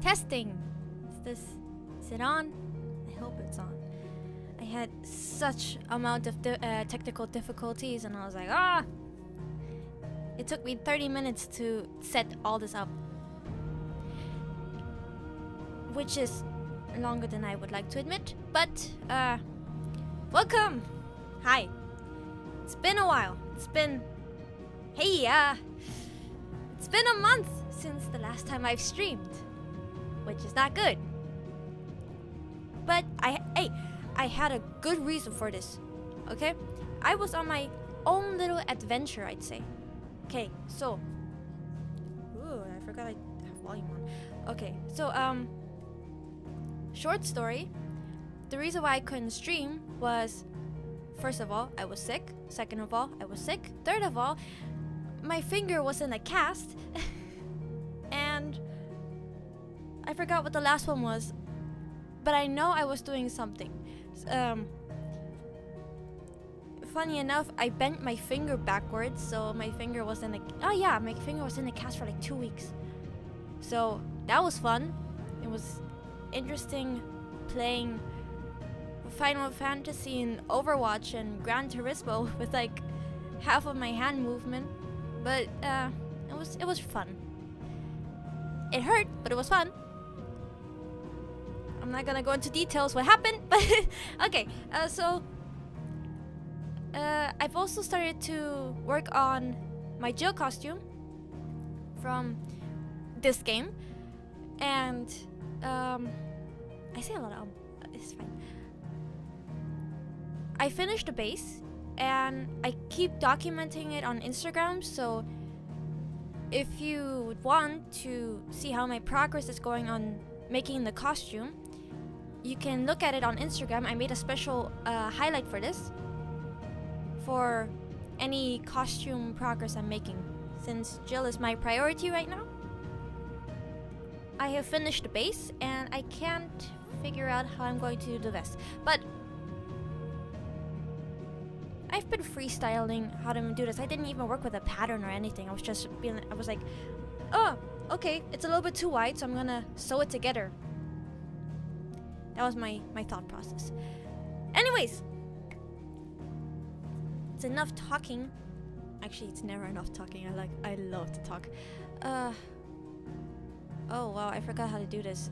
Testing. Is it on? I hope it's on. I had such amount of technical difficulties, and I was like, It took me 30 minutes to set all this up, which is longer than I would like to admit. But welcome. Hi. It's been a while. It's been a month since the last time I've streamed, which is not good. But I had a good reason for this. Okay? I was on my own little adventure, I'd say. Okay, so I forgot I have volume on. Okay, so short story. The reason why I couldn't stream was, first of all, I was sick. Second of all, I was sick. Third of all, my finger was in a cast. And I forgot what the last one was. But I know I was doing something. Funny enough, I bent my finger backwards, so my finger was in a... my finger was in a cast for like 2 weeks. So that was fun. It was interesting playing Final Fantasy and Overwatch and Gran Turismo with like half of my hand movement. But it was fun. It hurt, but it was fun. I'm not gonna go into details what happened, but okay. I've also started to work on my Jill costume from this game, and I say a lot of it's fine. I finished the base, and I keep documenting it on Instagram. So if you would want to see how my progress is going on making the costume, you can look at it on Instagram. I made a special highlight for this, for any costume progress I'm making, since Jill is my priority right now. I have finished the base, and I can't figure out how I'm going to do the vest. But I've been freestyling how to do this. I didn't even work with a pattern or anything. I was like, oh, okay, it's a little bit too wide, so I'm gonna sew it together. That was my thought process. Anyways, it's enough talking. Actually, it's never enough talking. I love to talk. Oh wow, I forgot how to do this.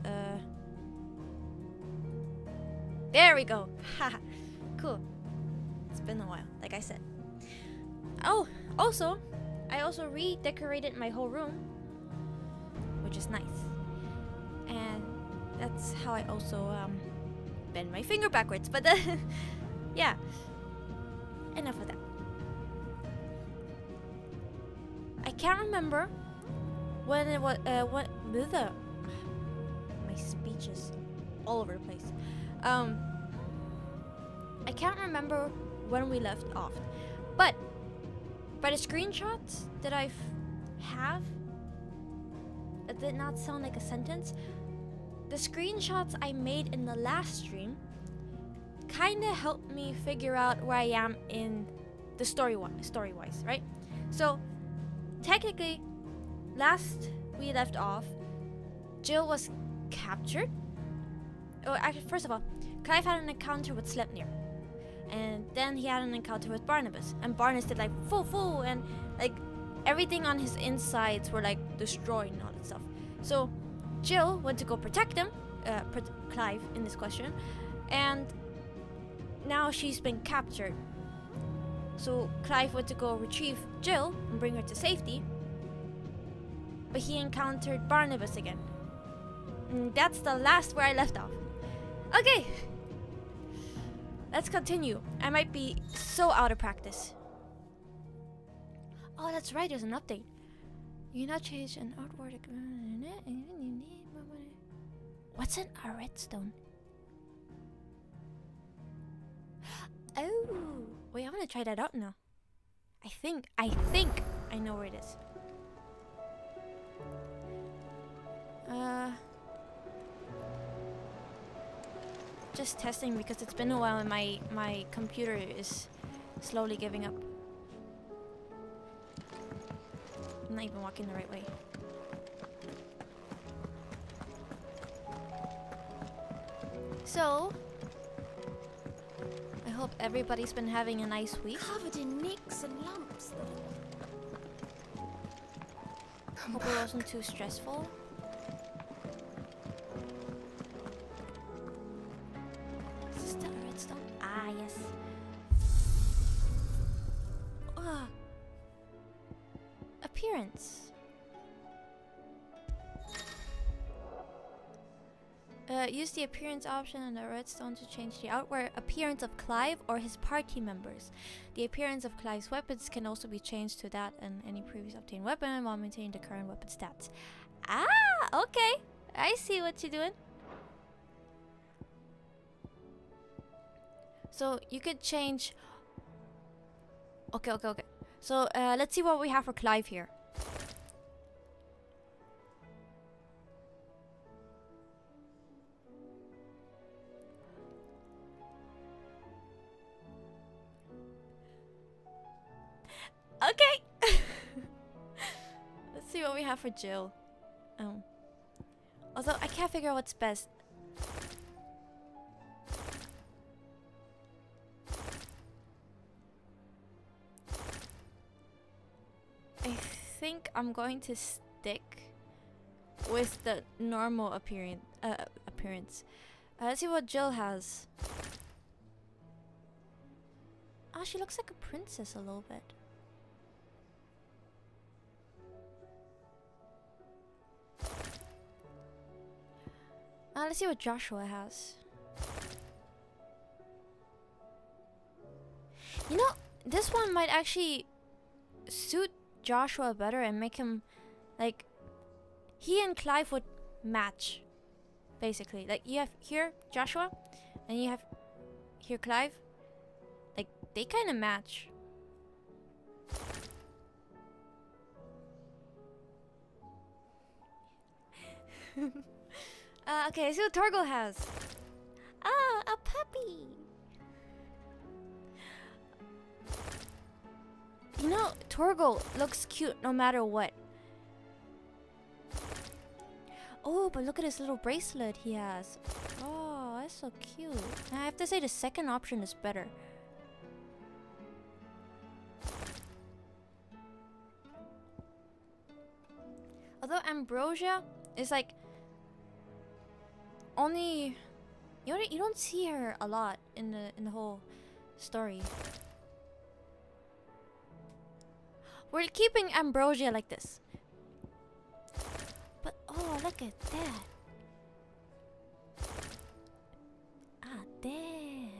There we go. Haha. Cool. It's been a while, like I said. Oh, also, I also redecorated my whole room, which is nice. And that's how I also bend my finger backwards. But yeah, enough of that. I can't remember when it was. My speech is all over the place. I can't remember when we left off, but by the screenshots that I have, it did not sound like a sentence. The screenshots I made in the last stream kind of helped me figure out where I am in the story-wise, right? So technically, last we left off, Jill was captured. Oh, actually, first of all, Clive had an encounter with Sleipnir, and then he had an encounter with Barnabas, and Barnabas did like full, and like everything on his insides were like destroyed and all that stuff. So Jill went to go protect him, Clive in this question, and now she's been captured. So Clive went to go retrieve Jill and bring her to safety, but he encountered Barnabas again. And that's the last where I left off. Okay, let's continue. I might be so out of practice. Oh, that's right, there's an update. You not change an artwork. What's an a redstone? Oh, wait, I'm gonna try that out now. I think I know where it is. Just testing because it's been a while and my computer is slowly giving up. I'm not even walking the right way. So, I hope everybody's been having a nice week. Covered in nicks and lumps. Hope it wasn't too stressful. Is this the redstone? Ah, yes. Appearance. Use the appearance option in the redstone to change the outward appearance of Clive or his party members. The appearance of Clive's weapons can also be changed to that and any previous obtained weapon while maintaining the current weapon stats. Ah, okay. I see what you're doing. So you could change. Okay. So let's see what we have for Clive here. Okay. Let's see what we have for Jill. Although I can't figure out what's best. I think I'm going to stick with the normal appearance. Let's see what Jill has. Oh, she looks like a princess a little bit. Let's see what Joshua has. You know, this one might actually suit Joshua better and make him like he and Clive would match, basically. Like you have here Joshua and you have here Clive. Like they kind of match. Okay, let's see what Torgal has. Ah, a puppy. You know, Torgal looks cute no matter what. Oh, but look at his little bracelet he has. Oh, that's so cute. I have to say the second option is better. Although Ambrosia is like only you don't see her a lot in the whole story. We're keeping Ambrosia like this. But oh, look at that. Ah, damn.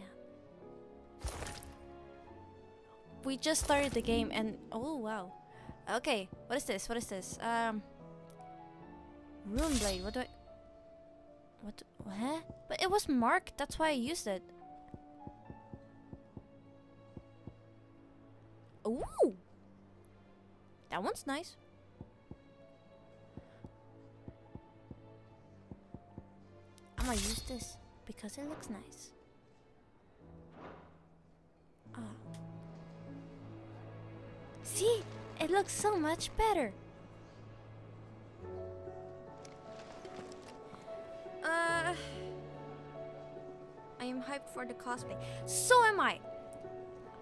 We just started the game and oh wow. Okay, what is this? What is this? Rune blade. What do I What? But it was marked, that's why I used it. Ooh! That one's nice. I'm gonna use this because it looks nice. See? It looks so much better. I am hyped for the cosplay. So am I.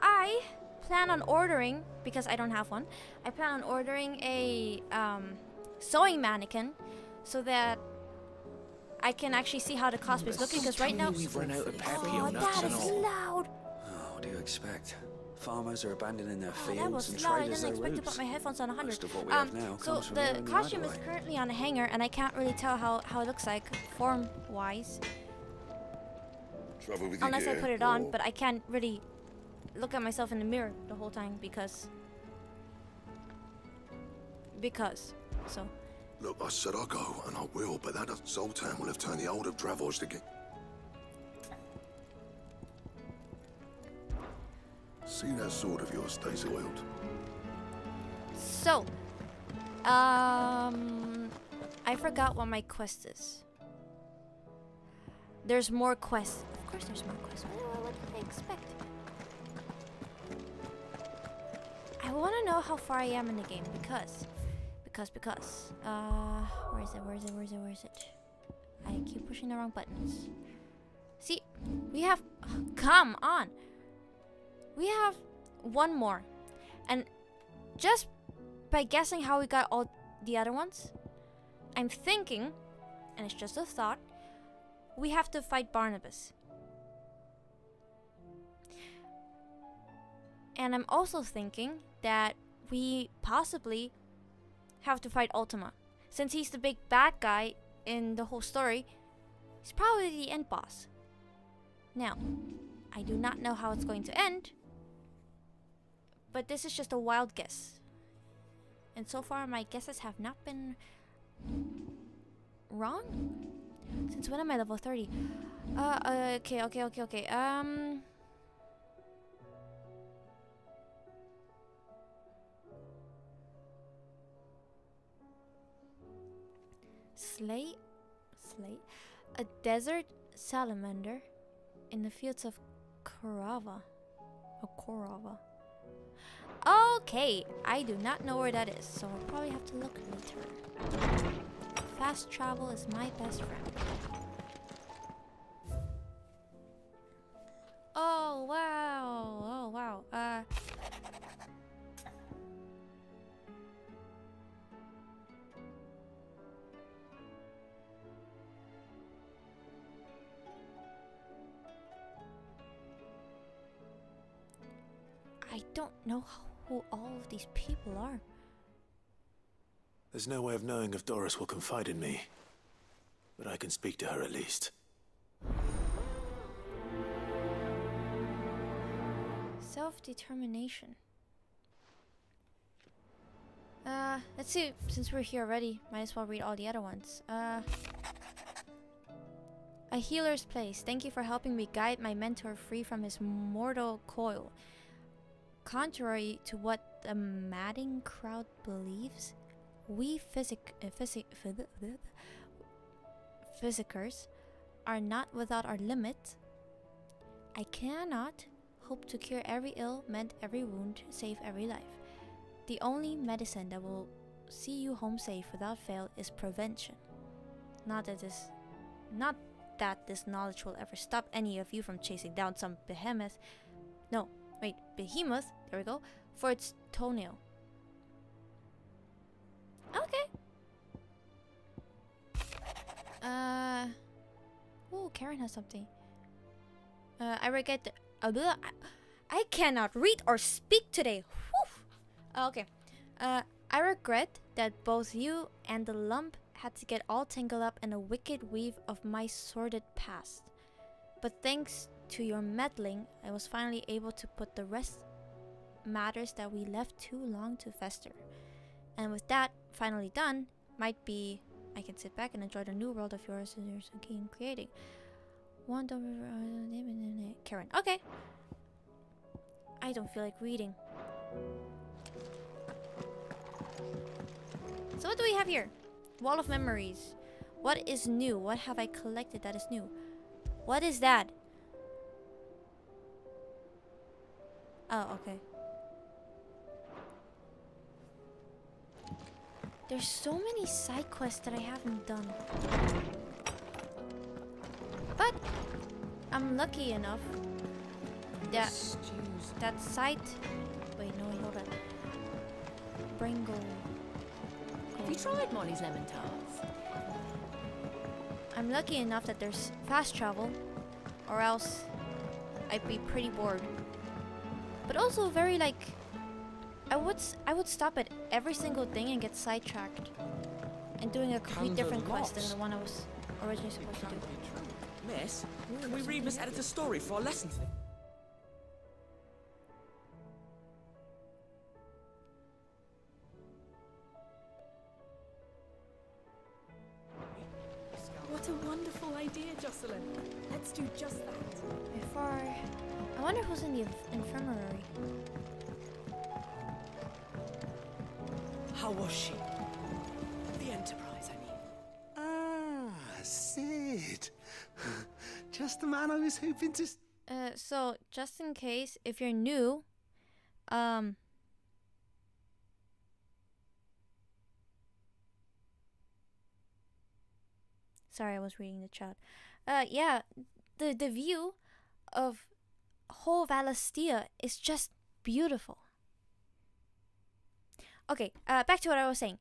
I plan on ordering, because I don't have one, I plan on ordering a sewing mannequin so that I can actually see how the cosplay is looking, because right now... We've run out of Oh, that is loud. Oh, what do you expect? Farmers are abandoning their That fields was and loud. I traders didn't their expect to roofs. put my headphones on 100. Most of what we have now So comes from the here in the costume is right-of-way. currently on a hanger, and I can't really tell how it looks like form-wise. Trouble with your Unless I gear, put it on, or- but I can't really look at myself in the mirror the whole time because. So. Look, I said I'll go, and I will, but that Zoltan will have turned the old of Dravos again. See that sword of yours stays oiled. So, I forgot what my quest is. There's more quests. Of course there's more quests. What did I expect? I want to know how far I am in the game because. Where is it? I keep pushing the wrong buttons. See, we have... Come on! We have one more. And just by guessing how we got all the other ones, I'm thinking, and it's just a thought, we have to fight Barnabas. And I'm also thinking that we possibly have to fight Ultima. Since he's the big bad guy in the whole story, he's probably the end boss. Now, I do not know how it's going to end, but this is just a wild guess. And so far, my guesses have not been wrong? Since when am I level 30? Okay. Slay? A desert salamander in the fields of Korava. Okay, I do not know where that is, so I'll probably have to look later. Fast travel is my best friend. Oh wow. I don't know who all of these people are. There's no way of knowing if Doris will confide in me, but I can speak to her at least. Self-determination. Let's see, since we're here already, might as well read all the other ones. A healer's place. Thank you for helping me guide my mentor free from his mortal coil. Contrary to what the madding crowd believes, we physicers are not without our limit. I cannot hope to cure every ill, mend every wound, save every life. The only medicine that will see you home safe without fail is prevention. Not that this knowledge will ever stop any of you from chasing down some behemoth. Behemoth, there we go, for its toenail. Okay. Karen has something. I regret the... I cannot read or speak today. Whew. Okay. I regret that both you and the lump had to get all tangled up in a wicked weave of my sordid past. But thanks to your meddling, I was finally able to put the rest matters that we left too long to fester. And with that finally done, might be I can sit back and enjoy the new world of yours and yours again creating. Karen. Okay. I don't feel like reading. So what do we have here? Wall of memories. What is new? What have I collected that is new? What is that? Oh, okay. There's so many side quests that I haven't done. But I'm lucky enough that that site... Wait, no, hold on. Bringle. Have you tried Molly's lemon tarts? I'm lucky enough that there's fast travel, or else I'd be pretty bored. But also very like... I would stop at every single thing and get sidetracked. And doing a complete different quest than the one I was originally supposed to do. Miss, can we read Miss Editor's story for our lesson today? What a wonderful idea, Jocelyn. Let's do just that. Before... I wonder who's in the infirmary. How was she? The Enterprise, I mean. Ah, Sid. Just the man I was hoping to... So, just in case, if you're new, sorry, I was reading the chat. Yeah, the view of whole Valastia is just beautiful. Okay, back to what I was saying.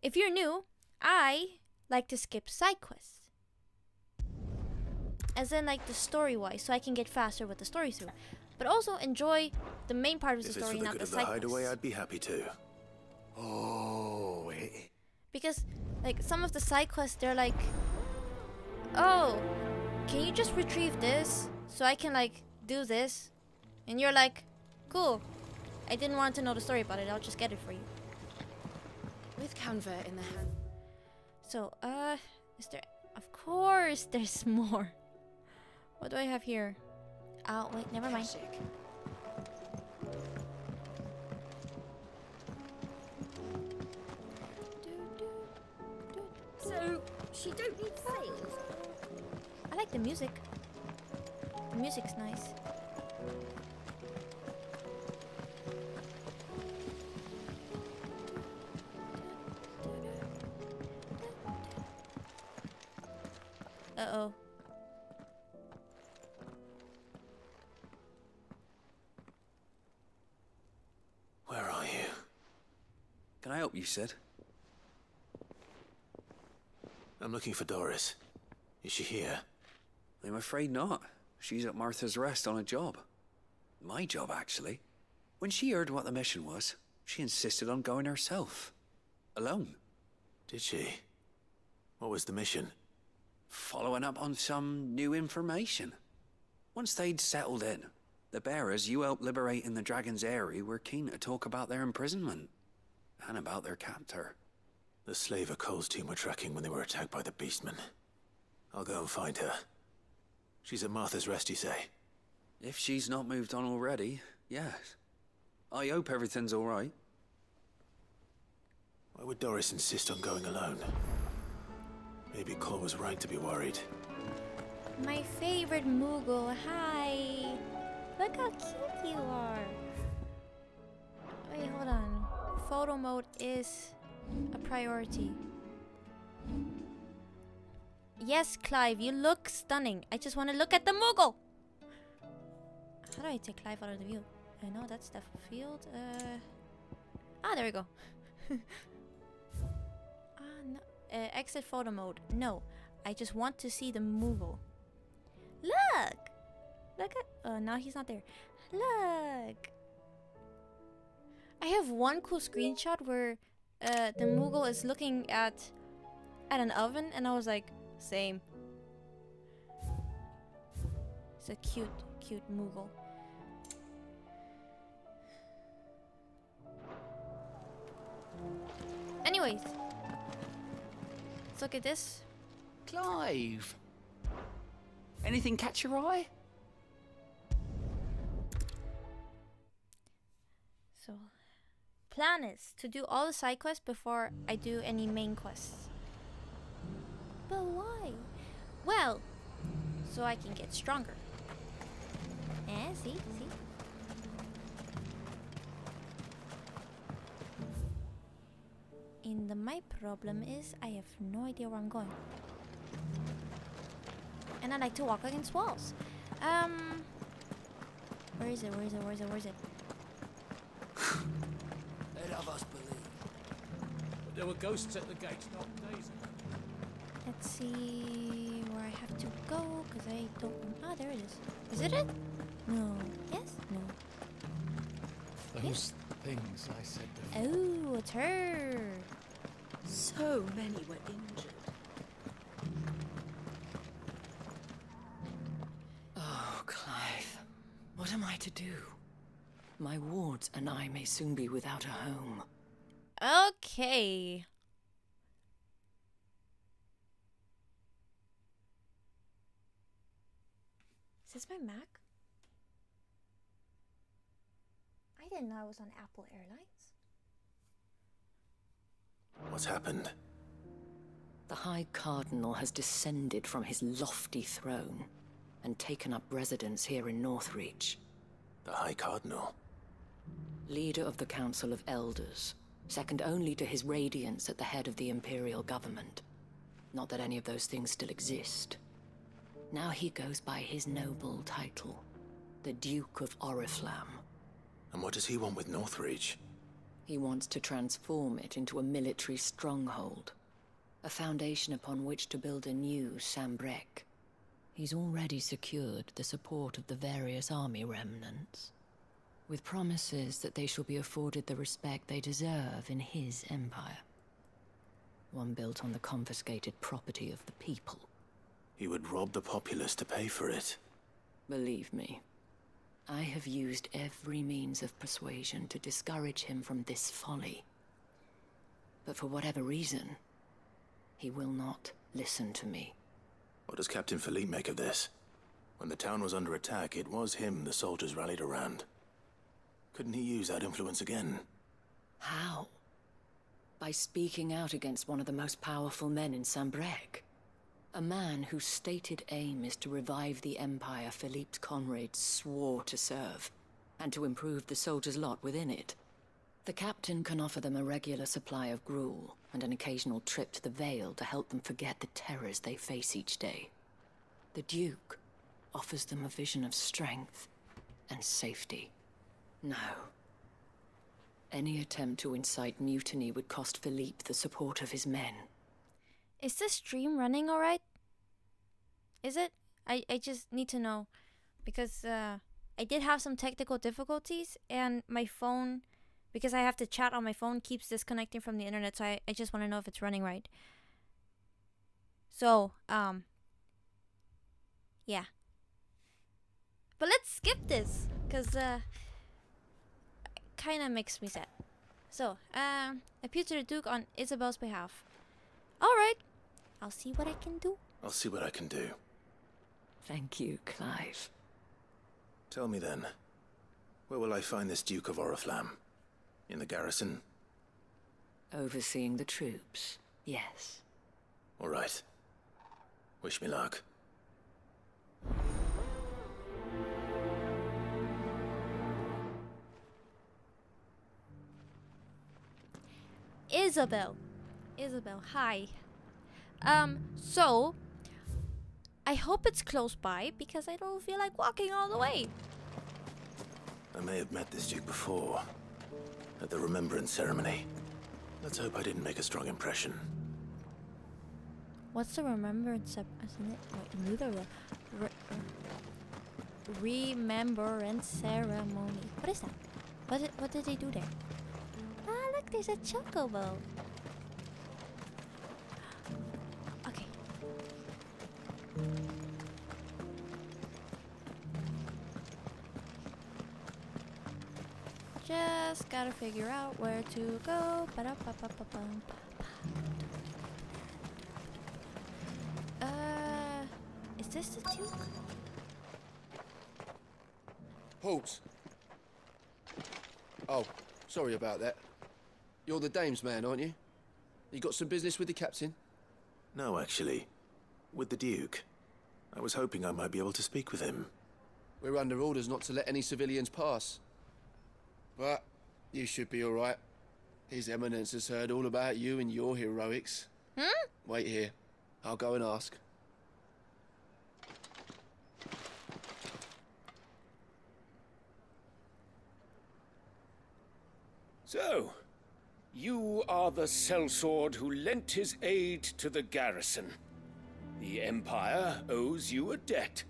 If you're new, I like to skip side quests. As in, like, the story-wise, so I can get faster with the story through. But also enjoy the main part of the If it's story, for the not good the of the side hideaway, quests. I'd be happy to. Oh, Because, like, some of the side quests, they're like, oh, can you just retrieve this so I can, like, do this? And you're like, cool. I didn't want to know the story about it. I'll just get it for you. With Canva in the hand. So, is there... Of course there's more. What do I have here? Oh, wait, never mind. Kashik. So, she don't need sails? I like the music. The music's nice. Uh-oh. Where are you? Can I help you, Sid? I'm looking for Doris. Is she here? I'm afraid not. She's at Martha's Rest on a job. My job, actually. When she heard what the mission was, she insisted on going herself. Alone. Did she? What was the mission? Following up on some new information. Once they'd settled in, the bearers you helped liberate in the Dragon's Eyrie were keen to talk about their imprisonment. And about their captor. The slaver Cole's team were tracking when they were attacked by the Beastmen. I'll go and find her. She's at Martha's Rest, you say? If she's not moved on already, yes. I hope everything's all right. Why would Doris insist on going alone? Maybe Cole was right to be worried. My favorite Moogle. Hi. Look how cute you are. Wait, hold on. Photo mode is a priority. Yes, Clive, you look stunning. I just want to look at the Moogle. How do I take Clive out of the view? I know that's the field. There we go. No. Exit photo mode. No, I just want to see the Moogle. Look! Look at... Oh, now he's not there. Look! I have one cool screenshot where the Moogle is looking at an oven, and I was like, same. It's a cute Moogle. Anyways, let's look at this. Clive! Anything catch your eye? So, plan is to do all the side quests before I do any main quests. But why? Well, so I can get stronger. See? And my problem is I have no idea where I'm going. And I like to walk against walls. Where is it? Let of us believe. There were ghosts at the gate, not days ago. Let's see where I have to go, because I don't... Ah, there it is. Is it it? No. Yes? No. Those things I said before. Oh, it's her. So many were injured. Oh, Clive. What am I to do? My wards and I may soon be without a home. Okay. Is this my Mac? I didn't know I was on Apple Airlines. What's happened? The High Cardinal has descended from his lofty throne and taken up residence here in Northreach. The High Cardinal? Leader of the Council of Elders, second only to his Radiance at the head of the Imperial government. Not that any of those things still exist. Now he goes by his noble title, the Duke of Oriflamme. And what does he want with Northreach? He wants to transform it into a military stronghold, a foundation upon which to build a new Sambrec. He's already secured the support of the various army remnants, with promises that they shall be afforded the respect they deserve in his empire. One built on the confiscated property of the people. He would rob the populace to pay for it. Believe me, I have used every means of persuasion to discourage him from this folly. But for whatever reason, he will not listen to me. What does Captain Philippe make of this? When the town was under attack, it was him the soldiers rallied around. Couldn't he use that influence again? How? By speaking out against one of the most powerful men in Sambrec. A man whose stated aim is to revive the empire Philippe's comrades swore to serve, and to improve the soldiers' lot within it. The captain can offer them a regular supply of gruel, and an occasional trip to the Vale to help them forget the terrors they face each day. The Duke offers them a vision of strength and safety. No. Any attempt to incite mutiny would cost Philippe the support of his men. Is this stream running alright? Is it? I just need to know. Because I did have some technical difficulties, and my phone, because I have to chat on my phone, keeps disconnecting from the internet, so I just want to know if it's running right. So, yeah. But let's skip this, because kind of makes me sad. So, appeal to the Duke on Isabel's behalf. Alright, I'll see what I can do. I'll see what I can do. Thank you, Clive. Tell me then, where will I find this Duke of Oriflamme? In the garrison? Overseeing the troops, yes. All right. Wish me luck. Isabel, hi. So I hope it's close by because I don't feel like walking all the way. I may have met this Duke before, at the Remembrance Ceremony. Let's hope I didn't make a strong impression. What's the Remembrance Remembrance Ceremony? What is that? What did they do there? Ah, look, there's a chocobo. Okay. Just gotta figure out where to go. Is this the Duke? Halt! Oh, sorry about that. You're the dame's man, aren't you? You got some business with the captain? No, actually. With the Duke. I was hoping I might be able to speak with him. We're under orders not to let any civilians pass. But you should be all right. His Eminence has heard all about you and your heroics. Wait here. I'll go and ask. So, you are the sellsword who lent his aid to the garrison. The Empire owes you a debt,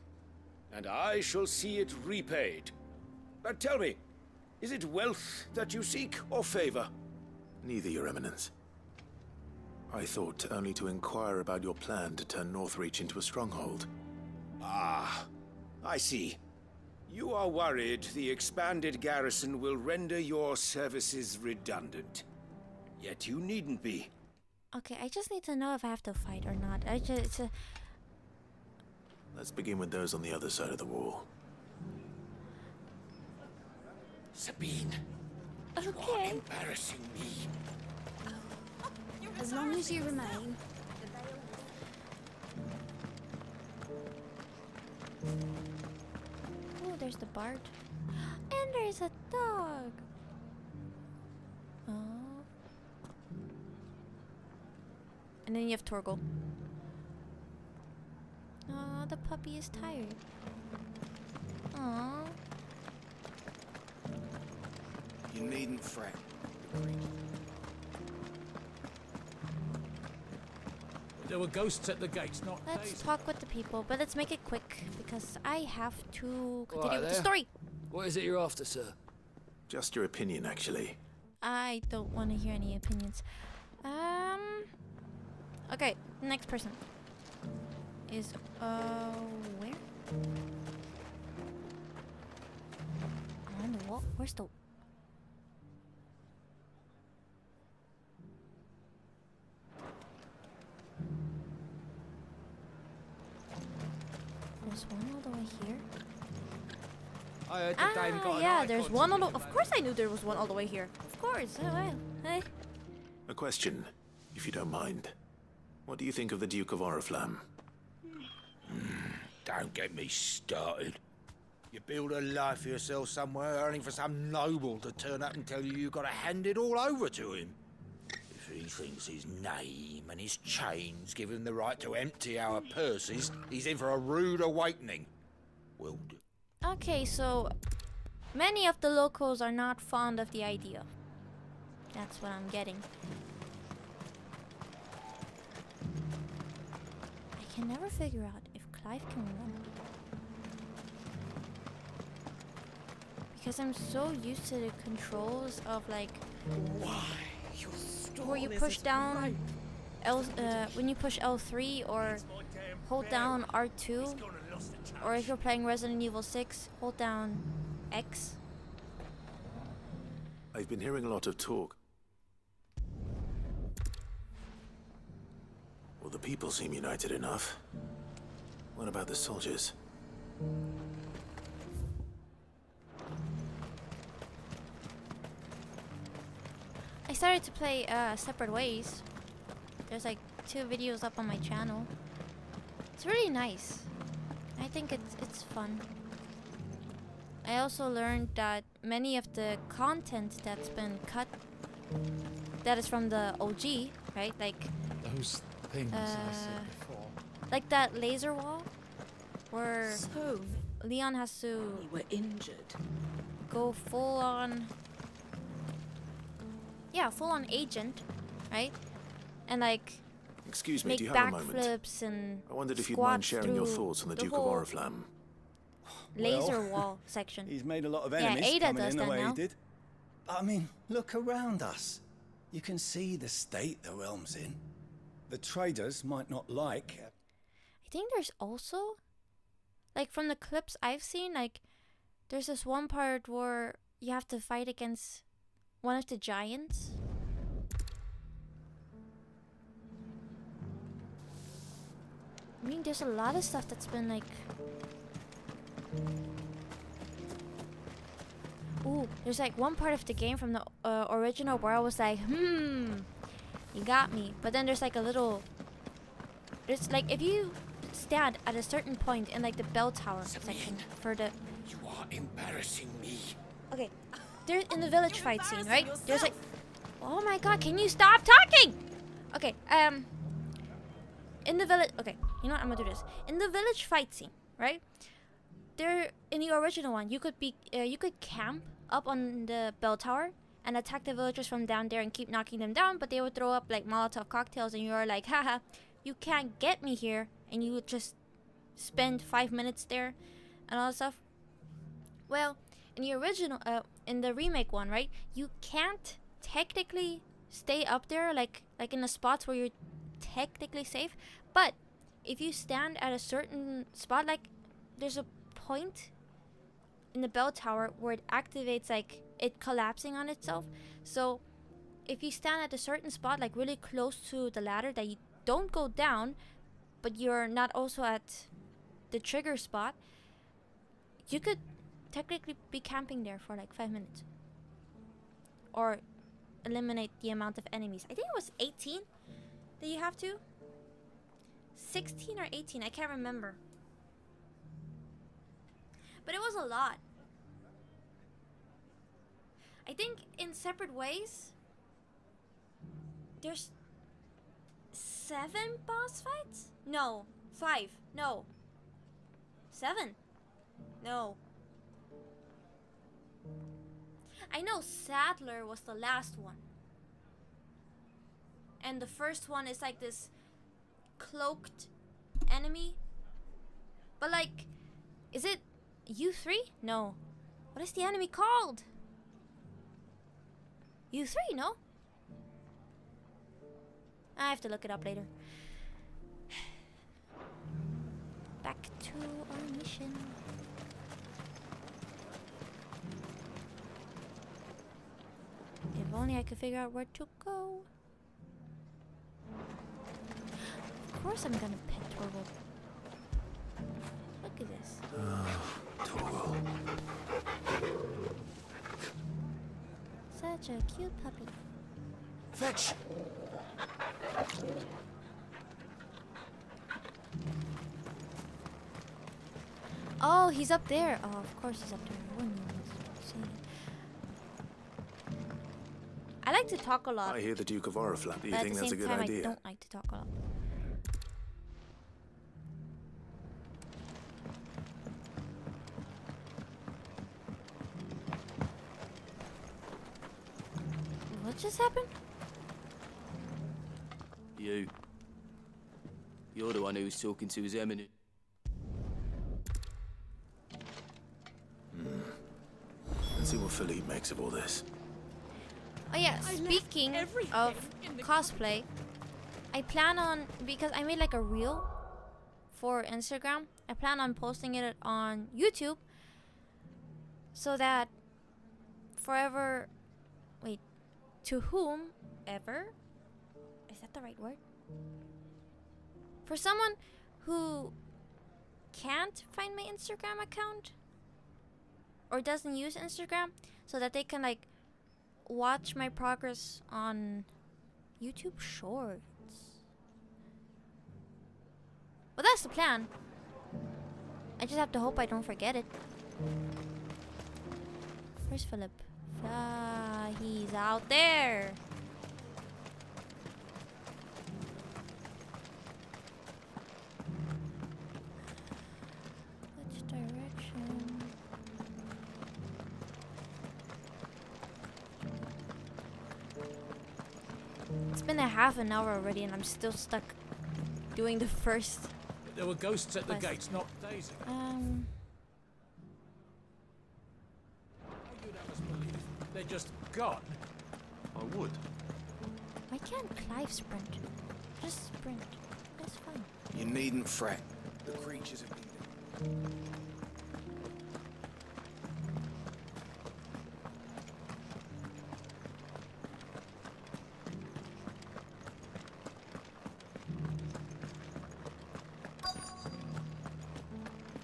and I shall see it repaid. But tell me, is it wealth that you seek, or favor? Neither, Your Eminence. I thought only to inquire about your plan to turn Northreach into a stronghold. Ah, I see. You are worried the expanded garrison will render your services redundant. Yet you needn't be. Okay, I just need to know if I have to fight or not. Let's begin with those on the other side of the wall. Sabine, okay. You are embarrassing me. As long as you remain. Oh, there's the bard. And there's a dog. Oh. And then you have Torgal. Oh, the puppy is tired. Aww. You needn't fret. There were ghosts at the gates, not Let's days. talk with the people, but let's make it quick because I have to continue Right with the there. story. What is it you're after, sir? Just your opinion, actually. I don't want to hear any opinions. Okay, next person is where? On the wall. Where's the? There's one all the way here. I heard that Dave got an Yeah, icon there's to one all the. deliver. Of course, I knew there was one all the way here. Of course. Oh well. Hey. A question, if you don't mind. What do you think of the Duke of Oriflamme? Don't get me started. You build a life for yourself somewhere, earning for some noble to turn up and tell you you've got to hand it all over to him. If he thinks his name and his chains give him the right to empty our purses, he's in for a rude awakening. Will do. Okay, so many of the locals are not fond of the idea. That's what I'm getting. I can never figure out if Clive can run. Because I'm so used to the controls of like where you push down when you push L3 or hold down R2, or if you're playing Resident Evil 6, hold down X. I've been hearing a lot of talk. Well, the people seem united enough. What about the soldiers? I started to play Separate Ways. There's like 2 videos up on my channel. It's really nice. I think it's fun. I also learned that many of the content that's been cut, that is from the OG, right? Like Those things I said before. like that laser wall, where So Leon has to many were injured. go full on. Yeah, full on agent, right? And like Excuse me, make do you have a moment? backflips and I wondered if you'd mind squats sharing your through thoughts on the the Duke of whole Oriflamme. laser wall section. He's made a lot of Yeah, enemies Ada coming does in the that way now. he did. I mean, look around us. You can see the state the realm's in. The traders might not like. I think there's also, like from the clips I've seen, like there's this one part where you have to fight against one of the giants. I mean, there's a lot of stuff that's been like... Ooh, there's like one part of the game from the original where I was like, you got me. But then there's like a little... There's like, if you stand at a certain point in like the bell tower section for the... You are embarrassing me. Okay, there's in the village fight scene, right? There's like... Oh my god, can you stop talking? Okay, in the village... Okay, you know what? I'm gonna do this. In the village fight scene, right? There, in the original one, you could be... you could camp up on the bell tower and attack the villagers from down there and keep knocking them down, but they would throw up like Molotov cocktails and you're like, haha, you can't get me here, and you would just spend 5 minutes there and all that stuff. Well, in the original, in the remake one, right, you can't technically stay up there like in the spots where you're technically safe, but if you stand at a certain spot, like there's a point in the bell tower where it activates like it collapsing on itself. So if you stand at a certain spot, like really close to the ladder, that you don't go down, but you're not also at the trigger spot, you could technically be camping there for like 5 minutes. Or eliminate the amount of enemies. I think it was 18 that you have to. 16 or 18, I can't remember. But it was a lot. I think in Separate Ways, there's 7 boss fights? No, 5. No. 7. No. I know Sadler was the last one. And the first one is like this cloaked enemy. But like, is it U3? No. What is the enemy called? U3, no? I have to look it up later. Back to our mission. If only I could figure out where to go. Of course I'm gonna pet Torgal. Look at this. Torgal. Such a cute puppy. Fetch! Oh, he's up there. Oh, of course he's up there. I wouldn't even see it. I like to talk a lot. I hear the Duke of Oriflamme. Do you but think that's a good at the same time, idea? I don't like to talk a lot. What just happened? You're the one who's talking to his eminence. Let's see what Philippe makes of all this. Oh yeah, speaking of cosplay, I plan on, because I made like a reel for Instagram, I plan on posting it on YouTube so that forever, wait, to whomever, is that the right word? For someone who can't find my Instagram account or doesn't use Instagram, so that they can like watch my progress on YouTube Shorts. Well, that's the plan. I just have to hope I don't forget it. Where's Philip? Ah, he's out there. Which direction? It's been a half an hour already and I'm still stuck doing the first. There were ghosts at the quest. gates not days ago. You'd have us believe they're just gone. I would. Why can't Clive sprint? Just sprint. That's fine. You needn't fret. The creatures have been...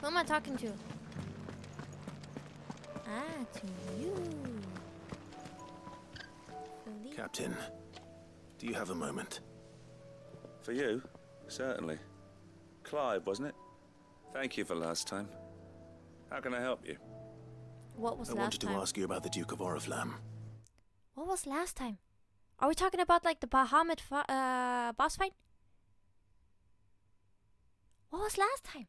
Who am I talking to? Ah, to you. Philippe. Captain, do you have a moment? For you? Certainly. Clive, wasn't it? Thank you for last time. How can I help you? What was I last wanted to time? ask you about the Duke of Oriflamme. What was last time? Are we talking about like the Bahamut boss fight? What was last time?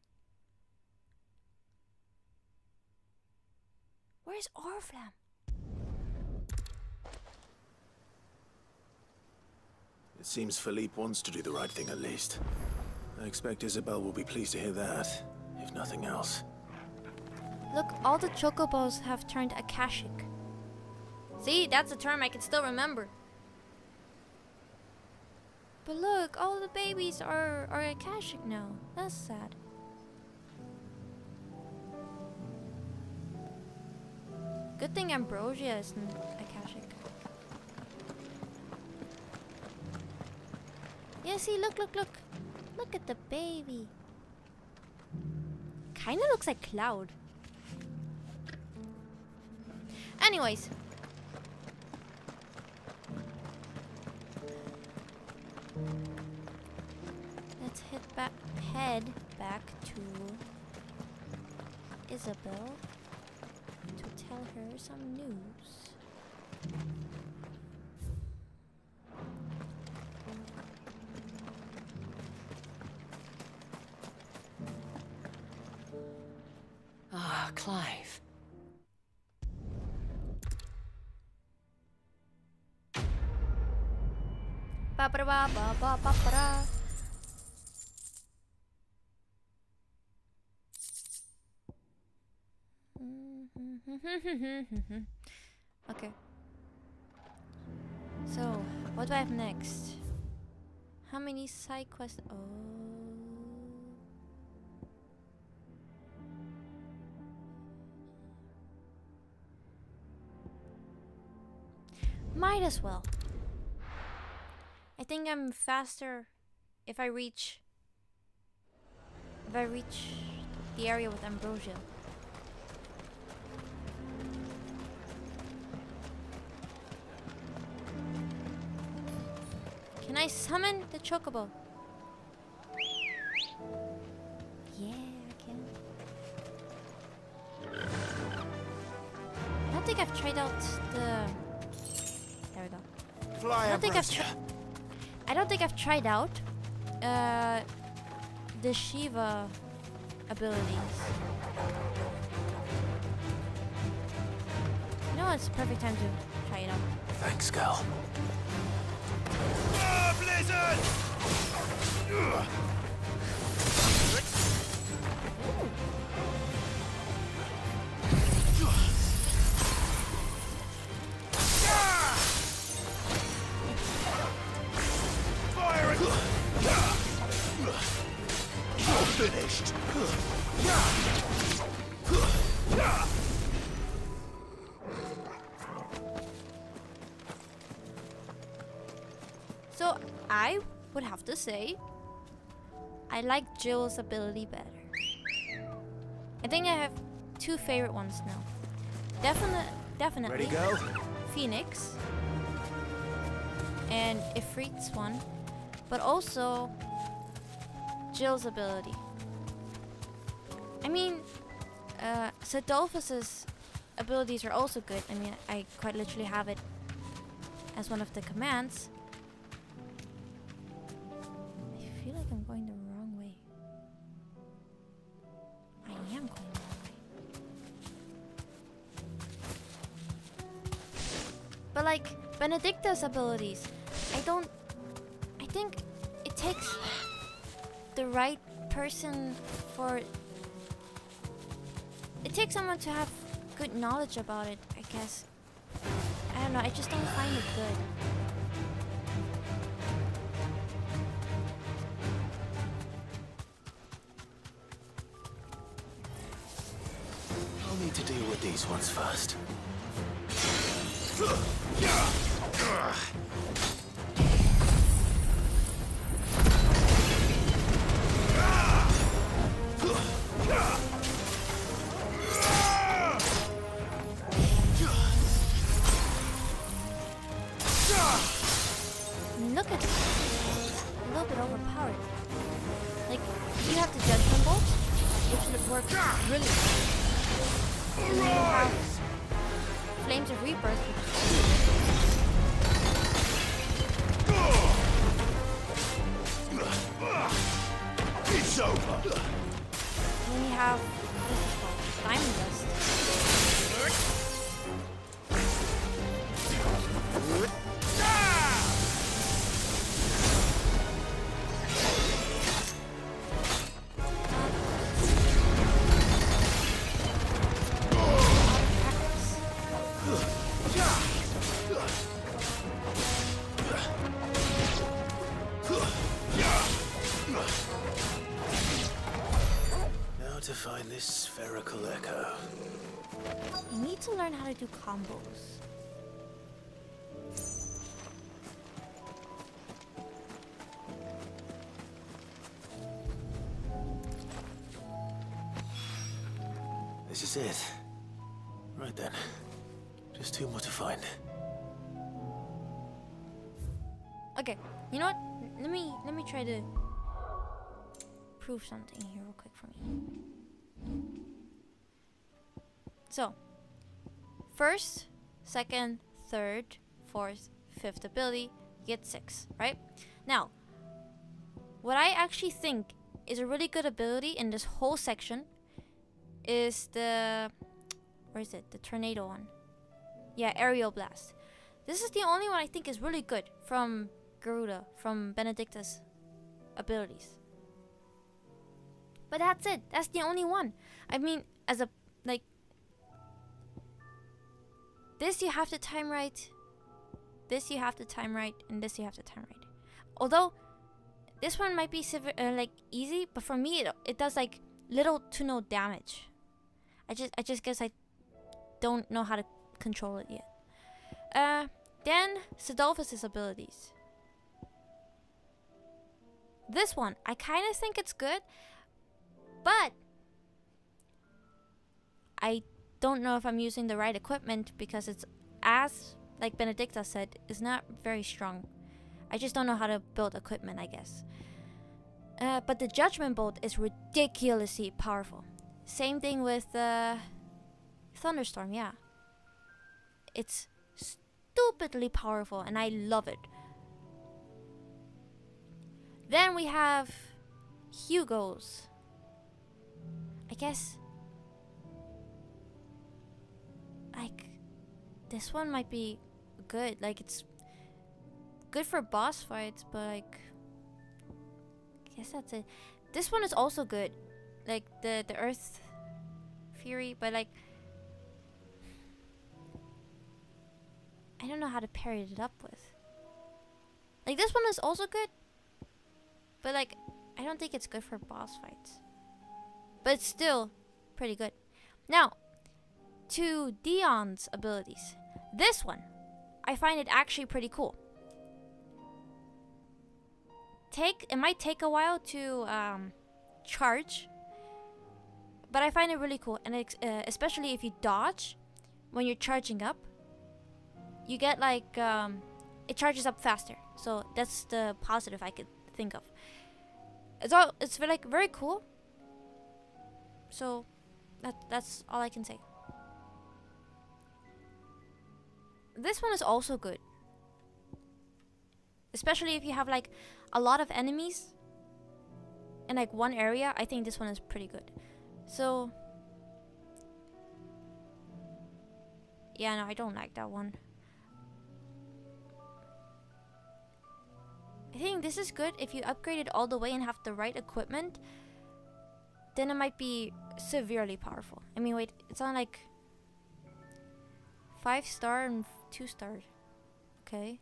Where's Oriflamme? It seems Philippe wants to do the right thing at least. I expect Isabel will be pleased to hear that, if nothing else. Look, all the chocobos have turned Akashic. See, that's a term I can still remember. But look, all the babies are Akashic now. That's sad. Good thing Ambrosia isn't Akashic. Yeah, see, look. Look at the baby. Kinda looks like Cloud. Anyways. Let's head back to Isabel to tell her some news. Ah, Clive. Ba ba ba ba ba ba ba. Okay. So, what do I have next? How many side quests? Oh. Might as well. I think I'm faster if I reach the area with Ambrosia. Can I summon the chocobo? Yeah, I can. I don't think I've tried out the... There we go. Fly, I don't think I've tried out the Shiva abilities. You know, it's a perfect time to try it out. Thanks, girl. Blizzard! Fire it! You're finished. So I would have to say I like Jill's ability better. I think I have two favorite ones now. Definitely Ready, go? Phoenix and Ifrit's one, but also Jill's ability. I mean, Sedolphus's abilities are also good. I mean, I quite literally have it as one of the commands. I feel like I'm going the wrong way. I am going the wrong way. But like Benedicta's abilities, I think it takes the right person for... It takes someone to have good knowledge about it, I guess. I don't know, I just don't find it good. I'll need to deal with these ones first. Look at it. A little bit overpowered. Like, you have the Judgment Bolt, which would work really well. And then you have Flames of Rebirth, which It's over. and then you have this is called Diamond Dust. Now to find this spherical echo. You need to learn how to do combos. This is it. Right then. Just two more to find. Okay, you know what? Let me try to prove something here real quick for me. So, first, second, third, fourth, fifth ability, you get 6, right? Now, what I actually think is a really good ability in this whole section is the... Where is it? The tornado one. Yeah, aerial blast. This is the only one I think is really good from Garuda, from Benedicta's abilities. But that's it. That's the only one. I mean, as a, like, this you have to time right. This you have to time right, and this you have to time right. Although, this one might be like easy, but for me it does like little to no damage. I just guess I don't know how to control it yet. Then Sidolphus' abilities. This one, I kind of think it's good, but I don't know if I'm using the right equipment because it's, as like Benedicta said, is not very strong. I just don't know how to build equipment, I guess. But the Judgment Bolt is ridiculously powerful. Same thing with Thunderstorm, yeah. It's stupidly powerful and I love it. Then we have Hugo's. I guess, like, this one might be good. Like, it's good for boss fights, but like, I guess that's it. This one is also good, like the Earth Fury, but like, I don't know how to pair it up with. Like, this one is also good, but like, I don't think it's good for boss fights. But it's still pretty good. Now, to Dion's abilities. This one, I find it actually pretty cool. It might take a while to charge, but I find it really cool. And especially if you dodge when you're charging up, you get like, it charges up faster. So that's the positive I could think of. It's like very cool. So that's all I can say. This one is also good, especially if you have like a lot of enemies in like one area. I think this one is pretty good. So yeah, no, I don't like that one. I think this is good if you upgrade it all the way and have the right equipment. Then it might be severely powerful. I mean, wait, it's on like 5-star and 2-star. Okay.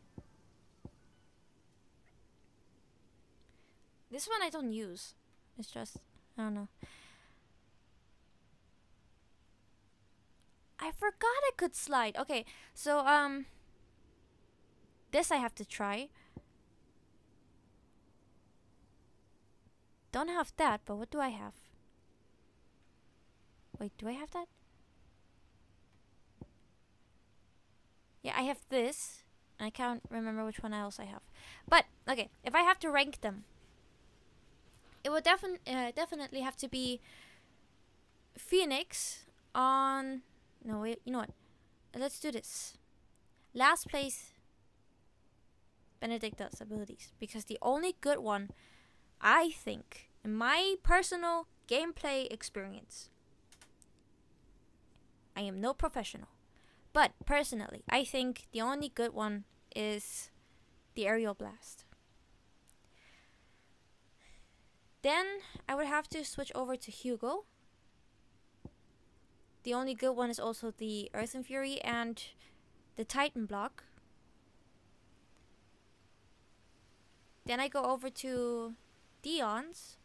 This one I don't use. It's just, I don't know. I forgot I could slide. Okay, so this I have to try. Don't have that, but what do I have? Wait, do I have that? Yeah, I have this. I can't remember which one else I have. But, okay, if I have to rank them, it would definitely have to be Phoenix on... No, wait, you know what? Let's do this. Last place, Benedicta's abilities. Because the only good one, I think, in my personal gameplay experience, I am no professional, but personally, I think the only good one is the aerial blast. Then I would have to switch over to Hugo. The only good one is also the Earth and Fury and the Titan block. Then I go over to Dion's.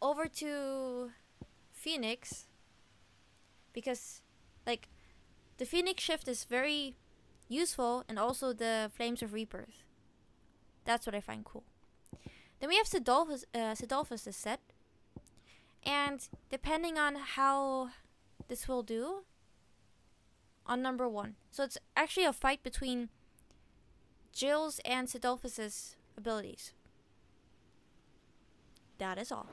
Over to Phoenix. Because, like, the Phoenix shift is very useful, and also the Flames of Rebirth. That's what I find cool. Then we have Sidolphus' set. And depending on how this will do, on number 1. So it's actually a fight between Jill's and Sidolphus' abilities. That is all.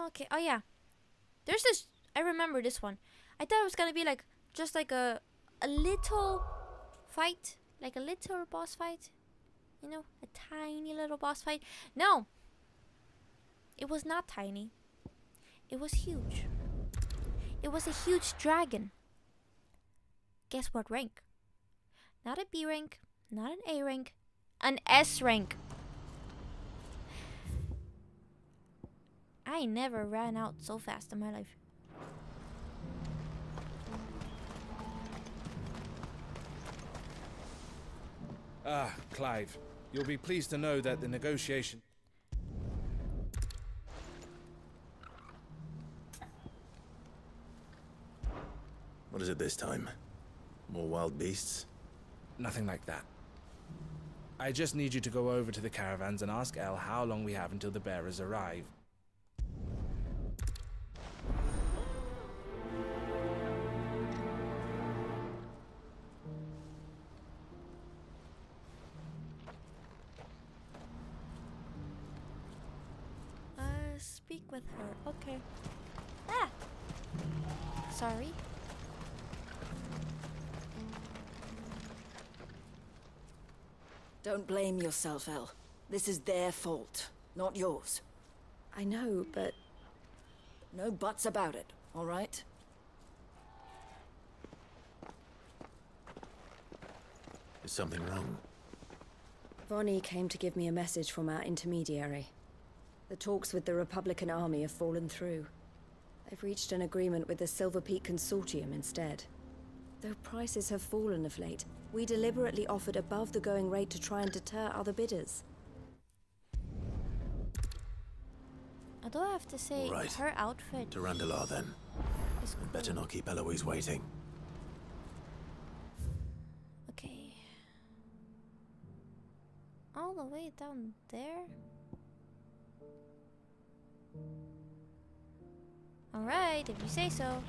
Okay. Oh yeah. There's this. I remember this one. I thought it was gonna be like just like a little fight, like a little boss fight. You know, a tiny little boss fight. No! It was not tiny. It was huge. It was a huge dragon. Guess what rank? Not a B rank, not an A rank, an S rank. I never ran out so fast in my life. Ah, Clive. You'll be pleased to know that the negotiation... What is it this time? More wild beasts? Nothing like that. I just need you to go over to the caravans and ask El how long we have until the bearers arrive. Speak with her. Okay. Ah! Sorry. Don't blame yourself, El. This is their fault, not yours. I know, but... No buts about it, all right? Is something wrong? Vonnie came to give me a message from our intermediary. The talks with the Republican Army have fallen through. They've reached an agreement with the Silver Peak Consortium instead. Though prices have fallen of late, we deliberately offered above the going rate to try and deter other bidders. Although I have to say, Right. her outfit To Randalar, then. is cool. Better not keep Eloise waiting. Okay. All the way down there? Alright, if you say so.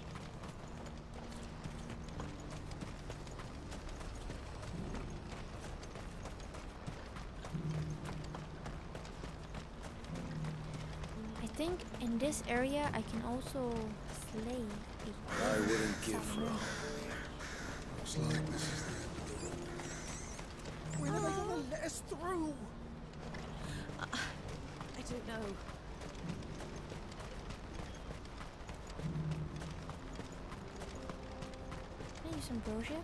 I think in this area I can also slay a I wouldn't give for summoner. Looks like this is the end of the road. When are they gonna let us through? I don't know. Can I use ambrosia?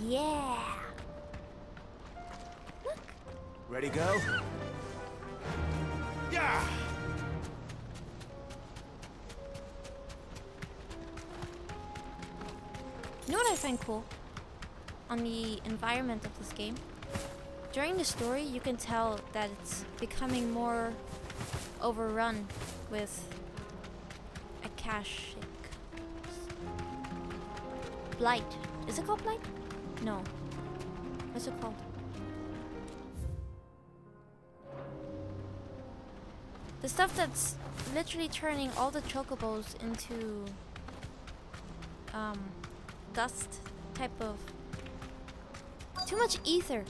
Yeah! Look! Ready, go? Yeah! You know what I find cool on the environment of this game? During the story, you can tell that it's becoming more overrun with Akashic blight. Is it called blight? No. What's it called? The stuff that's literally turning all the chocobos into dust type of... Too much ether.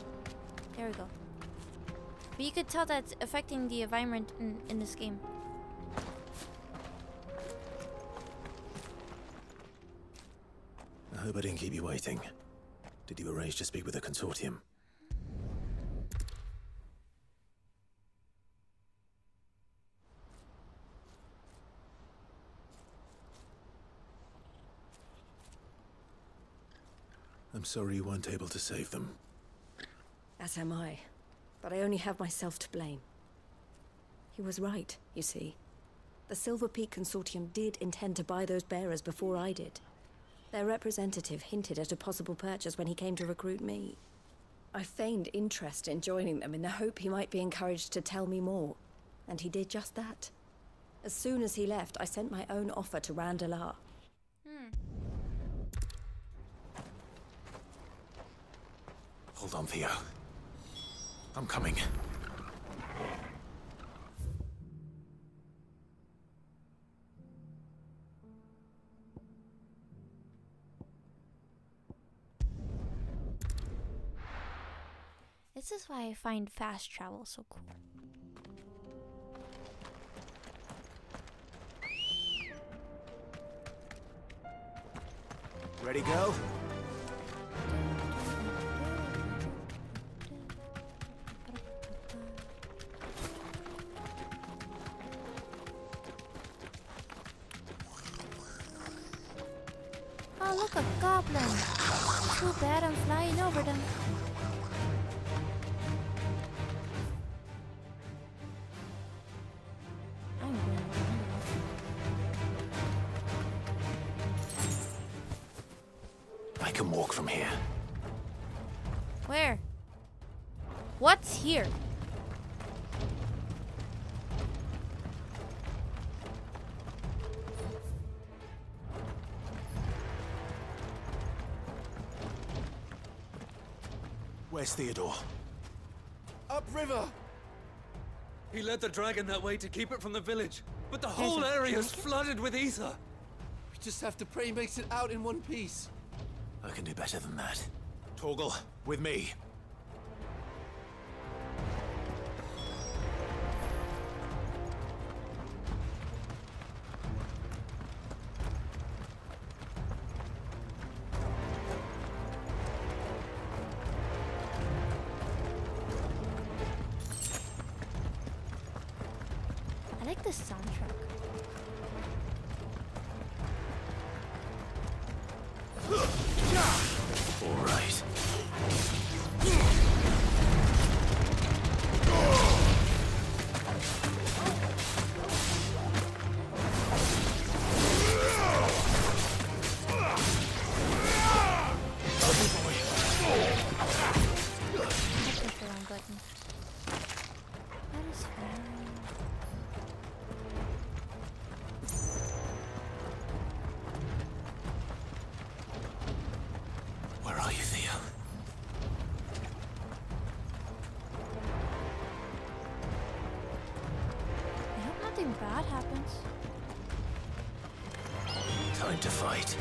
There we go. But you could tell that's affecting the environment in this game. I hope I didn't keep you waiting. Did you arrange to speak with the consortium? I'm sorry you weren't able to save them. As am I. But I only have myself to blame. He was right, you see. The Silver Peak Consortium did intend to buy those bearers before I did. Their representative hinted at a possible purchase when he came to recruit me. I feigned interest in joining them in the hope he might be encouraged to tell me more. And he did just that. As soon as he left, I sent my own offer to Randalar. Hold on, Theo. I'm coming. This is why I find fast travel so cool. Ready, go? Look, a goblin. Too bad I'm flying over them. I'm going I can walk from here. Where? What's here? Where's Theodore? Upriver! He led the dragon that way to keep it from the village, but the whole area is flooded with ether. We just have to pray he makes it out in one piece. I can do better than that. Torgal, with me. I like this soundtrack. All right. Push the wrong button. That is fine. Where are you, Theo? I hope nothing bad happens. Time to fight.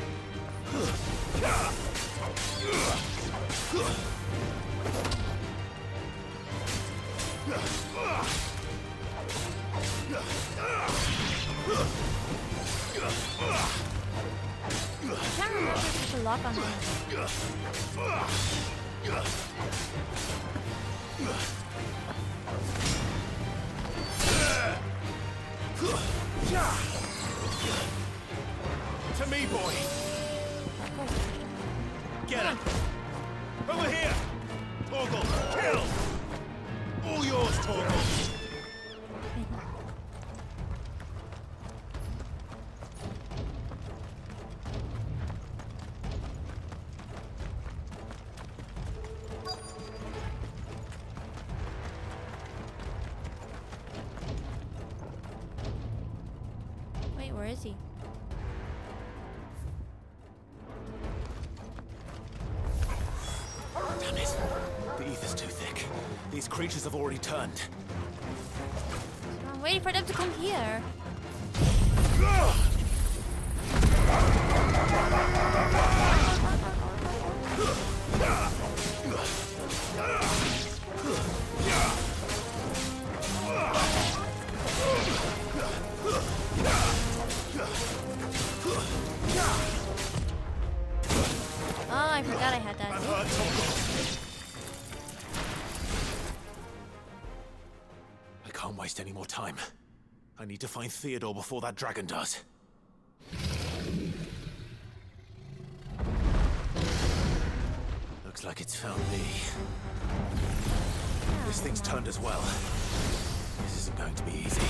I can't remember if there's a lock on it. To me, boy! Get him! Over here! Torgal, kill! All yours, Torgal! Wait, where is he? Damn it. The ether's too thick. These creatures have already turned. I'm waiting for them to come here. Oh, I forgot I had that. I can't waste any more time. I need to find Theodore before that dragon does. Looks like it's found me. This thing's turned as well. This isn't going to be easy.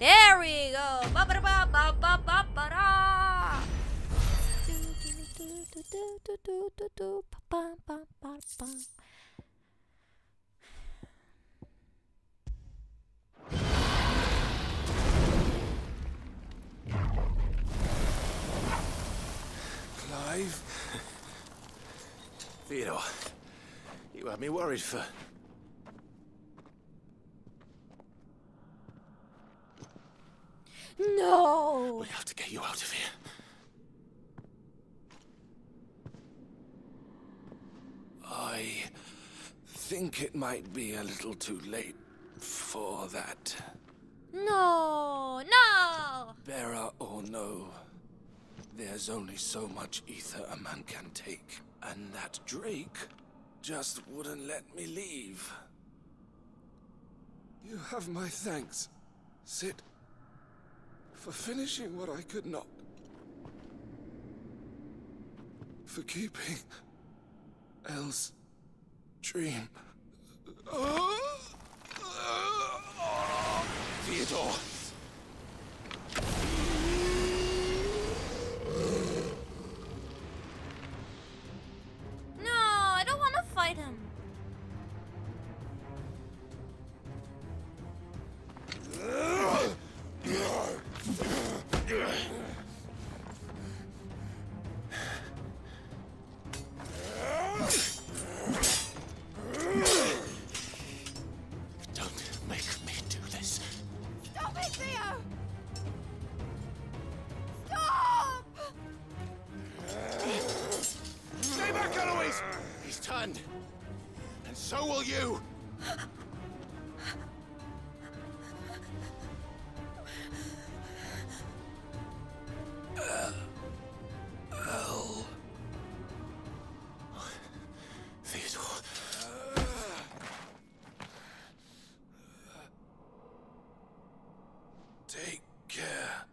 There we go. Ba-ba-da-ba-ba-ba-ba-ba-da. Do-do-do-do-do-do-do-do. Ba-ba-ba-ba-ba. Clive? Theodore, you had me worried for... No! We have to get you out of here. I think it might be a little too late for that. No! No! Bearer or no, there's only so much ether a man can take. And that Drake just wouldn't let me leave. You have my thanks, Sid, for finishing what I could not. For keeping Elle's dream. Theodore! No, I don't want to fight him. Don't make me do this. Stop it, Theo! Stop! Stay back, Eloise! He's turned. And so will you! Elle. Theodore. Take care.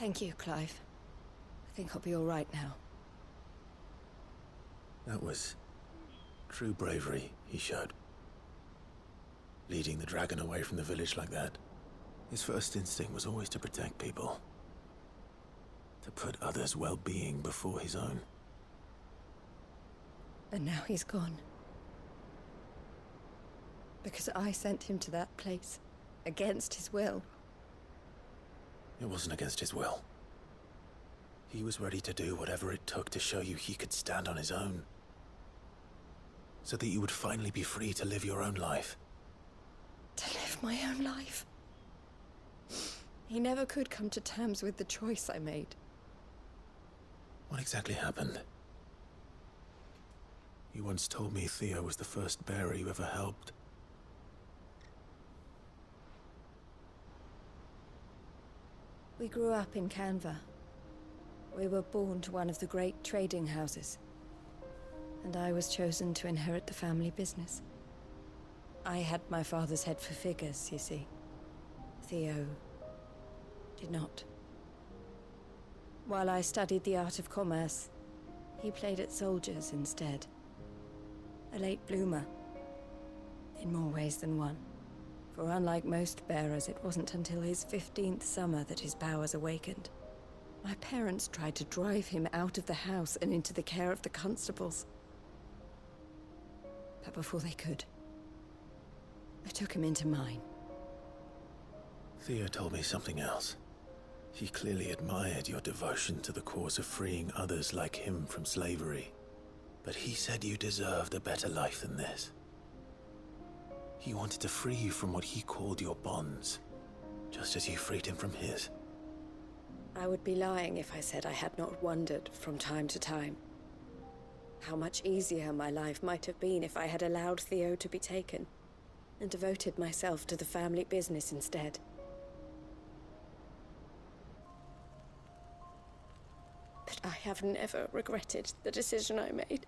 Thank you, Clive. I think I'll be all right now. That was true bravery he showed. Leading the dragon away from the village like that. His first instinct was always to protect people. To put others' well-being before his own. And now he's gone. Because I sent him to that place, against his will. It wasn't against his will. He was ready to do whatever it took to show you he could stand on his own. So that you would finally be free to live your own life. To live my own life? He never could come to terms with the choice I made. What exactly happened? You once told me Theo was the first bearer you ever helped. We grew up in Canva. We were born to one of the great trading houses. And I was chosen to inherit the family business. I had my father's head for figures, you see. Theo did not. While I studied the art of commerce, he played at soldiers instead. A late bloomer, in more ways than one. For unlike most bearers, it wasn't until his 15th summer that his powers awakened. My parents tried to drive him out of the house and into the care of the constables. But before they could, I took him into mine. Theo told me something else. He clearly admired your devotion to the cause of freeing others like him from slavery. But he said you deserved a better life than this. He wanted to free you from what he called your bonds, just as you freed him from his. I would be lying if I said I had not wondered from time to time how much easier my life might have been if I had allowed Theo to be taken and devoted myself to the family business instead. But I have never regretted the decision I made.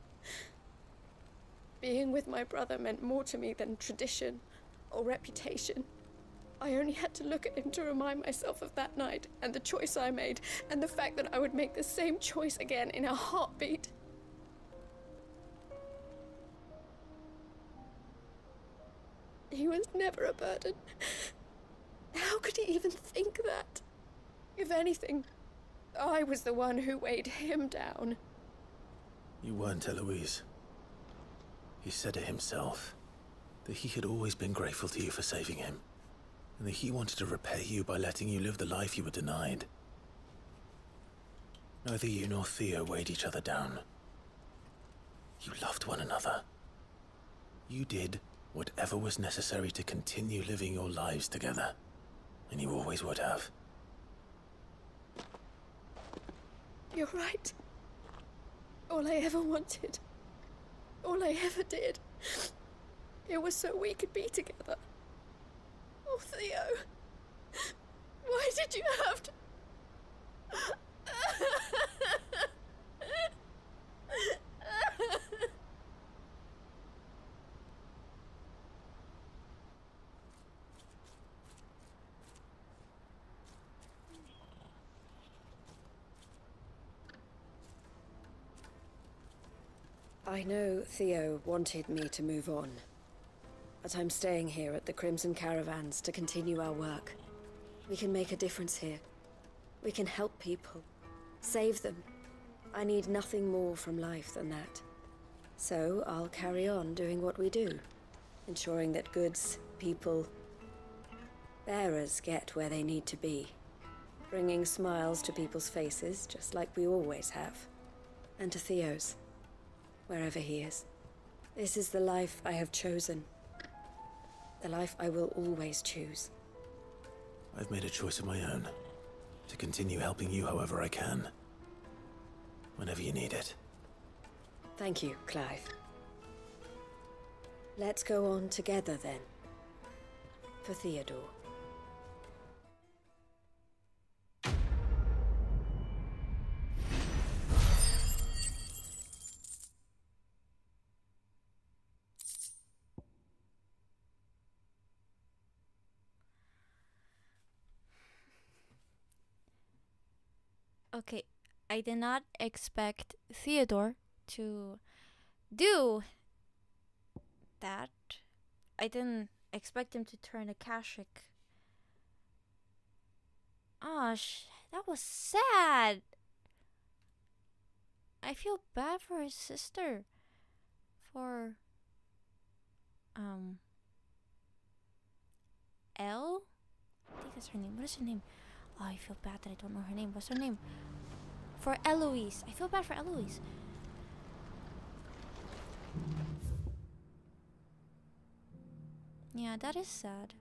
Being with my brother meant more to me than tradition or reputation. I only had to look at him to remind myself of that night and the choice I made and the fact that I would make the same choice again in a heartbeat. He was never a burden. How could he even think that? If anything, I was the one who weighed him down. You weren't, Eloise. He said it himself, that he had always been grateful to you for saving him, and that he wanted to repay you by letting you live the life you were denied. Neither you nor Theo weighed each other down. You loved one another. You did whatever was necessary to continue living your lives together, and you always would have. You're right. All I ever wanted, all I ever did, it was so we could be together. Oh, Theo, why did you have to... I know Theo wanted me to move on, but I'm staying here at the Crimson Caravans to continue our work. We can make a difference here. We can help people, save them. I need nothing more from life than that. So I'll carry on doing what we do, ensuring that goods, people, bearers get where they need to be, bringing smiles to people's faces just like we always have, and to Theo's. Wherever he is. This is the life I have chosen. The life I will always choose. I've made a choice of my own. To continue helping you however I can. Whenever you need it. Thank you, Clive. Let's go on together then. For Theodore. Okay, I did not expect Theodore to do that. I didn't expect him to turn Akashic. Oh, that was sad. I feel bad for his sister. For Elle? I think that's her name. What is her name? Oh, I feel bad that I don't know her name. What's her name? For Eloise. I feel bad for Eloise. Yeah, that is sad.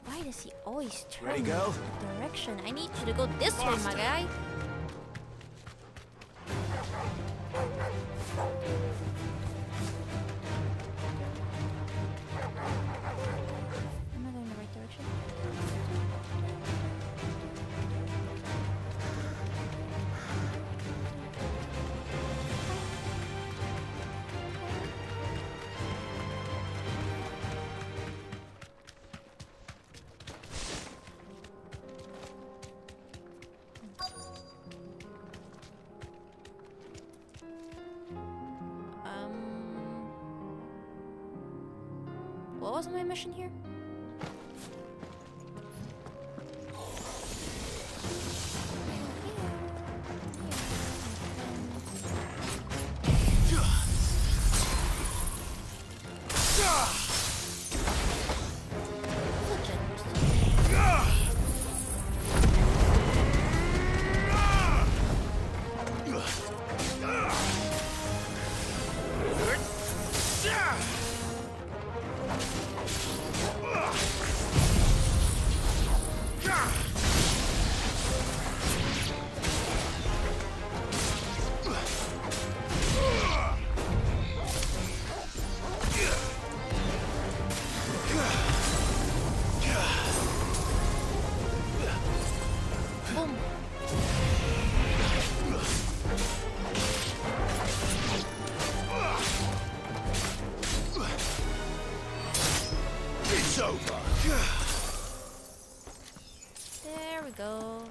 Why does he always turn Ready, girl? the direction? I need you to go this way, my guy. Am I going in the right direction? What was my mission here? It's over. There we go.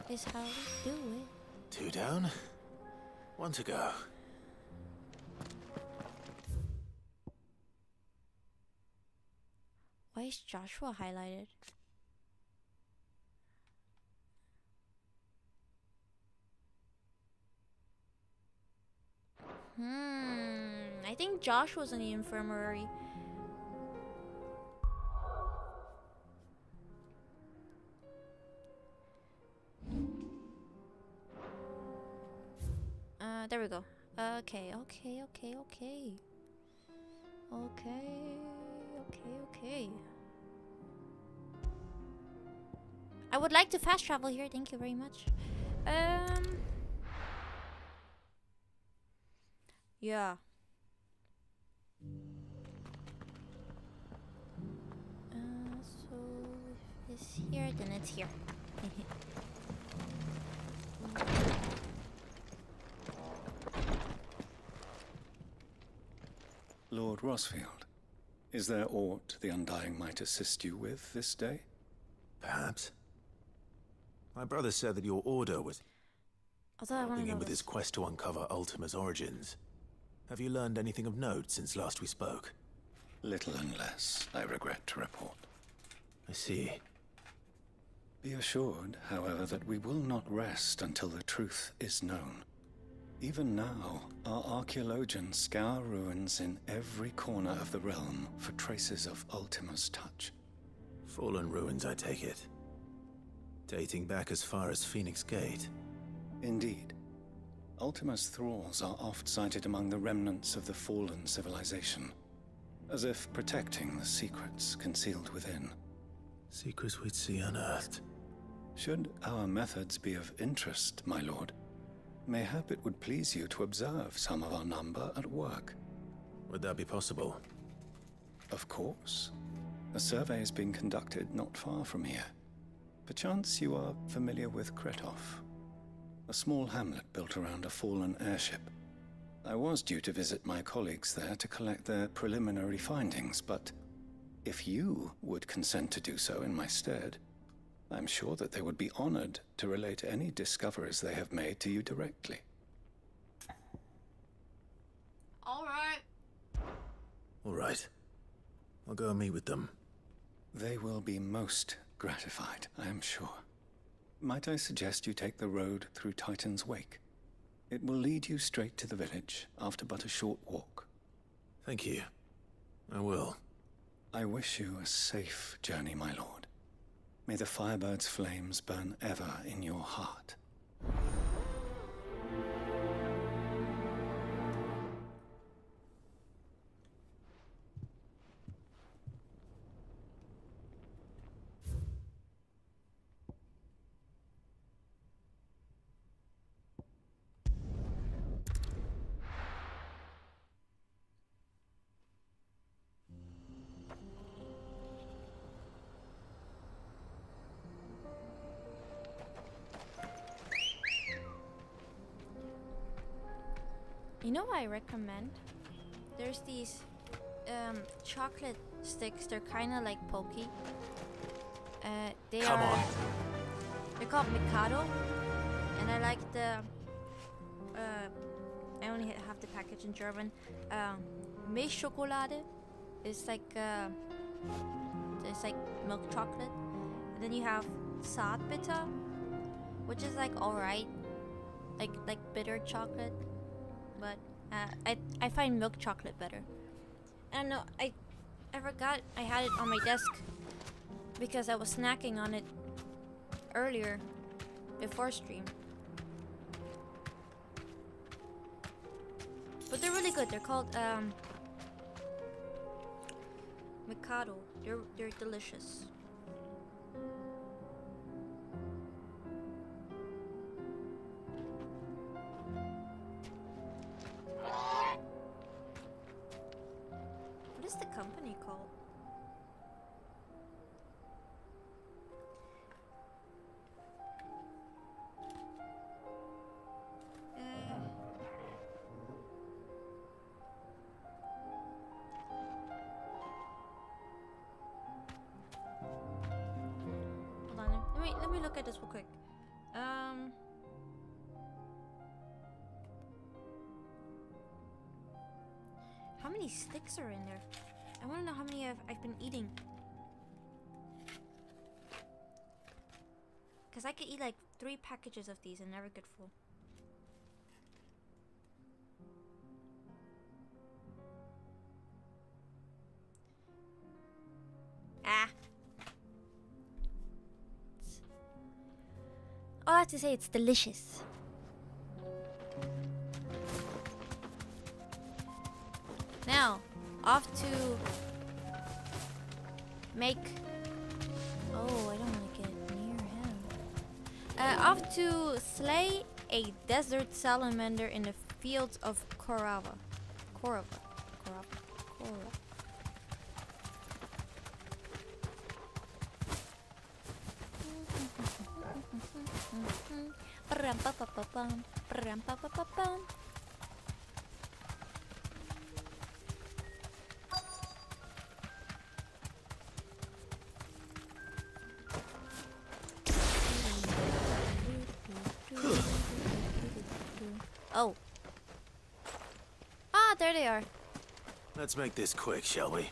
This is how we do it. 2 down, 1 to go. Why is Joshua highlighted? I think Josh was in the infirmary. There we go. Okay. I would like to fast travel here. Thank you very much. Yeah. So if it's here, then it's here. Lord Rosfield, is there aught the Undying might assist you with this day? Perhaps. My brother said that your order was helping him with his quest to uncover Ultima's origins. Have you learned anything of note since last we spoke? Little and less, I regret to report. I see. Be assured, however, that we will not rest until the truth is known. Even now, our archaeologians scour ruins in every corner of the realm for traces of Ultima's touch. Fallen ruins, I take it. Dating back as far as Phoenix Gate. Indeed. Ultima's thralls are oft sighted among the remnants of the fallen civilization, as if protecting the secrets concealed within. Secrets we'd see unearthed. Should our methods be of interest, my lord, mayhap it would please you to observe some of our number at work. Would that be possible? Of course. A survey is being conducted not far from here. Perchance you are familiar with Kretov, a small hamlet built around a fallen airship. I was due to visit my colleagues there to collect their preliminary findings, but if you would consent to do so in my stead, I'm sure that they would be honored to relate any discoveries they have made to you directly. All right. All right. I'll go and meet with them. They will be most gratified, I am sure. Might I suggest you take the road through Titan's Wake? It will lead you straight to the village after but a short walk. Thank you. I will. I wish you a safe journey, my lord. May the Firebird's flames burn ever in your heart. You know what I recommend? There's these chocolate sticks. They're kind of like pokey. They're called Mikado, and I like the. I only have the package in German. Milchschokolade. It's like milk chocolate. And then you have Saatbitter, which is like alright, like bitter chocolate. But I find milk chocolate better. I don't know, I forgot I had it on my desk because I was snacking on it earlier before stream. But they're really good. They're called Mikado. They're delicious. What is the company called? Hold on. Let me look at this real quick. How many sticks are in there? I want to know how many I've been eating. Because I could eat like 3 packages of these and never get full. All I have to say, it's delicious. Now, off to make... Oh, I don't want to get near him. Off to slay a desert salamander in the fields of Korava. Oh. Ah, there they are. Let's make this quick, shall we?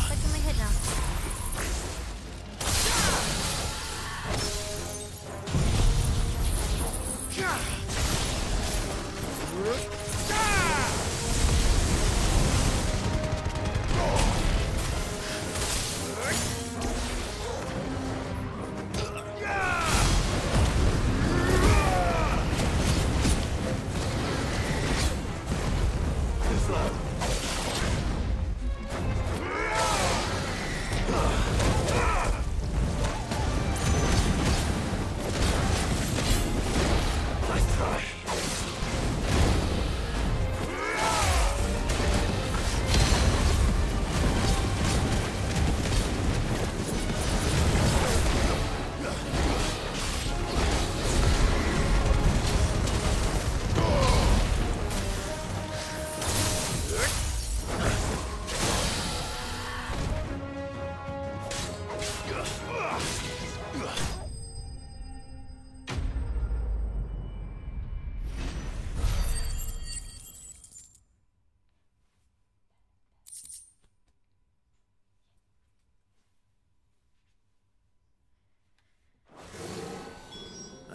Stuck in my head now.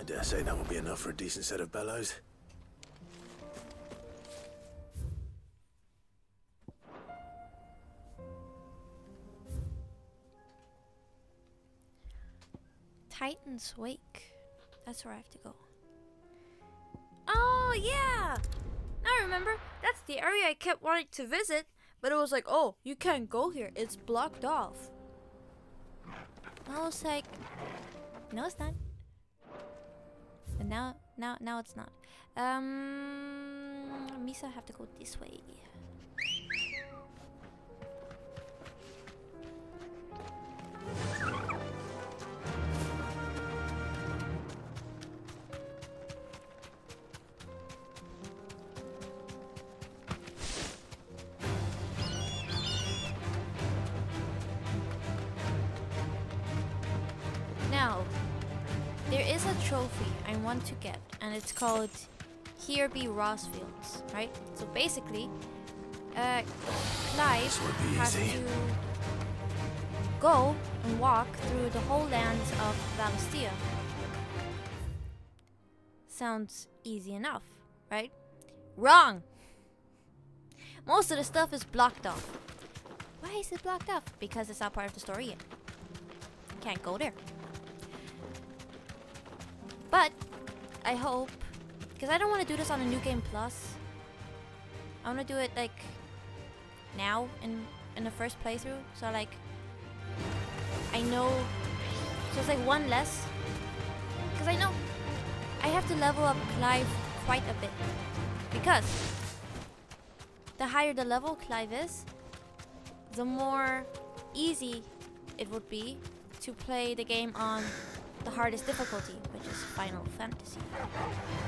dare say that will be enough for a decent set of bellows. Titan's Wake. That's where I have to go. Oh, yeah! Now I remember. That's the area I kept wanting to visit. But it was like, oh, you can't go here. It's blocked off. I was like, no, it's not. And now it's not. Misa, I have to go this way. Now, there is a trophy I want to get, and it's called Here Be Rossfields, right? So basically, Clive has to go and walk through the whole lands of Valistia. Sounds easy enough, right? Wrong! Most of the stuff is blocked off. Why is it blocked off? Because it's not part of the story yet. Can't go there. But I hope, because I don't want to do this on a New Game Plus. I want to do it like now in the first playthrough. So like I know, so it's like one less. Because I know I have to level up Clive quite a bit. Because the higher the level Clive is, the more easy it would be to play the game on the hardest difficulty, which is Final Fantasy.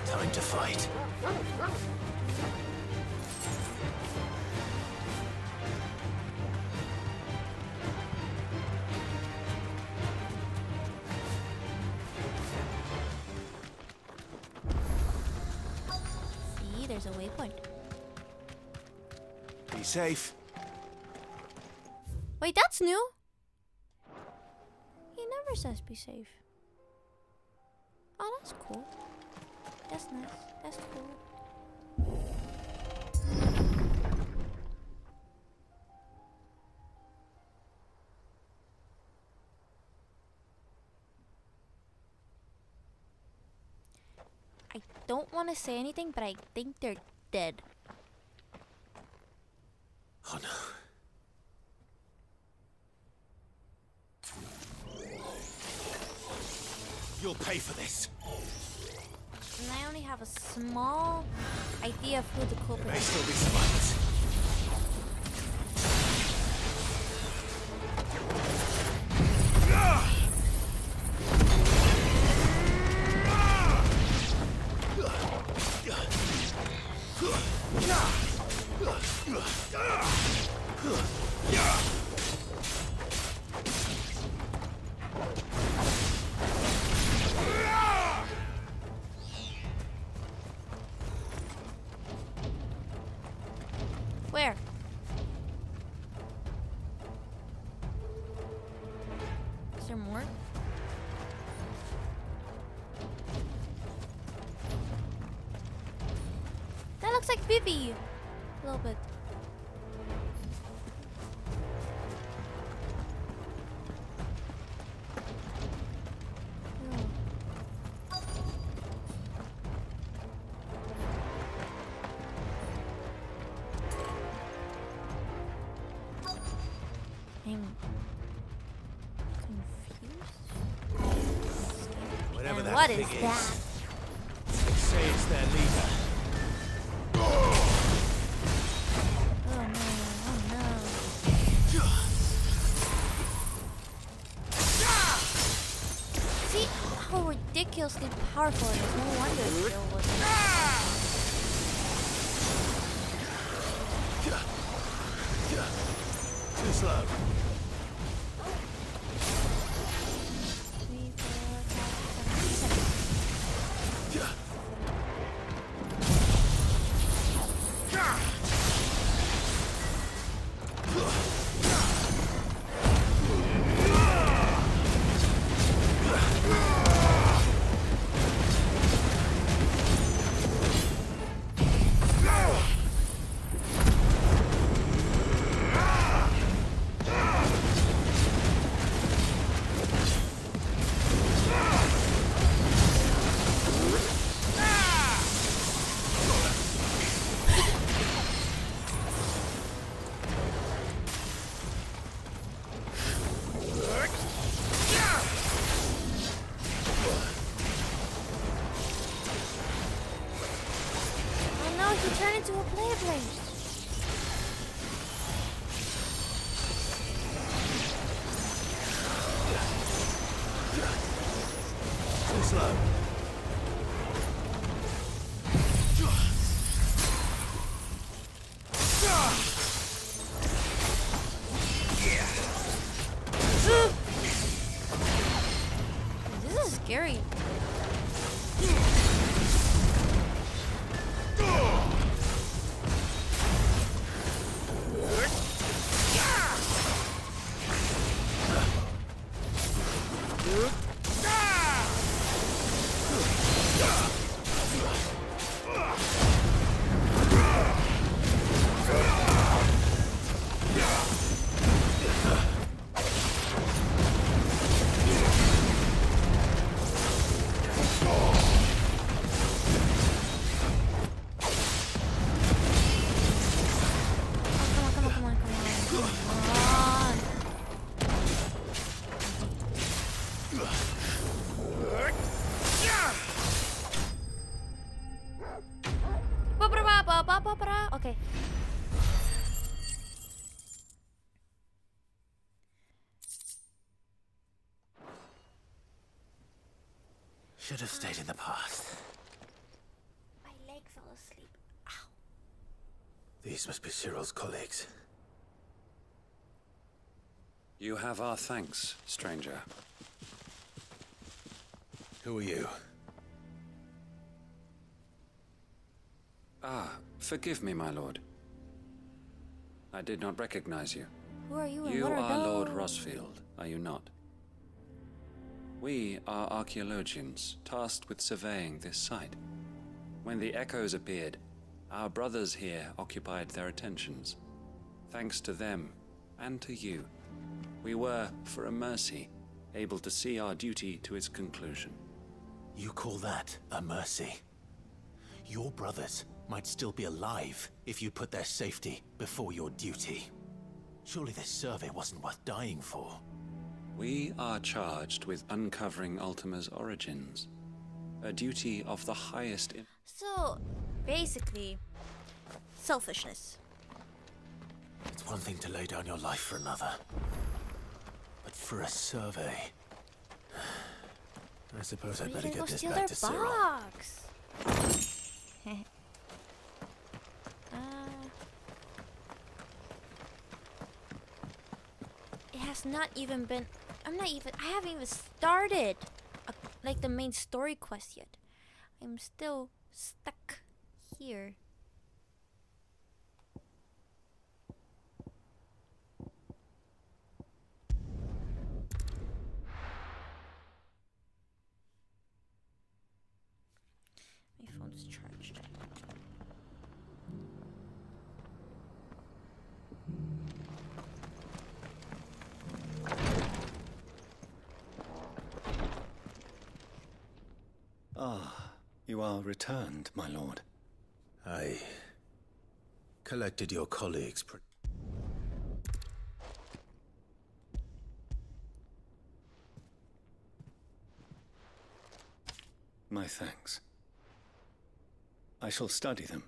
Time to fight. See, there's a waypoint. Be safe. Wait, that's new? He never says be safe. Oh, that's cool. That's nice. That's cool. I don't want to say anything, but I think they're dead. Oh no. You'll pay for this. And I only have a small idea of who the culprit There may is. still be some others. Where? Is there more? That looks like Vivi. A little bit. I'm confused. Whatever And that what thing is that? They say it's their leader. Oh no, oh no. See how ridiculously powerful it is. No wonder it still wasn't. Too slow. into a player blade. Too slow. This is scary. Okay. Should have stayed in the past. My leg fell asleep. Ow. These must be Cyril's colleagues. You have our thanks, stranger. Who are you? Ah, forgive me, my lord. I did not recognize you. Who are you and You what are are Lord those? Rosfield, are you not? We are archaeologians tasked with surveying this site. When the echoes appeared, our brothers here occupied their attentions. Thanks to them, and to you, we were, for a mercy, able to see our duty to its conclusion. You call that a mercy? Your brothers might still be alive if you put their safety before your duty. Surely this survey wasn't worth dying for. We are charged with uncovering Ultima's origins. A duty of the highest... So, basically, selfishness. It's one thing to lay down your life for another. But for a survey... I suppose I'd better get this back to Cyril. Box. It has not even been... I haven't even started like the main story quest yet. I'm still stuck here. My phone's charged. Ah, you are returned, my lord. I collected your colleagues. My thanks. I shall study them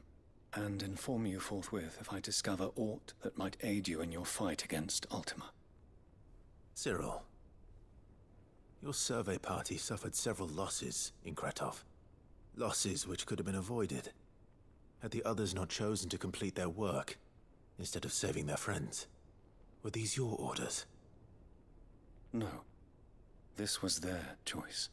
and inform you forthwith if I discover aught that might aid you in your fight against Ultima. Cyril, your survey party suffered several losses in Kretov. Losses which could have been avoided had the others not chosen to complete their work instead of saving their friends. Were these your orders? No. This was their choice.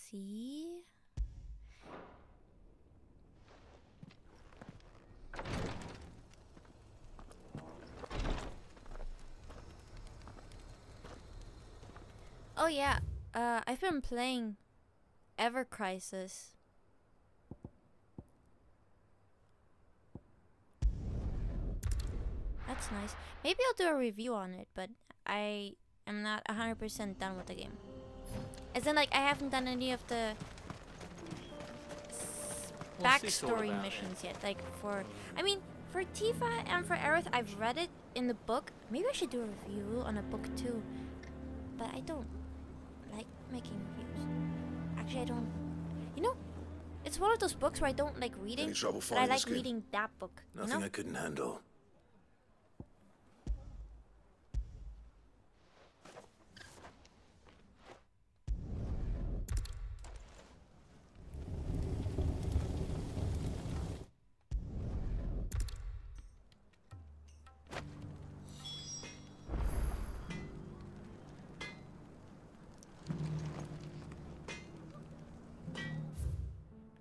See? Oh yeah, I've been playing Ever Crisis. That's nice. Maybe I'll do a review on it, but I am not 100% done with the game. As in, like, I haven't done any of the backstory missions yet. Like, for For Tifa and for Aerith, I've read it in the book. Maybe I should do a review on a book too. But I don't like making reviews. Actually, I don't. You know, it's one of those books where I don't like reading. Any trouble but I finding the like skin? reading that book. Nothing you know? I couldn't handle.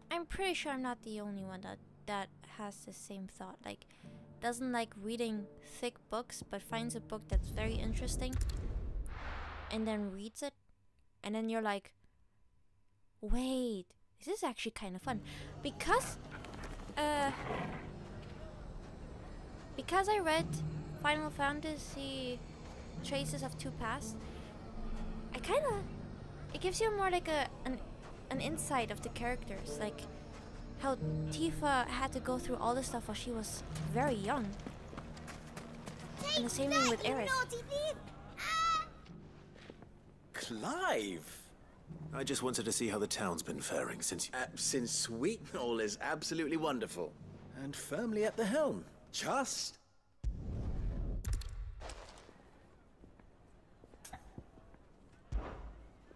I'm pretty sure I'm not the only one that has the same thought. Like, doesn't like reading thick books, but finds a book that's very interesting, and then reads it, and then you're like, wait, this is actually kind of fun, because I read Final Fantasy Traces of Two Paths. It gives you more like an insight of the characters, like how Tifa had to go through all this stuff while she was very young. And the same thing with Aerith. Clive! I just wanted to see how the town's been faring since Sweetnall is absolutely wonderful. And firmly at the helm. Just...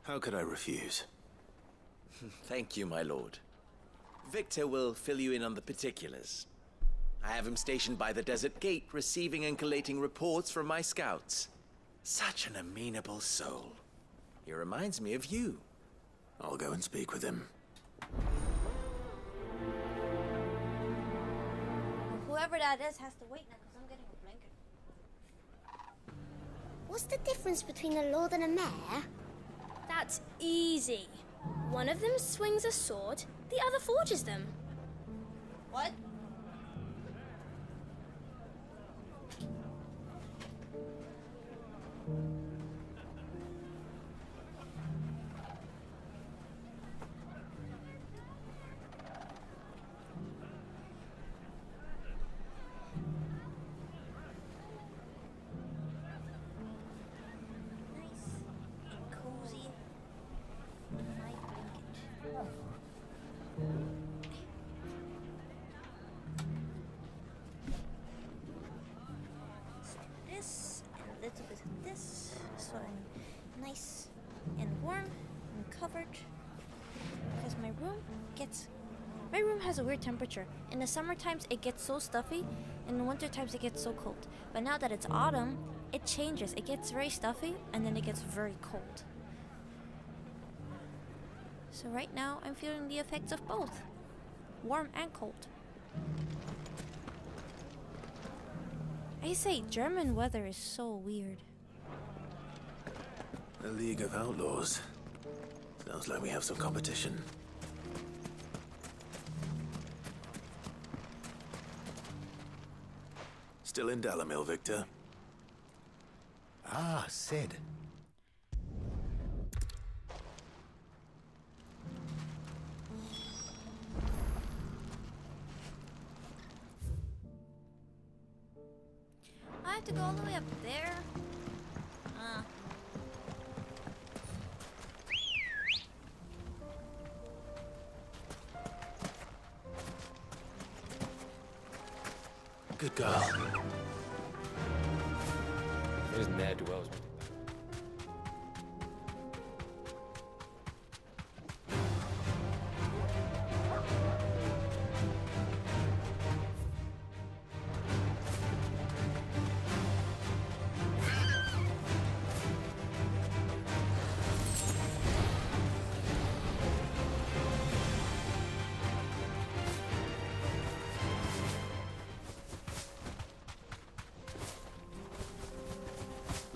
How could I refuse? Thank you, my lord. Victor will fill you in on the particulars. I have him stationed by the desert gate, receiving and collating reports from my scouts. Such an amenable soul. He reminds me of you. I'll go and speak with him. Whoever that is has to wait now because I'm getting a blanket. What's the difference between a lord and a mayor? That's easy. One of them swings a sword, the other forges them. What? This and a little bit of this, so I'm nice and warm and covered. Because my room has a weird temperature. In the summer times it gets so stuffy, in the winter times it gets so cold. But now that it's autumn, it changes. It gets very stuffy and then it gets very cold. So right now I'm feeling the effects of both, warm and cold. I say German weather is so weird. A League of Outlaws. Sounds like we have some competition. Still in Dalamil, Victor? Ah, Sid. I have to go all the way up there. Good girl. There's ne'er do wells.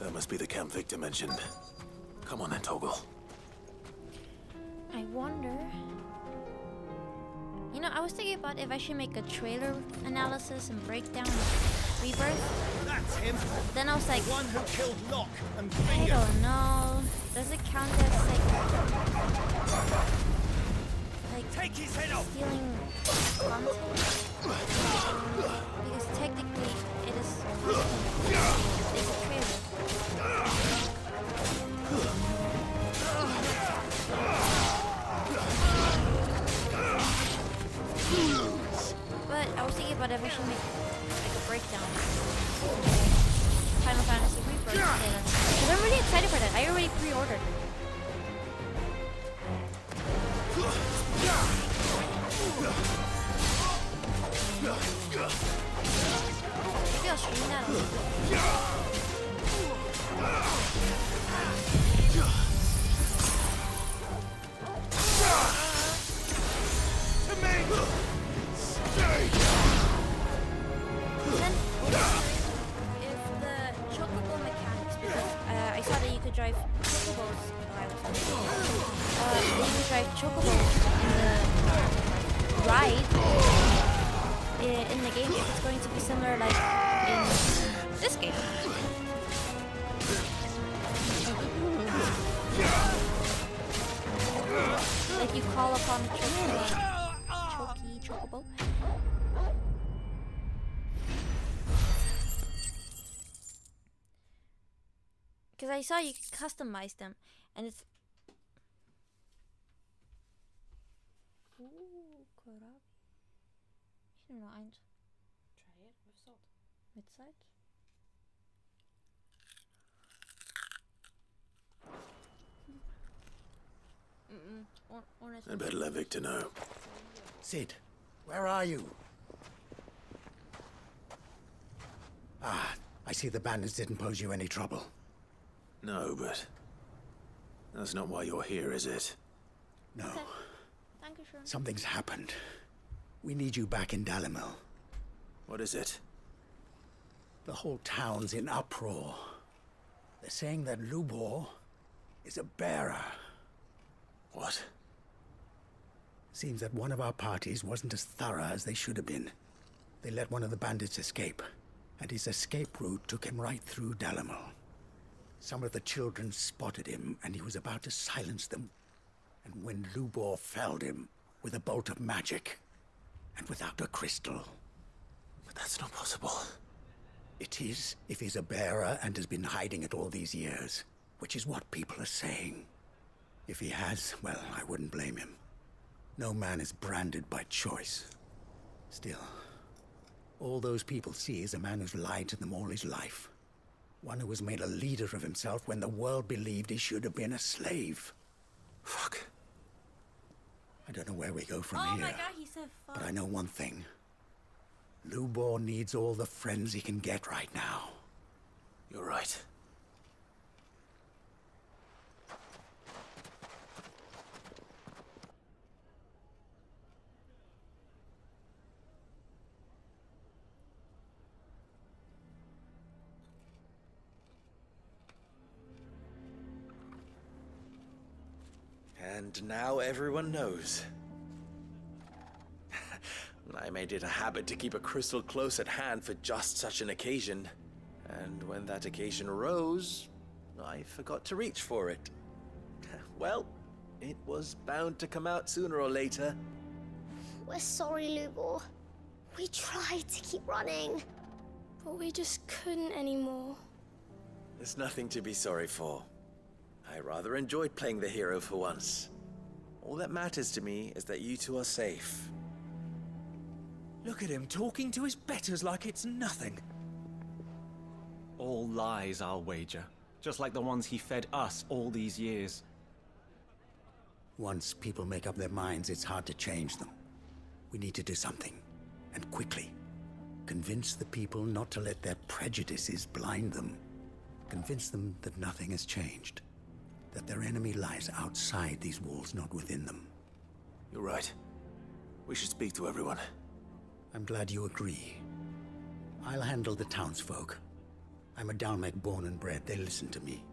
That must be the camp Victor mentioned. Come on then, Toggle. I wonder. You know, I was thinking about if I should make a trailer analysis and breakdown of Rebirth. That's him. Then I was like, The one who killed Locke and I Finger. don't know. Does it count as like Take his head off. stealing content? Because thinking about if we should make like a breakdown. Final Fantasy Rebirth. Because I'm really excited for that. I already pre-ordered. Maybe I'll stream that. To me! Stay! Then, if the chocobo mechanics, because I saw that you could drive chocobos. You could drive chocobos in the ride in the game. It's going to be similar like in this game. Like you call upon the chocobo. Because I saw you could customize them, and it's. Kohlrabi. Ich nehme nur eins. Try it with salt. Mit Salz? I'd better let Victor know. Sid, where are you? Ah, I see the bandits didn't pose you any trouble. No, but that's not why you're here, is it? No. Okay. Dankeschön. Something's happened. We need you back in Dalimil. What is it? The whole town's in uproar. They're saying that Lubor is a bearer. What? Seems that one of our parties wasn't as thorough as they should have been. They let one of the bandits escape, and his escape route took him right through Dalimil. Some of the children spotted him, and he was about to silence them. And when Lubor felled him with a bolt of magic, and without a crystal. But that's not possible. It is, if he's a bearer and has been hiding it all these years, which is what people are saying. If he has, well, I wouldn't blame him. No man is branded by choice. Still, all those people see is a man who's lied to them all his life. One who was made a leader of himself when the world believed he should have been a slave. Fuck. I don't know where we go from Oh here. my god, he said fuck. But I know one thing. Lubor needs all the friends he can get right now. You're right. And now everyone knows. I made it a habit to keep a crystal close at hand for just such an occasion. And when that occasion arose, I forgot to reach for it. Well, it was bound to come out sooner or later. We're sorry, Lubor. We tried to keep running. But we just couldn't anymore. There's nothing to be sorry for. I rather enjoyed playing the hero for once. All that matters to me is that you two are safe. Look at him talking to his betters like it's nothing. All lies, I'll wager. Just like the ones he fed us all these years. Once people make up their minds, it's hard to change them. We need to do something, and quickly. Convince the people not to let their prejudices blind them. Convince them that nothing has changed. That their enemy lies outside these walls, not within them. You're right. We should speak to everyone. I'm glad you agree. I'll handle the townsfolk. I'm a Dalmek born and bred. They listen to me.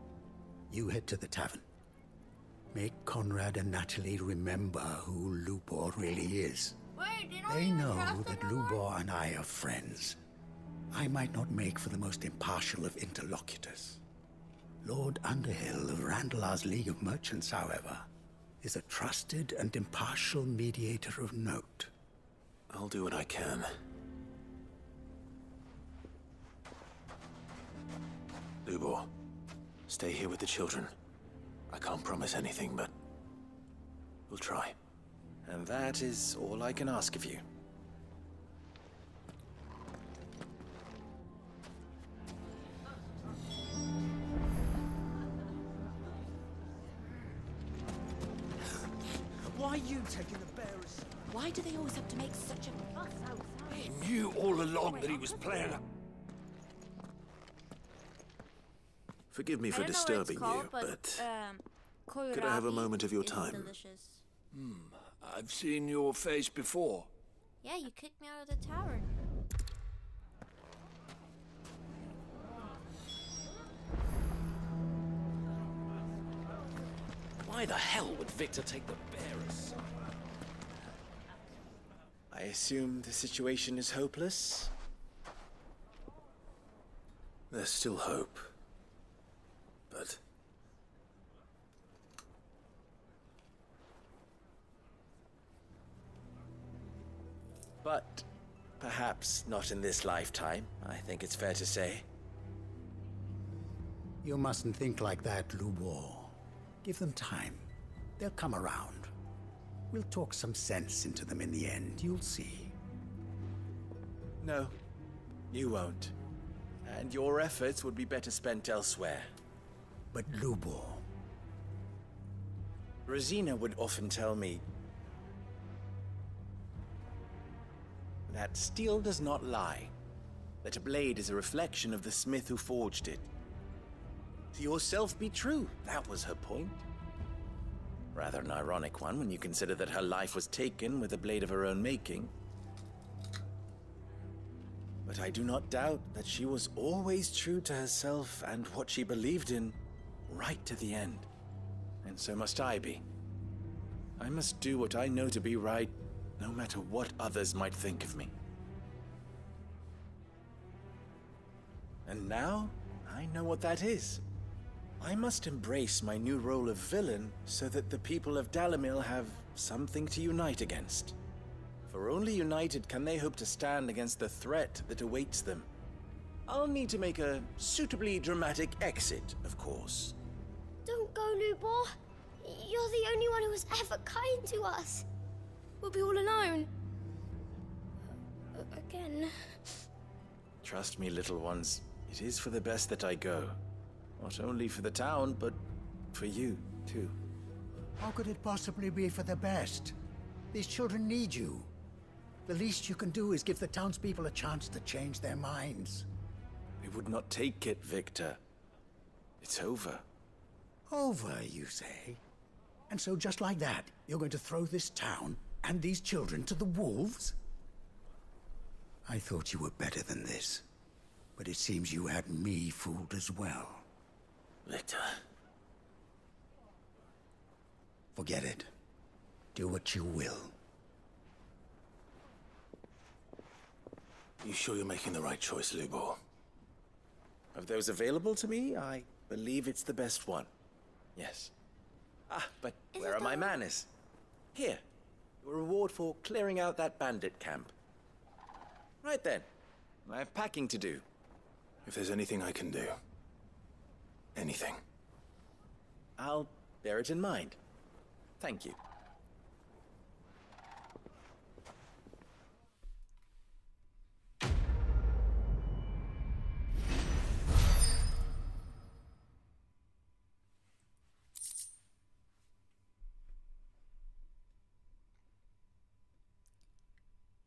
You head to the tavern. Make Conrad and Natalie remember who Lubor really is. They know that Lubor and I are friends. I might not make for the most impartial of interlocutors. Lord Underhill of Randalar's League of Merchants, however, is a trusted and impartial mediator of note. I'll do what I can. Lubor, stay here with the children. I can't promise anything, but we'll try. And that is all I can ask of you. Why are you taking the bearers? Why do they always have to make such a fuss outside? He knew all along that he was playing. Forgive me for disturbing you, but could I have a moment of your time? Delicious. I've seen your face before. Yeah, you kicked me out of the tavern. Why the hell would Victor take the bearers? I assume the situation is hopeless? There's still hope. But perhaps not in this lifetime, I think it's fair to say. You mustn't think like that, Lubor. Give them time. They'll come around. We'll talk some sense into them in the end, you'll see. No, you won't. And your efforts would be better spent elsewhere. But Lubor... Rosina would often tell me that steel does not lie, that a blade is a reflection of the smith who forged it. To yourself be true, that was her point. Rather an ironic one when you consider that her life was taken with a blade of her own making. But I do not doubt that she was always true to herself and what she believed in, right to the end. And so must I be. I must do what I know to be right, no matter what others might think of me. And now, I know what that is. I must embrace my new role of villain so that the people of Dalamil have something to unite against. For only united can they hope to stand against the threat that awaits them. I'll need to make a suitably dramatic exit, of course. Don't go, Lubor. You're the only one who was ever kind to us. We'll be all alone. Again. Trust me, little ones. It is for the best that I go. Not only for the town, but for you, too. How could it possibly be for the best? These children need you. The least you can do is give the townspeople a chance to change their minds. They would not take it, Victor. It's over. Over, you say? And so just like that, you're going to throw this town and these children to the wolves? I thought you were better than this. But it seems you had me fooled as well. Victor. Forget it. Do what you will. you sure you're making the right choice, Lubor? Of those available to me, I believe it's the best one. Yes. Ah, but where are my manners? Here. Your reward for clearing out that bandit camp. Right then. I have packing to do. If there's anything I can do. Anything. I'll bear it in mind. Thank you.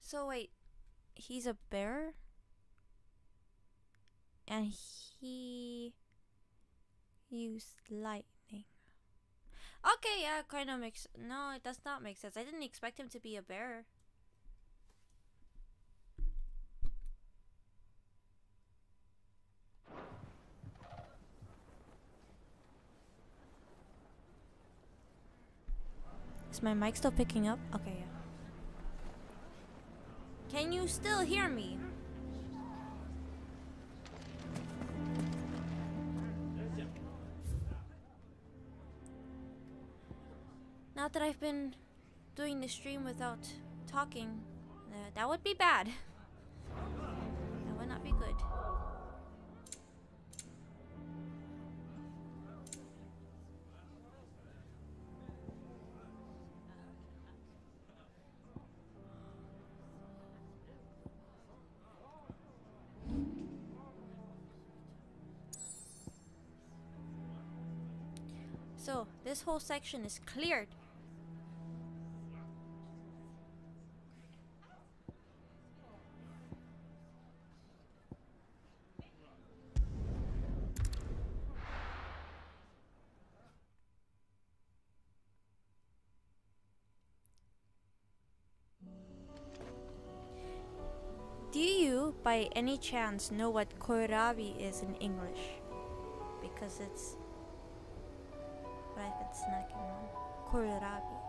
So wait, he's a bear? And he used lightning. Okay, yeah, kind of makes... No, it does not make sense. I didn't expect him to be a bear. Is my mic still picking up? Okay, yeah. Can you still hear me? Not that I've been doing the stream without talking. That would be bad. That would not be good. So, this whole section is cleared. by any chance know what kohlrabi is in English? Because it's what I've been snacking on. Kohlrabi.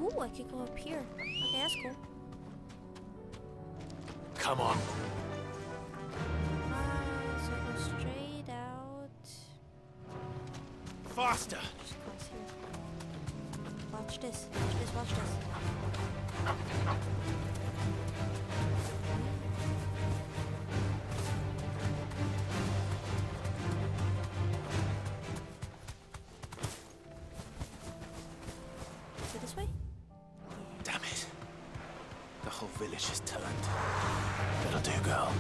Ooh, I could go up here. Okay, that's cool. Come on. So I go straight out. Faster! Just cross here. Watch this. Watch this. Watch this. Is it this way? Damn it. The whole village is turned. That'll do, girl.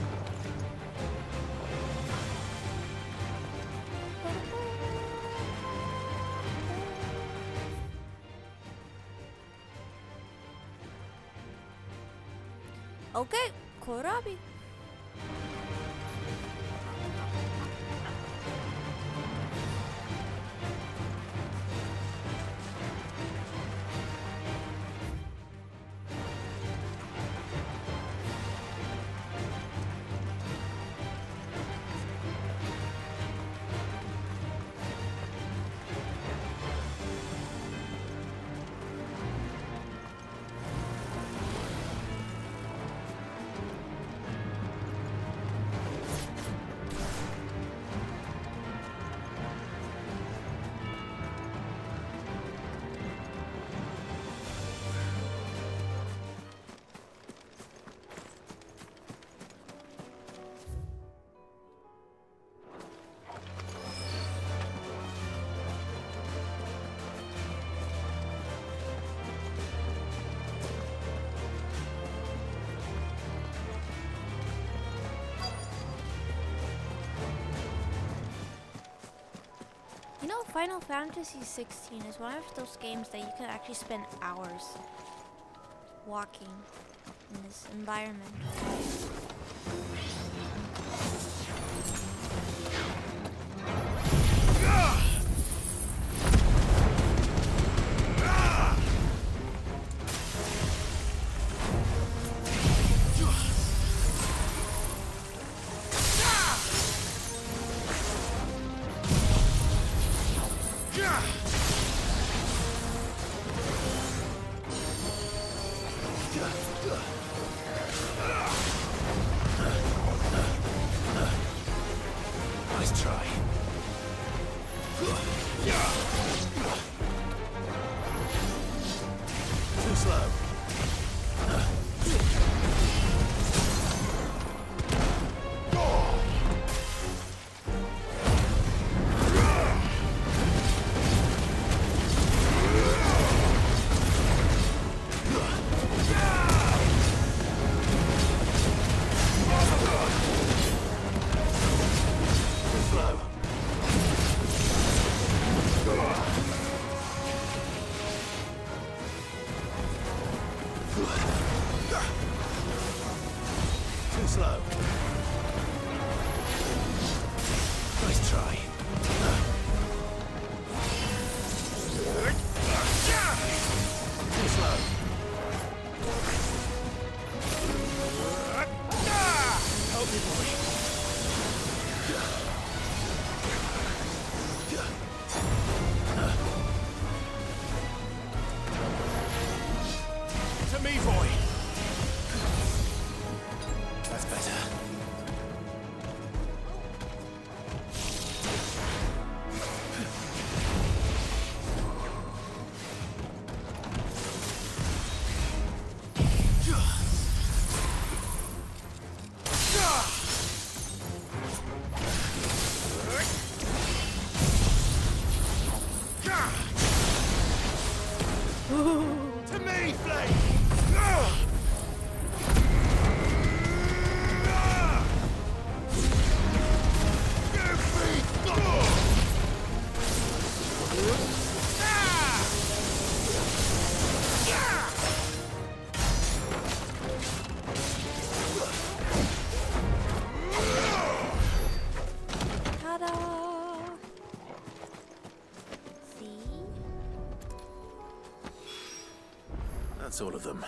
Okay, kohlrabi. You know, Final Fantasy XVI is one of those games that you can actually spend hours walking in this environment. Nice try. Too slow. Too slow. Nice try. Too slow. Help me, boy. To me, boy. That's better. To me, Flame! That's all of them.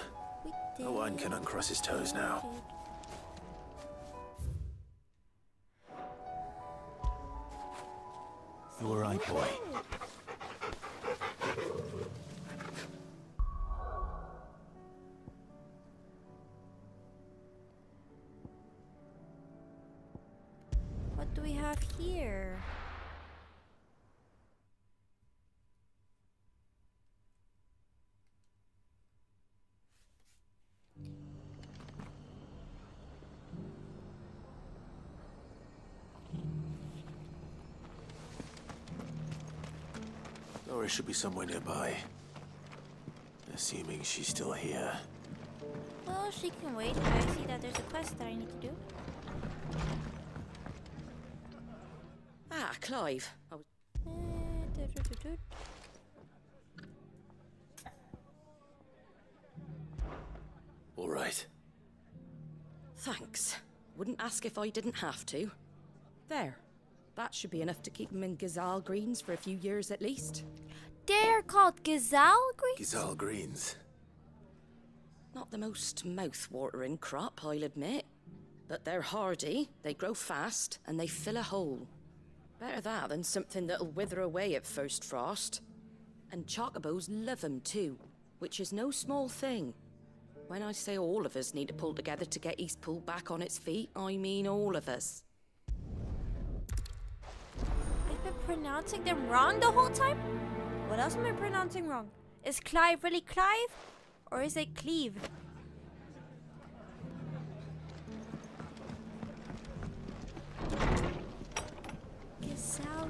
No one can uncross his toes now. You all right, boy? What do we have here? Laura should be somewhere nearby. Assuming she's still here. Well, she can wait. I see that there's a quest that I need to do. Ah, Clive. All right. Thanks. Wouldn't ask if I didn't have to. There. That should be enough to keep them in Gazal Greens for a few years at least. They're called Gazal Greens? Gazal Greens. Not the most mouth-watering crop, I'll admit. But they're hardy, they grow fast, and they fill a hole. Better that than something that'll wither away at first frost. And chocobos love 'em too, which is no small thing. When I say all of us need to pull together to get Eastpool back on its feet, I mean all of us. I've been pronouncing them wrong the whole time? What else am I pronouncing wrong? Is Clive really Clive? Or is it Cleve? Gazal.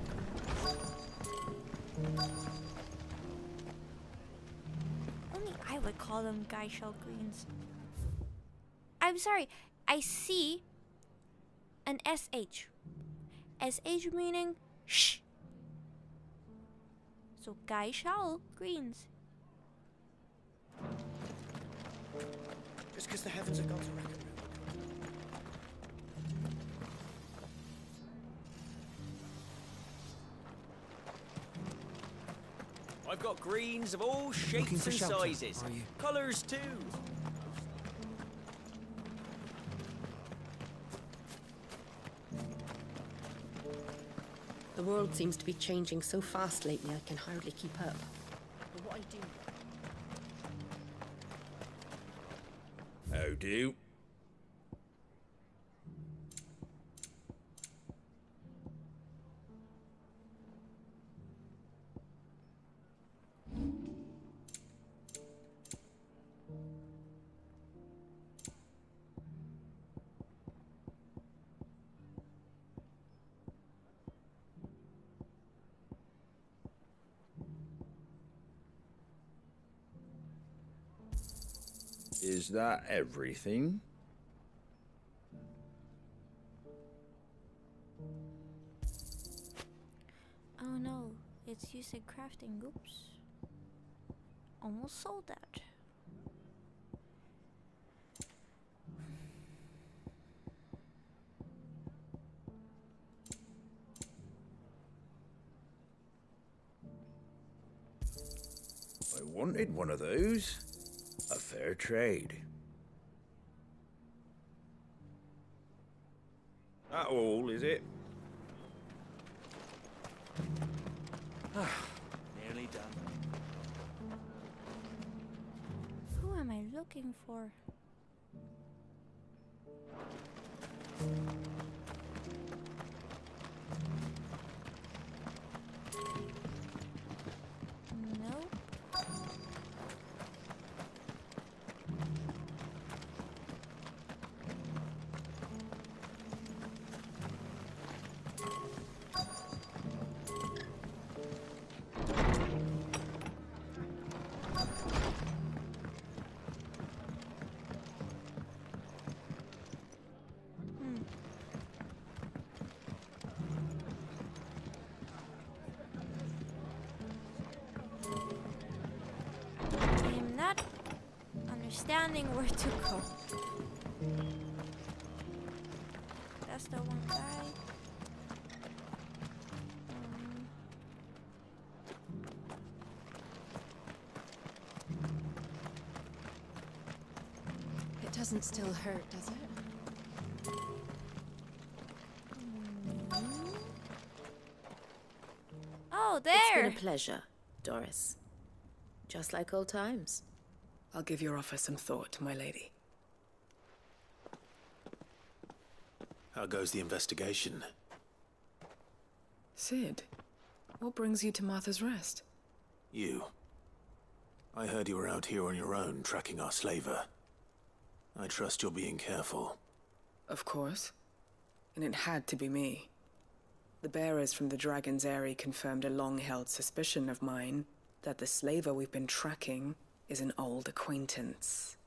Only I would call them Guy Shell Greens. I'm sorry, I see an SH. SH meaning shh. So Guy Shell Greens. Just because the heavens have gone to reckon. I've got greens of all shapes and sizes. Colours too. The world seems to be changing so fast lately, I can hardly keep up. But what I do... How do? Is that everything? Oh no, it's used in crafting. Oops. Almost sold that. I wanted one of those. A fair trade. That all, is it? Nearly done. Who am I looking for? Understanding where to go. That's the one guy. Doesn't still hurt, does it? Oh, there! It's been a pleasure, Doris. Just like old times. I'll give your offer some thought, my lady. How goes the investigation? Sid, what brings you to Martha's Rest? You. I heard you were out here on your own, tracking our slaver. I trust you're being careful. Of course. And it had to be me. The bearers from the Dragon's Eyrie confirmed a long-held suspicion of mine that the slaver we've been tracking is an old acquaintance.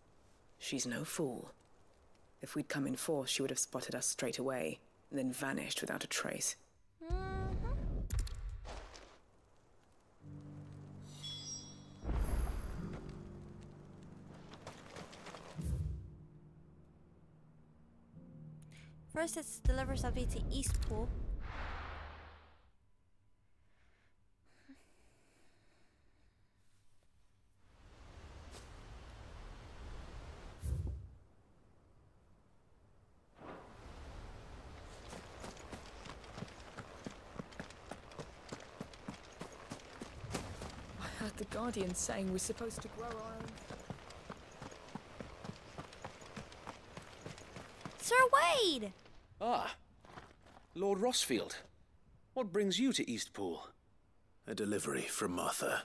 She's no fool. If we'd come in force, she would have spotted us straight away, and then vanished without a trace. First, let's deliver something to Eastpool. I heard the Guardian saying we're supposed to grow our own. Sir Wade! Ah, Lord Rossfield. What brings you to Eastpool? A delivery from Martha.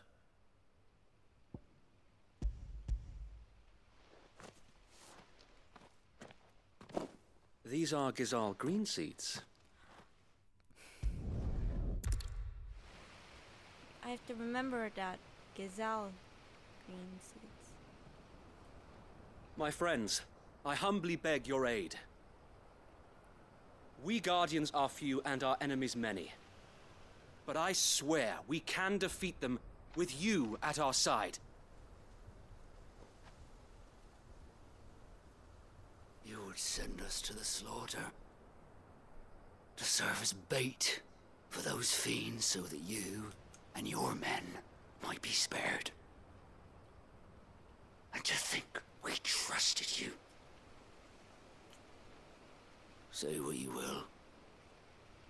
These are Gizal green seeds. I have to remember that Gazelle green seeds. My friends, I humbly beg your aid. We Guardians are few and our enemies many. But I swear we can defeat them with you at our side. You would send us to the slaughter, to serve as bait for those fiends so that you and your men might be spared. And to think we trusted you. Say what you will,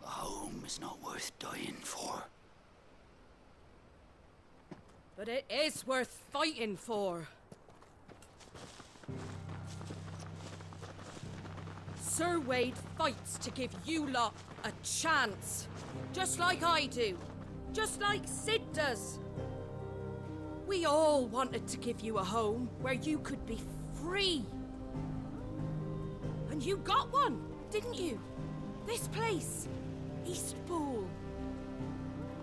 a home is not worth dying for. But it is worth fighting for. Sir Wade fights to give you lot a chance. Just like I do. Just like Sid does. We all wanted to give you a home where you could be free. And you got one, didn't you? This place, Eastpool.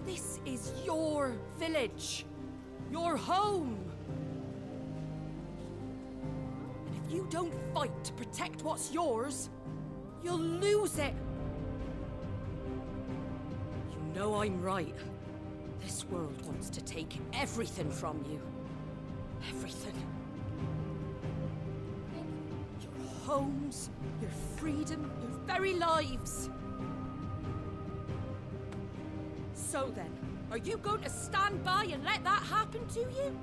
This is your village. Your home. And if you don't fight to protect what's yours, you'll lose it. You know I'm right. This world wants to take everything from you. Everything. Your homes, your freedom, your very lives. So then, are you going to stand by and let that happen to you?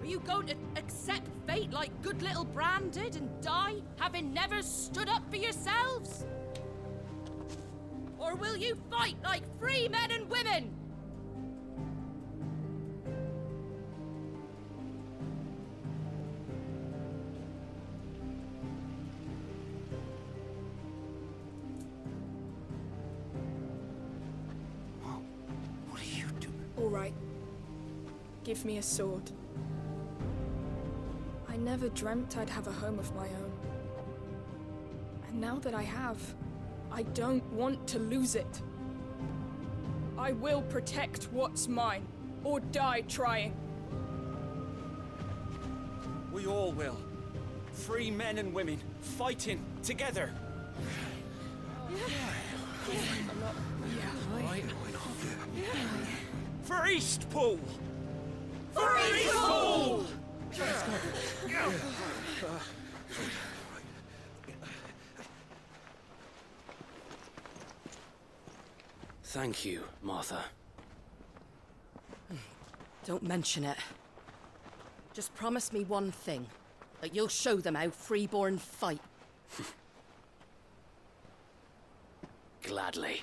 Are you going to accept fate like good little Bran did and die, having never stood up for yourselves? Or will you fight like free men and women? What are you doing? All right. Give me a sword. I never dreamt I'd have a home of my own. And now that I have, I don't want to lose it. I will protect what's mine, or die trying. We all will. Free men and women, fighting together. For Eastpool! For Eastpool! Thank you, Martha. Don't mention it. Just promise me one thing. But you'll show them how freeborn fight. Gladly.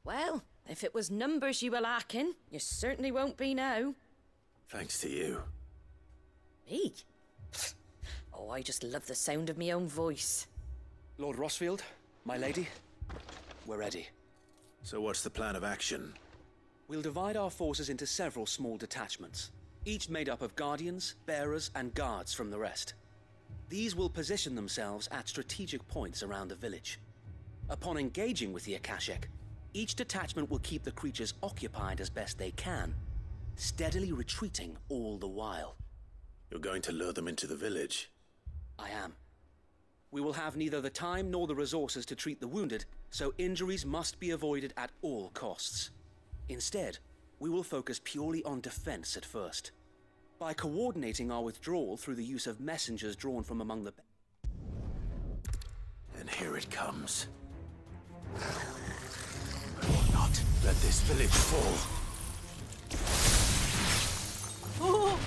Well, if it was numbers you were lacking, you certainly won't be now. Thanks to you. Me? Oh, I just love the sound of my own voice. Lord Rossfield, my lady, we're ready. So what's the plan of action? We'll divide our forces into several small detachments, each made up of guardians, bearers, and guards from the rest. These will position themselves at strategic points around the village. Upon engaging with the Akashic, each detachment will keep the creatures occupied as best they can, steadily retreating all the while. You're going to lure them into the village? I am. We will have neither the time nor the resources to treat the wounded, so injuries must be avoided at all costs. Instead, we will focus purely on defense at first. By coordinating our withdrawal through the use of messengers drawn from among the... And here it comes. I will not let this village fall. Oh!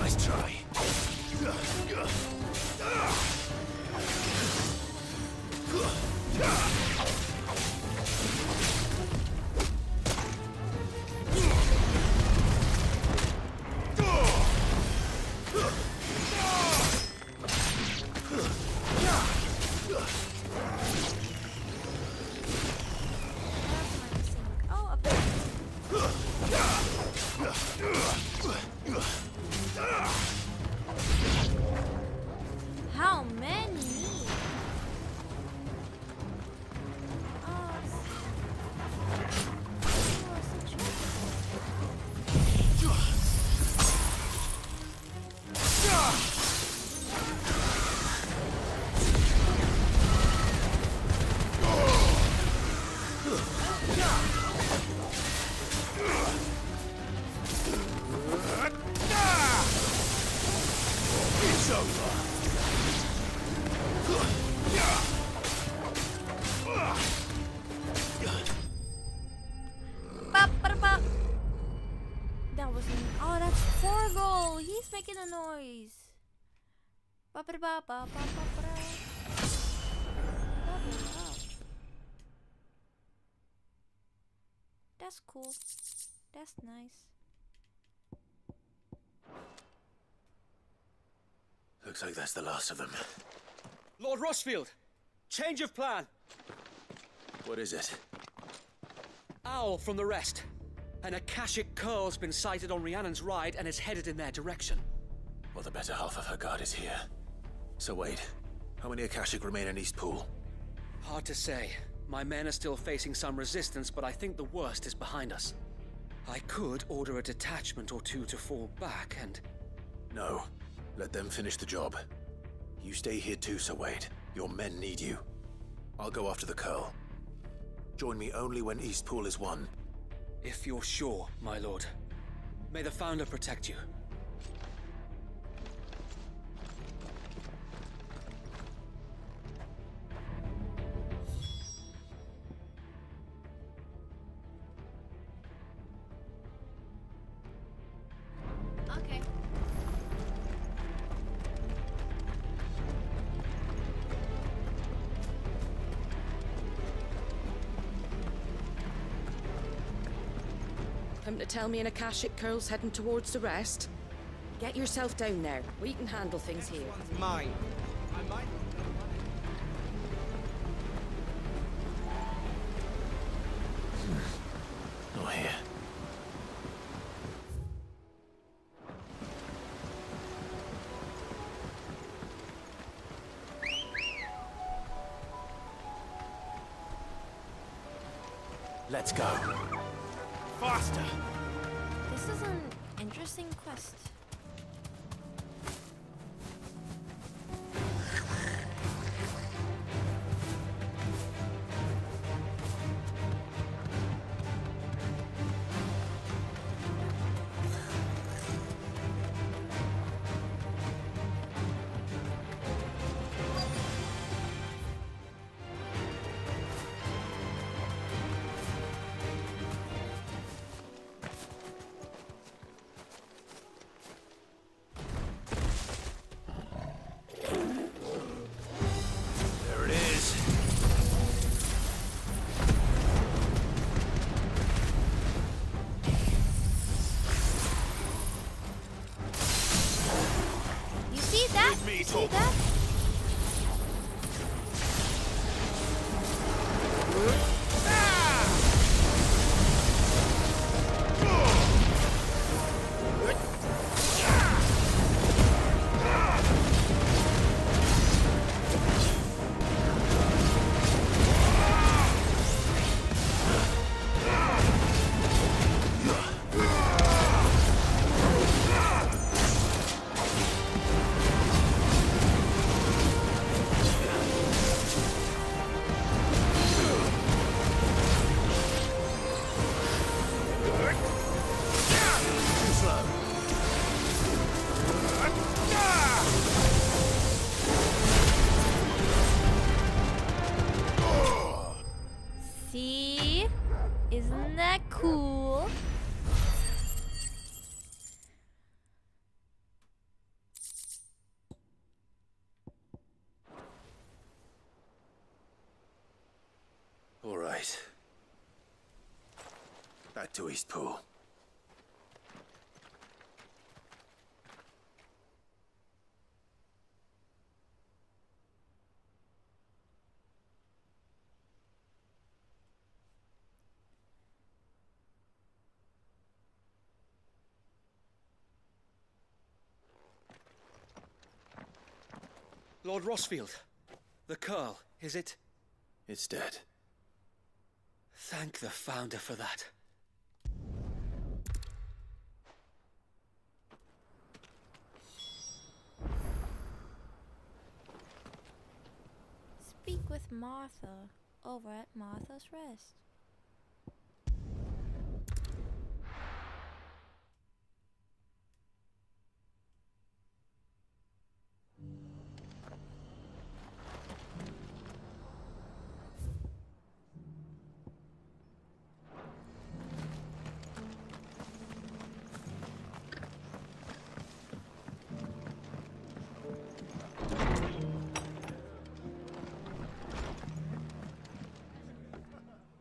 Nice try. How many? It's over. That was oh, that's Forgo. He's making a noise. That's cool. That's nice. Looks like that's the last of them. Lord Rossfield, change of plan. What is it? Owl from the rest. An Akashic curl's been sighted on Rhiannon's ride and is headed in their direction. Well, the better half of her guard is here. So wait, how many Akashic remain in East Pool? Hard to say. My men are still facing some resistance, but I think the worst is behind us. I could order a detachment or two to fall back and... No. Let them finish the job. You stay here too, Sir Wade. Your men need you. I'll go after the Curl. Join me only when East Pool is won. If you're sure, my lord. May the Founder protect you. Okay. Come to tell me an Akashic curl's heading towards the rest? Get yourself down there. We can handle things here. Mine. I might... Not here. Let's go. Faster! This is an interesting quest. See that? See? Isn't that cool? All right. Back to Eastpool. Lord Rossfield, the Curl, is it? It's dead. Thank the Founder for that. Speak with Martha over at Martha's Rest.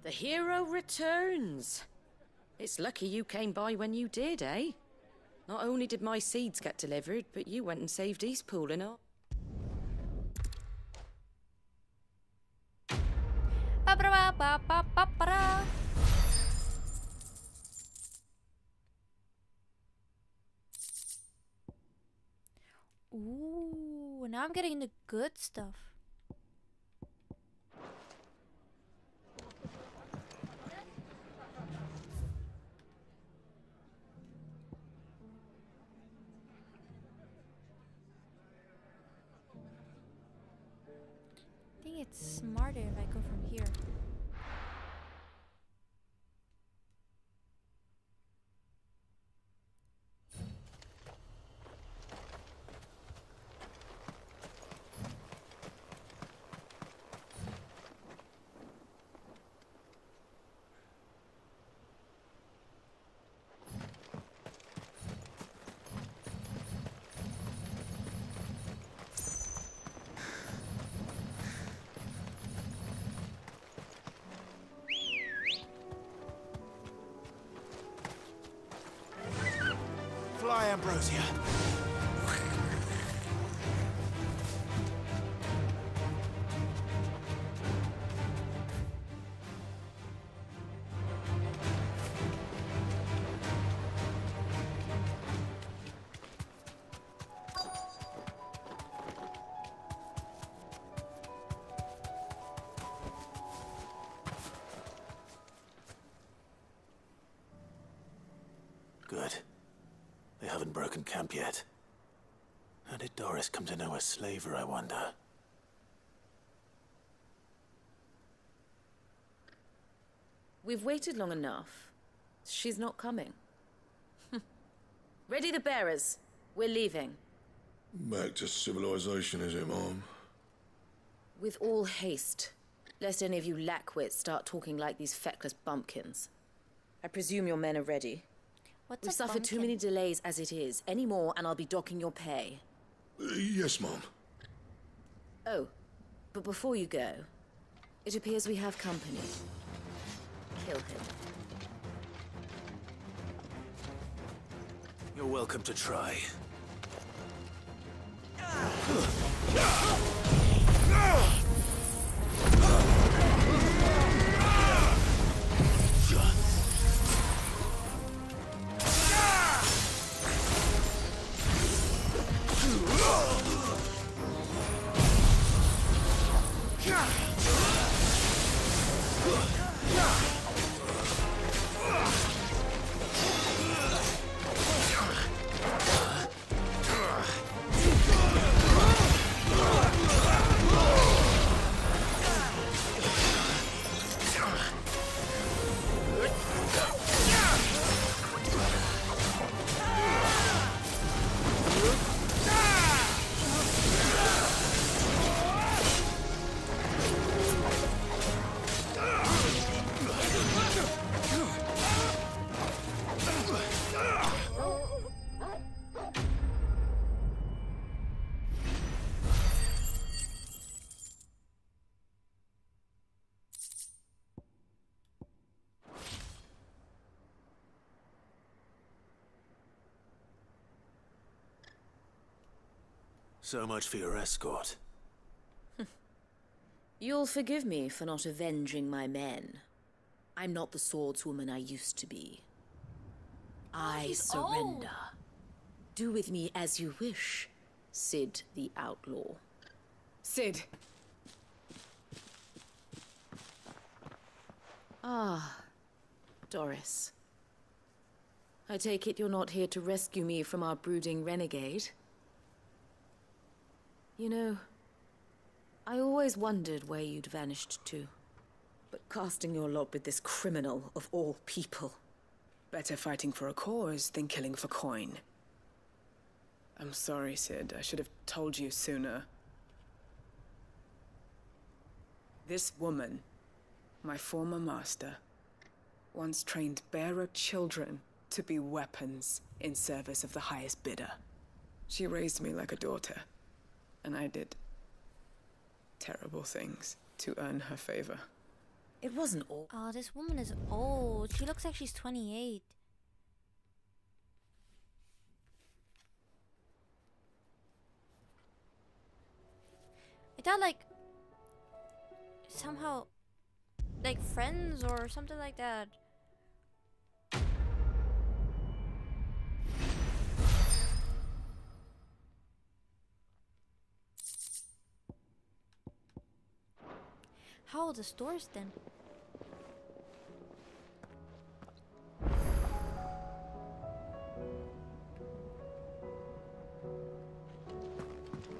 The hero returns. It's lucky you came by when you did, eh? Not only did my seeds get delivered, but you went and saved Eastpool and all. Ooh, now I'm getting the good stuff. I think it's smarter if I go from here. Fly, Ambrosia. haven't broken camp yet. How did Doris come to know a slaver, I wonder? We've waited long enough. She's not coming. Ready the bearers. We're leaving. Back to civilization, is it, Mom? With all haste, lest any of you lackwits start talking like these feckless bumpkins. I presume your men are ready. We've suffered too many delays as it is. Any more and I'll be docking your pay. Yes, Mom. Oh, but before you go, it appears we have company. Kill him. You're welcome to try. So much for your escort. You'll forgive me for not avenging my men. I'm not the swordswoman I used to be. I surrender. Do with me as you wish, Sid the Outlaw. Sid! Ah, Doris. I take it you're not here to rescue me from our brooding renegade? You know, I always wondered where you'd vanished to. But casting your lot with this criminal of all people. Better fighting for a cause than killing for coin. I'm sorry, Sid. I should have told you sooner. This woman, my former master, once trained bearer children to be weapons in service of the highest bidder. She raised me like a daughter. And I did terrible things to earn her favor. It wasn't all. Oh, this woman is old. She looks like she's 28. I thought like somehow like friends or something like that. How old are the stores then?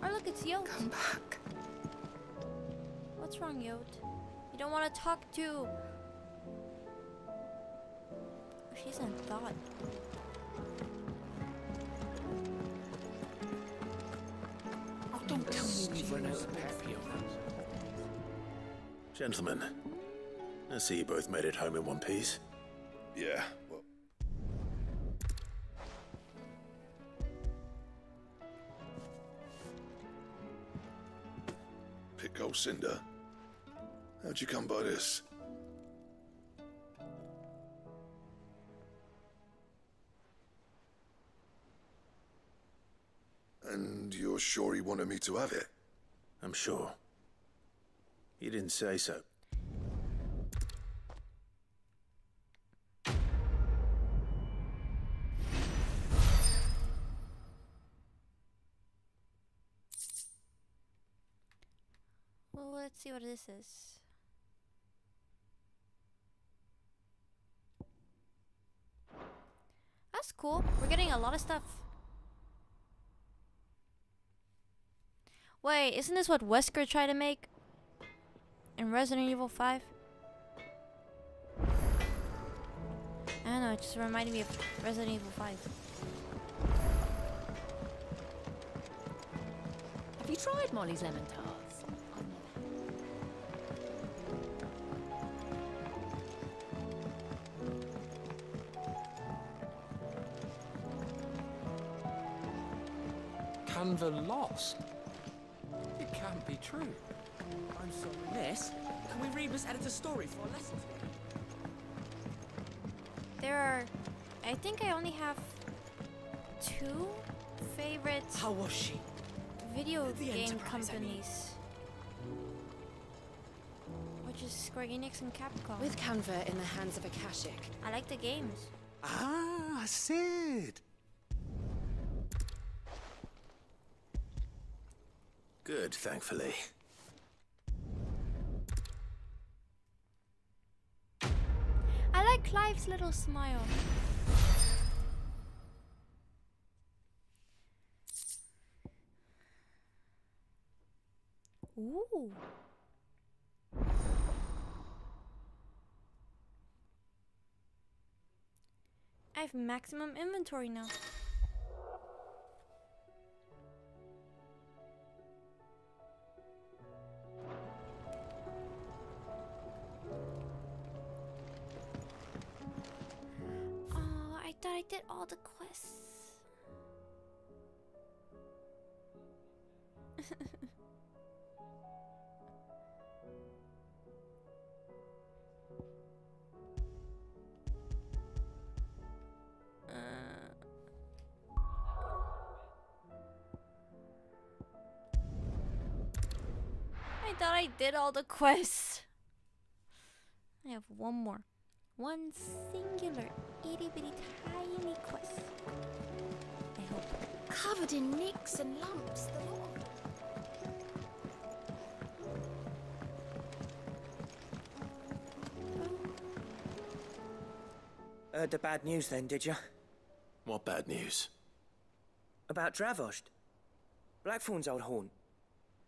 Oh look, it's Yod. Come back. What's wrong, Yod? You don't want to talk to... Oh, she's in thought. Oh, don't tell me we've run out of Papio. Gentlemen, I see you both made it home in one piece. Yeah, well... Pick old Cinder. How'd you come by this? And you're sure he wanted me to have it? I'm sure. You didn't say so. Well, let's see what this is. That's cool. We're getting a lot of stuff. Wait, isn't this what Wesker tried to make in Resident Evil 5? I don't know, it just reminded me of Resident Evil 5. Have you tried Molly's lemon tarts? Canva lost? It can't be true. I'm sorry, miss. Can we read Miss Editor's story for a lesson today? There are... I think I only have 2 favorite... How was she? Video The game Enterprise, companies. Which is Square Enix and Capcom. With Canva in the hands of Akashic. I like the games. Ah, Sid! Good, thankfully. I like Clive's little smile. Ooh. I have maximum inventory now. Oh, I thought I did all the quests. I thought I did all the quests. I have one more. One singular, itty bitty tiny quest. I hope. Covered in nicks and lumps, the lot of them. Heard the bad news then, did you? What bad news? About Dravost. Blackthorn's old haunt.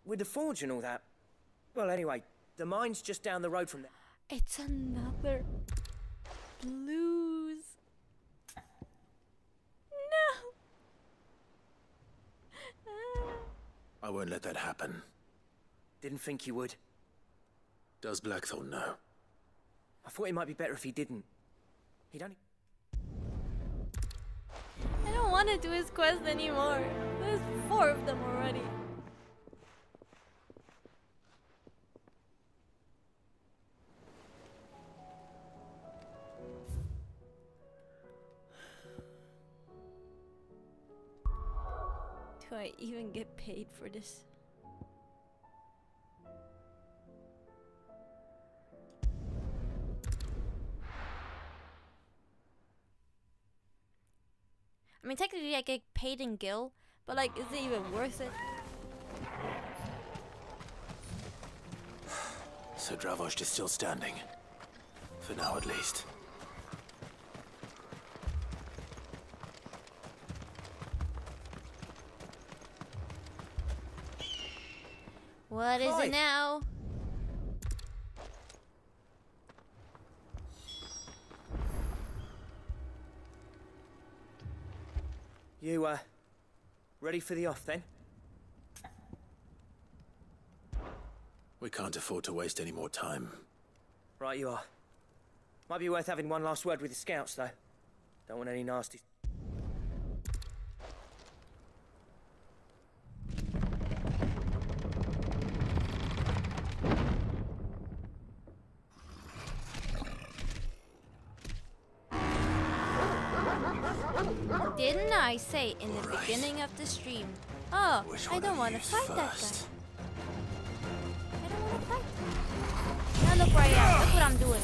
With the forge and all that. Well, anyway, the mine's just down the road from there. It's another blues. No. I won't let that happen. Didn't think you would. Does Blackthorn know? I thought it might be better if he didn't. He'd only... I don't want to do his quest anymore. There's 4 of them already. Do I even get paid for this? I mean, technically I get paid in gil, but like, is it even worth it? So Dravost is still standing. For now, at least. What is it now? You, ready for the off then? We can't afford to waste any more time. Right you are. Might be worth having one last word with the scouts, though. Don't want any nasty... Didn't I say in the beginning of the stream? Oh, I don't want to fight that guy. I don't want to fight him. Now look where I am. Look what I'm doing.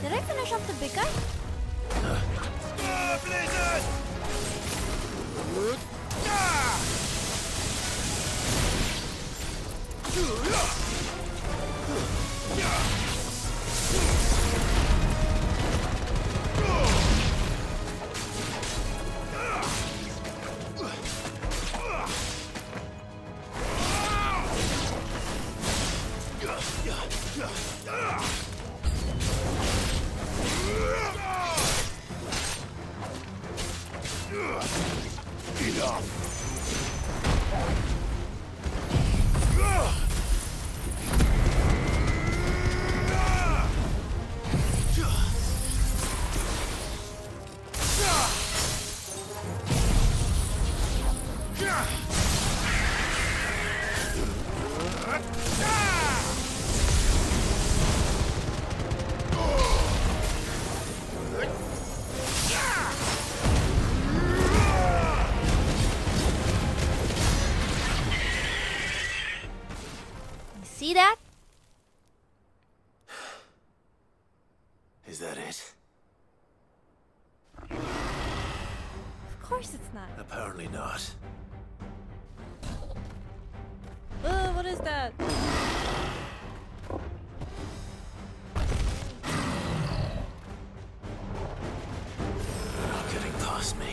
Did I finish off the big guy? Blizzard! See that? Is that it? Of course it's not. Apparently not. What is that? They're not getting past me.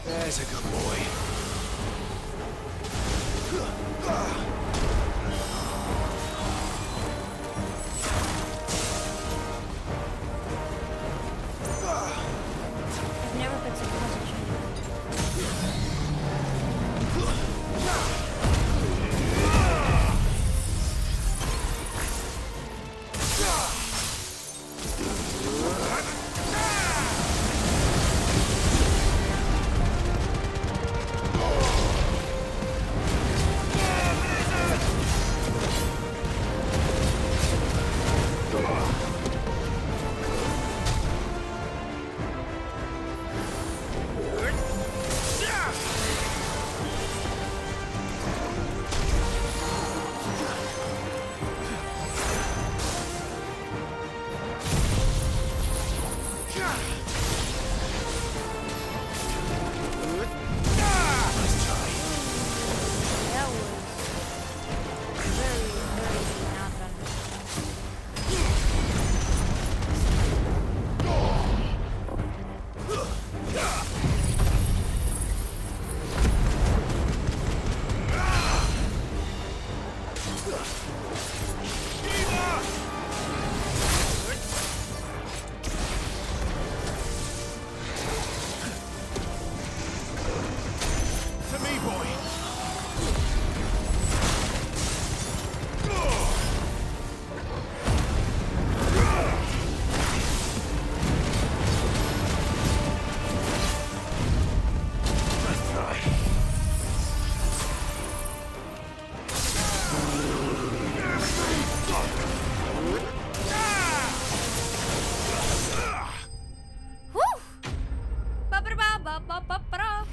There's a good boy. I've never been so concentrated. To me, boy! Ba-ba-da-ba-ba-ba-ba-da.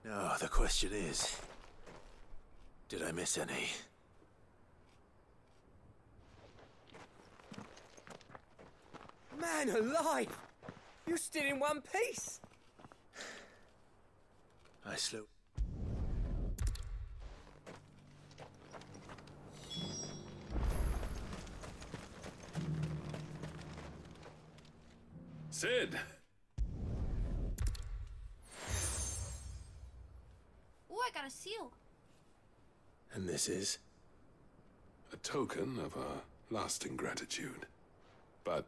Now, the question is, did I miss any? Man alive! You're still in one piece! I slew. Sid! Ooh, I got a seal. And this is? A token of our lasting gratitude. But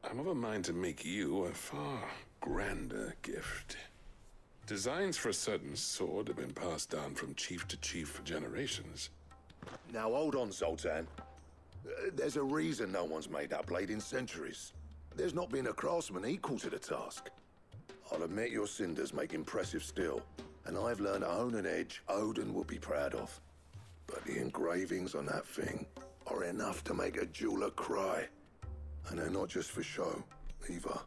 I'm of a mind to make you a far grander gift. Designs for a certain sword have been passed down from chief to chief for generations. Now hold on, Zoltan. There's a reason no one's made that blade in centuries. There's not been a craftsman equal to the task. I'll admit your cinders make impressive steel, and I've learned to hone an edge Odin will be proud of. But the engravings on that thing are enough to make a jeweler cry. And they're not just for show, either.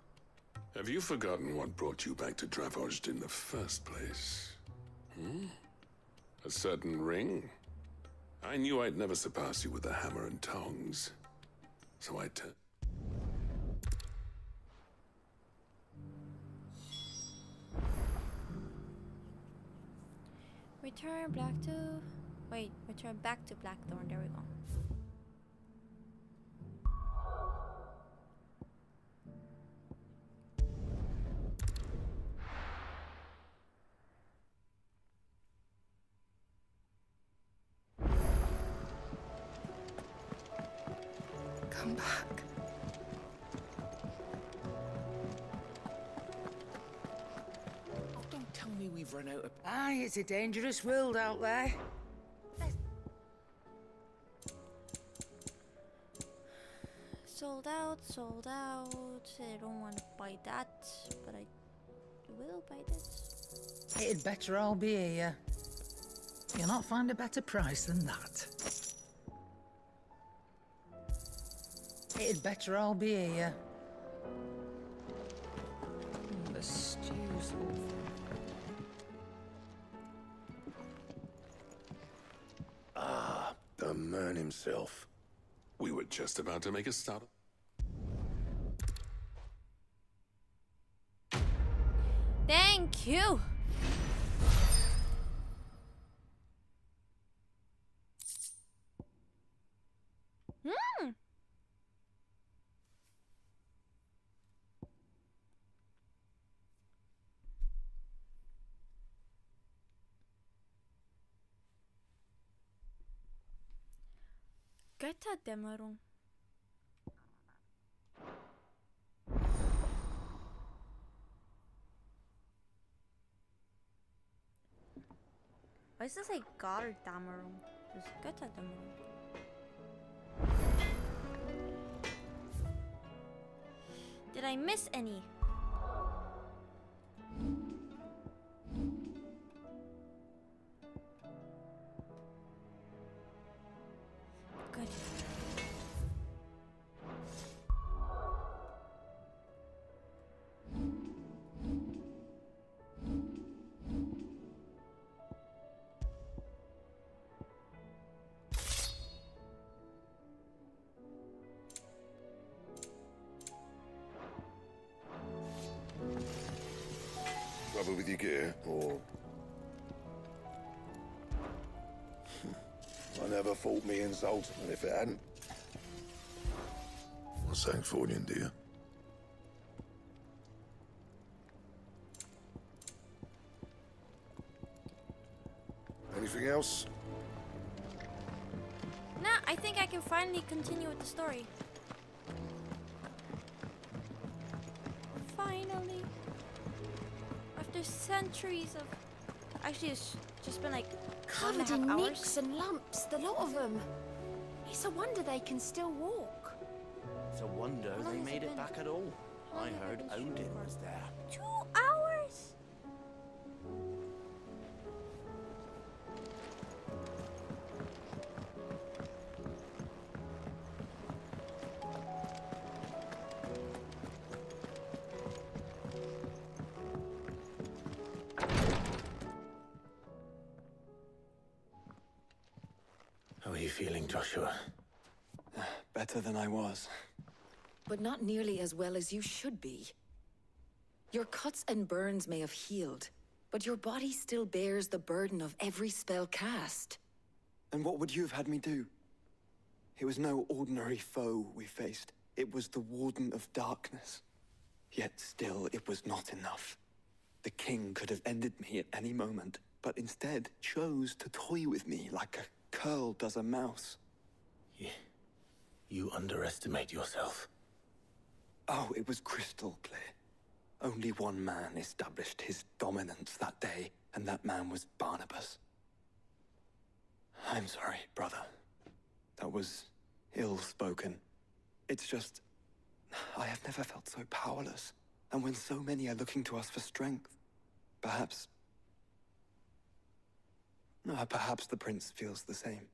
Have you forgotten what brought you back to Dravojd in the first place? Hmm? A certain ring? I knew I'd never surpass you with the hammer and tongs. So I turned. Return back to... Wait, return back to Blackthorn. There we go. Come back. Don't tell me we've run out of... Aye, it's a dangerous world out there. Sold out, sold out. I don't want to buy that, but I will buy this. It'd better all be here. You'll not find a better price than that. It'd better all be here. The stew's awful. Ah, the man himself. We were just about to make a start. Thank you. Hmm. Götterdämmerung. Why does it say Götterdämmerung? Just Götterdämmerung. Did I miss any? Good. Trouble with your gear, or... I never thought me and Zoltan if it hadn't. What's thanks for you, dear? Anything else? Nah, I think I can finally continue with the story. Finally. After centuries of... Actually, it's just been like covered 1.5 in hours. nicks and lumps, the lot of them. It's a wonder they can still walk. It's a wonder How long they has it made it been? back at all. How long I have I heard been shooting Odin for? was there. 2 hours? How are you feeling, Joshua? Better than I was. But not nearly as well as you should be. Your cuts and burns may have healed, but your body still bears the burden of every spell cast. And what would you have had me do? It was no ordinary foe we faced. It was the Warden of Darkness. Yet still, it was not enough. The king could have ended me at any moment, but instead chose to toy with me like a curl does a mouse. You underestimate yourself. Oh, it was crystal clear. Only one man established his dominance that day, and that man was Barnabas. I'm sorry, brother. That was ill-spoken. It's just... I have never felt so powerless. And when so many are looking to us for strength, perhaps... perhaps the prince feels the same.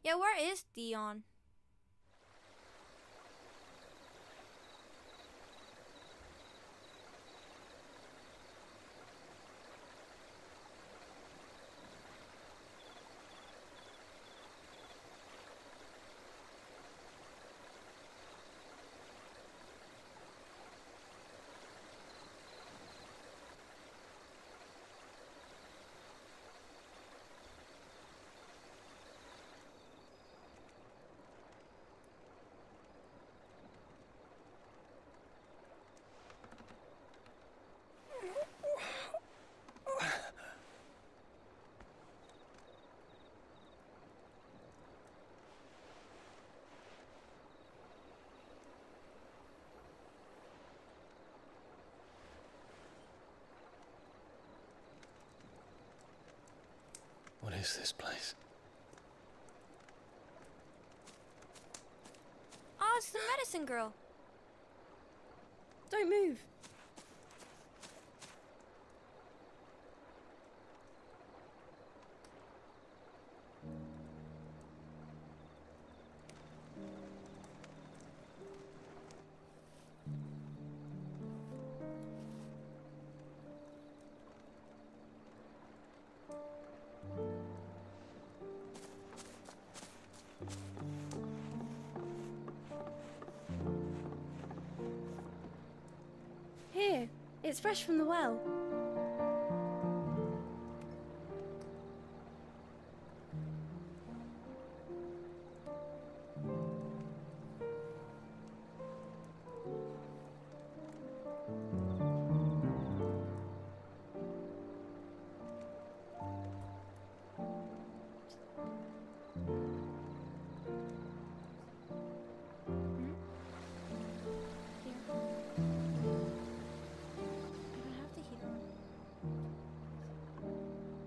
Yeah, where is Dion? What is this place? Oh, it's the medicine girl. Don't move. Here, it's fresh from the well.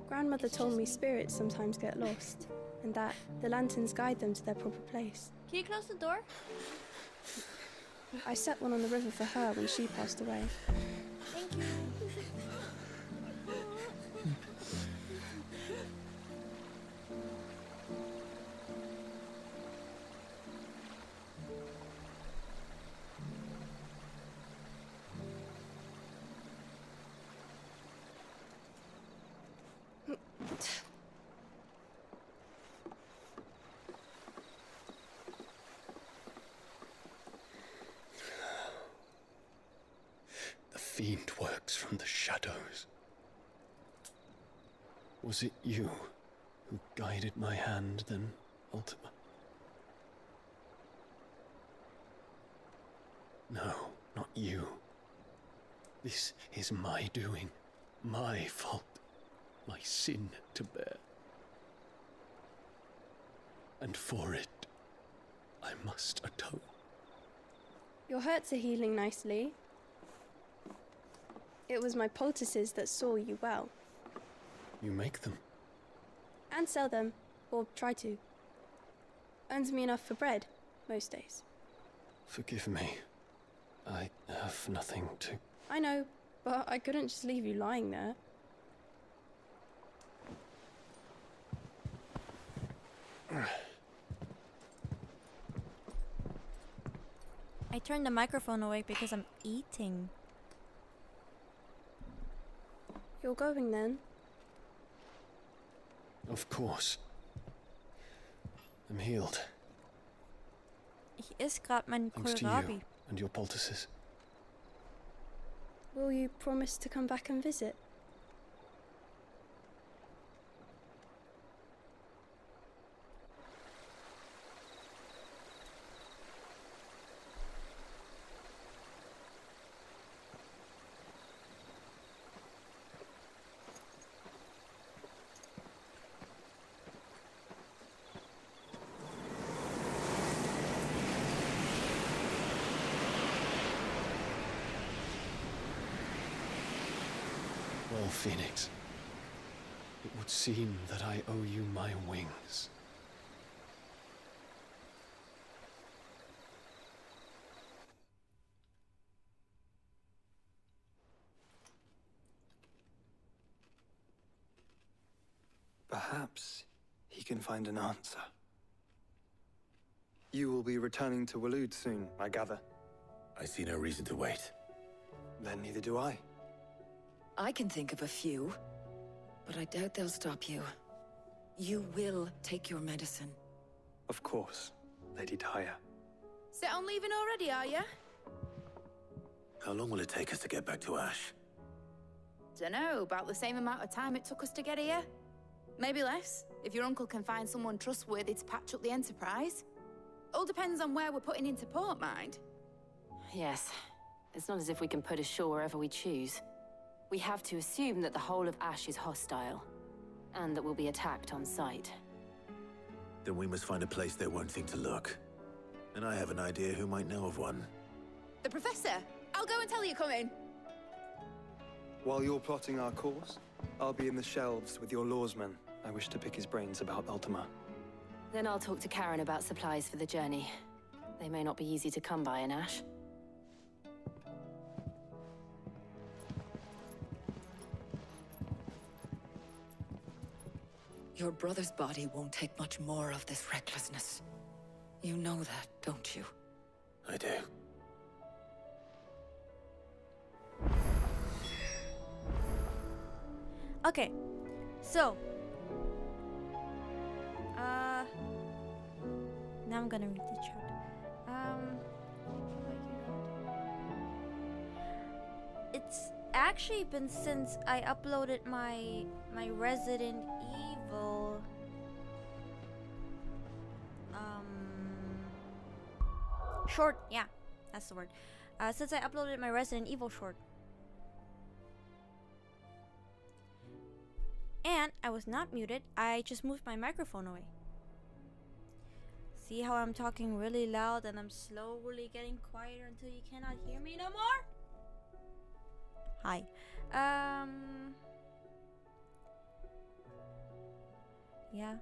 Grandmother told me spirits sometimes get lost, and that the lanterns guide them to their proper place. Can you close the door? I set one on the river for her when she passed away. Thank you. The fiend works from the shadows. Was it you who guided my hand than Ultima. No, not you. This is my doing, my fault, my sin to bear. And for it, I must atone. Your hurts are healing nicely. It was my poultices that saw you well. You make them? And sell them, or try to. Earns me enough for bread, most days. Forgive me. I have nothing to... I know, but I couldn't just leave you lying there. I turned the microphone away because I'm eating. You're going then? Of course. I'm healed. Ich esse grad mein Thanks to Kohlrabi. you and your poultices. Will you promise to come back and visit? Well, Phoenix, it would seem that I owe you my wings. Perhaps he can find an answer. You will be returning to Waloed soon, I gather. I see no reason to wait. Then neither do I. I can think of a few, but I doubt they'll stop you. You will take your medicine. Of course, Lady Daya. Set on leaving already, are you? How long will it take us to get back to Ash? Dunno, about the same amount of time it took us to get here. Maybe less, if your uncle can find someone trustworthy to patch up the Enterprise. All depends on where we're putting into port, mind. Yes. It's not as if we can put ashore wherever we choose. We have to assume that the whole of Ash is hostile, and that we'll be attacked on sight. Then we must find a place they won't think to look. And I have an idea who might know of one. The Professor! I'll go and tell you come in. While you're plotting our course, I'll be in the shelves with your lawsman. I wish to pick his brains about Ultima. Then I'll talk to Karen about supplies for the journey. They may not be easy to come by in Ash. Your brother's body won't take much more of this recklessness. You know that, don't you? I do. Okay, so now I'm gonna read the chat. It's actually been since I uploaded my Resident Evil short. Yeah, that's the word. Since I uploaded my Resident Evil short. And I was not muted, I just moved my microphone away. See how I'm talking really loud and I'm slowly getting quieter until you cannot hear me no more? Hi. Ja.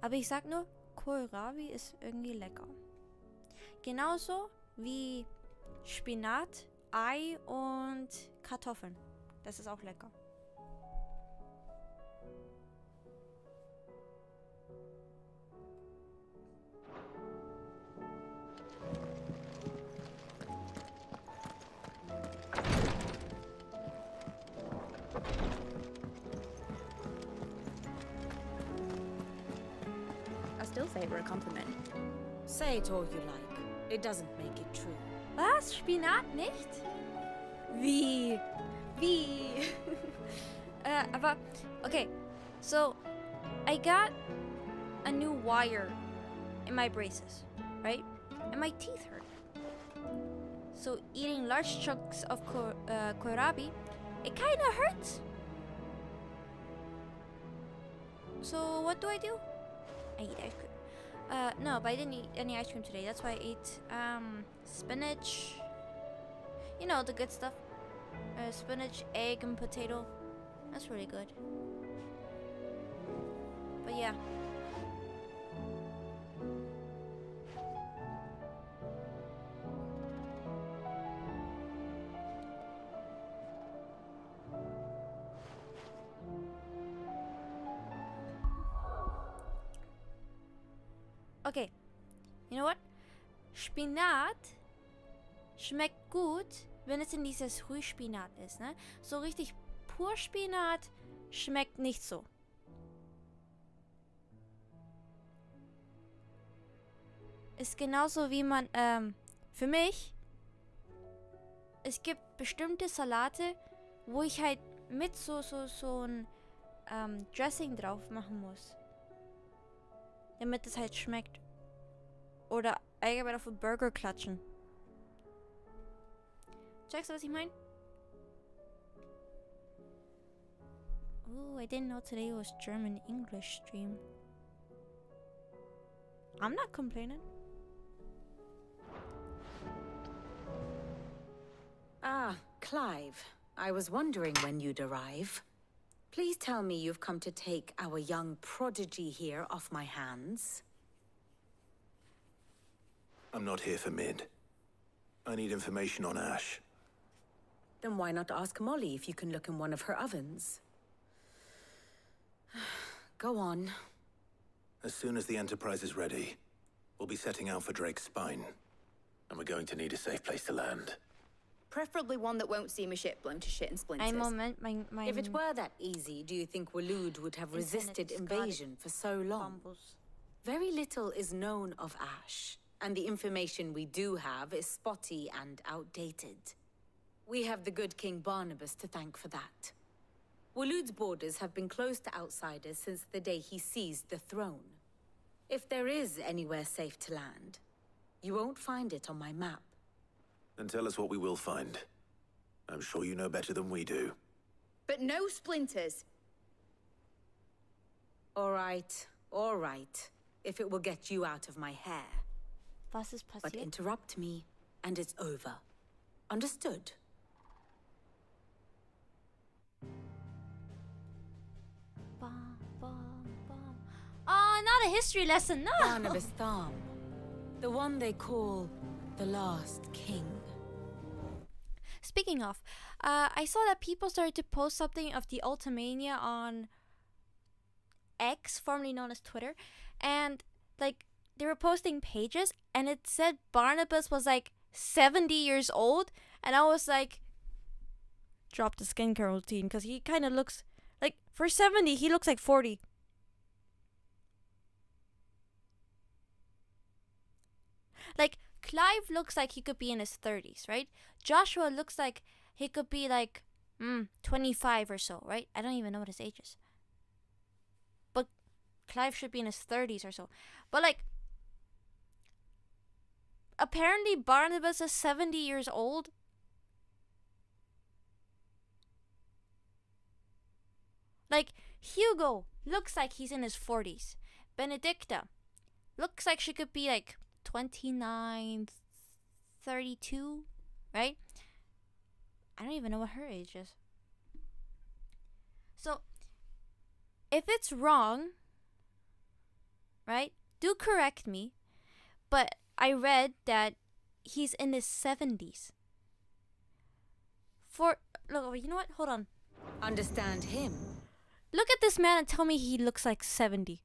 Aber ich sag nur, Kohlrabi ist irgendwie lecker. Genauso wie Spinat, Ei und Kartoffeln. Das ist auch lecker. I still favor a compliment. Say it all you like. It doesn't make it true. Was? Spinat nicht? Wie? Aber, okay. So, I got a new wire in my braces, right? And my teeth hurt. So, eating large chunks of kohlrabi, it kind of hurts. So, what do? I eat ice cream. No, but I didn't eat any ice cream today. That's why I ate spinach. You know, the good stuff. Spinach, egg, and potato. That's really good. But yeah. Okay. You know what? Spinat schmeckt gut, wenn es in dieses Frühspinat ist, ne? So richtig pur Spinat schmeckt nicht so. Ist genauso wie man, für mich, es gibt bestimmte Salate, wo ich halt mit so ein Dressing drauf machen muss. Damit es halt schmeckt. Oder allgemein auf einen Burger klatschen. Checkst du, was ich meine? Ooh, I didn't know today was German-English stream. I'm not complaining. Ah, Clive. I was wondering when you'd arrive. Please tell me you've come to take our young prodigy here off my hands. I'm not here for Mid. I need information on Ash. Then why not ask Molly if you can look in one of her ovens? Go on. As soon as the Enterprise is ready, we'll be setting out for Drake's Spine. And we're going to need a safe place to land. Preferably one that won't see my ship blown to shit and splinters. If it were that easy, do you think Waloed would have resisted invasion for so long? Very little is known of Ash, and the information we do have is spotty and outdated. We have the good King Barnabas to thank for that. Waloed's borders have been closed to outsiders since the day he seized the throne. If there is anywhere safe to land, you won't find it on my map. Then tell us what we will find. I'm sure you know better than we do. But no splinters. All right. If it will get you out of my hair. Was ist passiert? But interrupt me, and it's over. Understood? Oh, not a history lesson, no! Barnabas Thumb. The one they call the last king. Speaking of, I saw that people started to post something of the Ultimania on X, formerly known as Twitter, and like they were posting pages, and it said Barnabas was like 70 years old, and I was like, drop the skincare routine, because he kind of looks like, for 70, he looks like 40. Like, Clive looks like he could be in his 30s, right? Joshua looks like he could be like 25 or so, right? I don't even know what his age is. But Clive should be in his 30s or so. But like, apparently Barnabas is 70 years old. Like, Hugo looks like he's in his 40s. Benedicta looks like she could be like 29, 32, right? I don't even know what her age is. So, if it's wrong, right, do correct me. But I read that he's in his 70s. Look, you know what? Hold on. Understand him. Look at this man and tell me he looks like 70.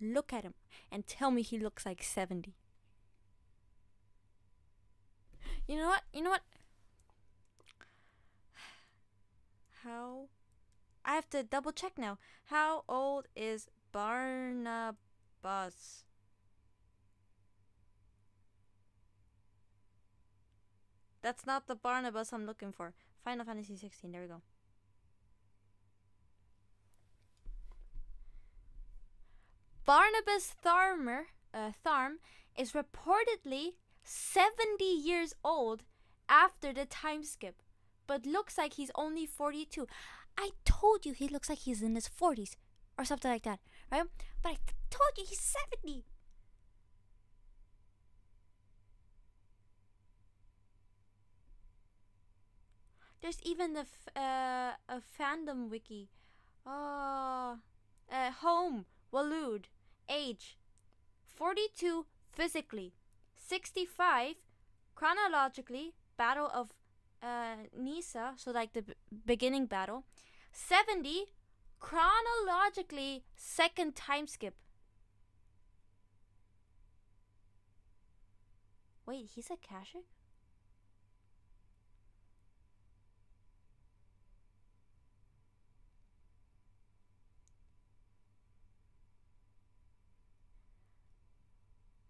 Look at him and tell me he looks like 70. You know what? How? I have to double check now. How old is Barnabas? That's not the Barnabas I'm looking for. Final Fantasy 16, there we go. Barnabas Tharm is reportedly 70 years old after the time skip, but looks like he's only 42. I told you he looks like he's in his 40s or something like that, right? But I told you he's 70. There's even a fandom wiki. Home, Waloed, age 42 physically, 65 chronologically, Battle of Nisa, so like the beginning battle, 70 chronologically, second time skip. Wait, he's a Kashik?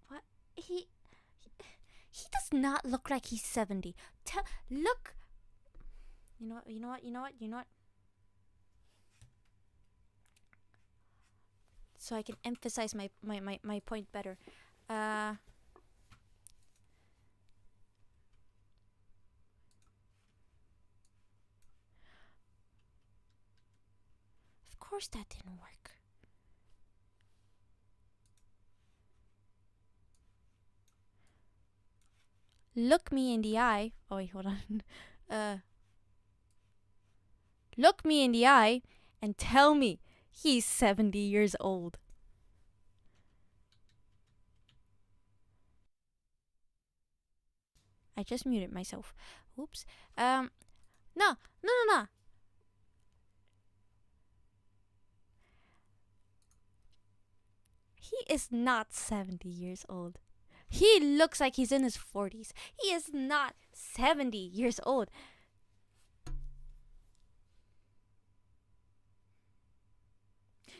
What? He does not look like he's 70. Look. You know what? So I can emphasize my point better. Of course that didn't work. Look me in the eye. Oh wait, hold on. Look me in the eye and tell me he's 70 years old. I just muted myself. Oops. No. He is not 70 years old. He looks like he's in his 40s. He is not 70 years old.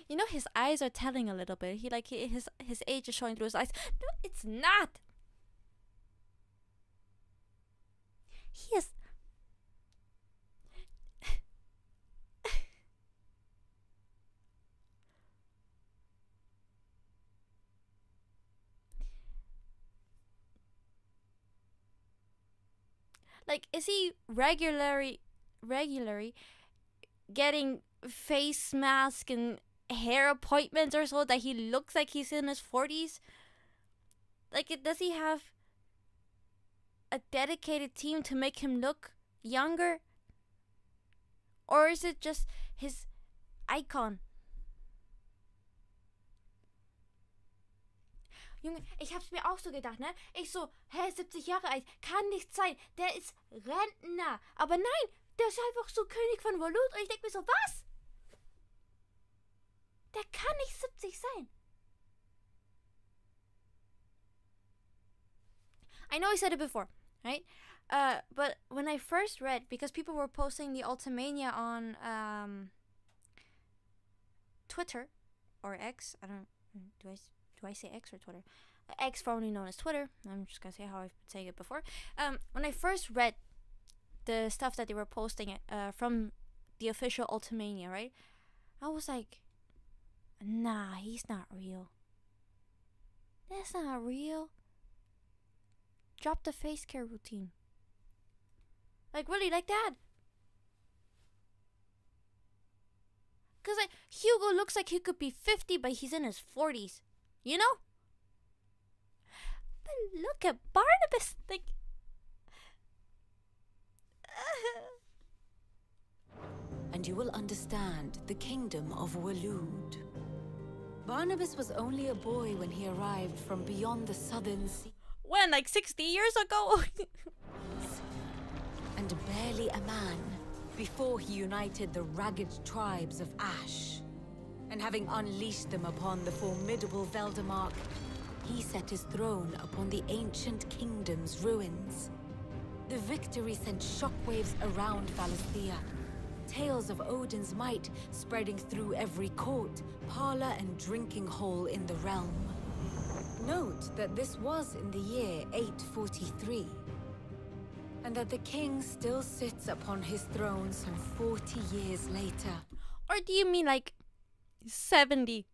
You know, his eyes are telling a little bit. His age is showing through his eyes. No, it's not. He is. Like, is he regularly getting face mask and hair appointments or so that he looks like he's in his 40s? Like, does he have a dedicated team to make him look younger? Or is it just his icon? Junge, ich hab's mir auch so gedacht, ne? Ich so, 70 Jahre alt, kann nicht sein. Der ist Rentner. Aber nein, der ist einfach so König von Waloed. Und ich denk mir so, was? Der kann nicht 70 sein. I know I said it before, right? But when I first read, because people were posting the Ultimania on Twitter or X, I don't know, do I say X or Twitter? X, formerly known as Twitter. I'm just gonna say how I've been saying it before. When I first read the stuff that they were posting from the official Ultimania, right? I was like, nah, he's not real. That's not real. Drop the face care routine. Like, really, like that. Because like, Hugo looks like he could be 50, but he's in his 40s. You know? But look at Barnabas. Like... And you will understand the kingdom of Waloed. Barnabas was only a boy when he arrived from beyond the southern sea. When, like 60 years ago? And barely a man before he united the ragged tribes of Ash. And having unleashed them upon the formidable Veldemark, he set his throne upon the ancient kingdom's ruins. The victory sent shockwaves around Valisthea, tales of Odin's might spreading through every court, parlor, and drinking hole in the realm. Note that this was in the year 843, and that the king still sits upon his throne some 40 years later. Or do you mean like 70?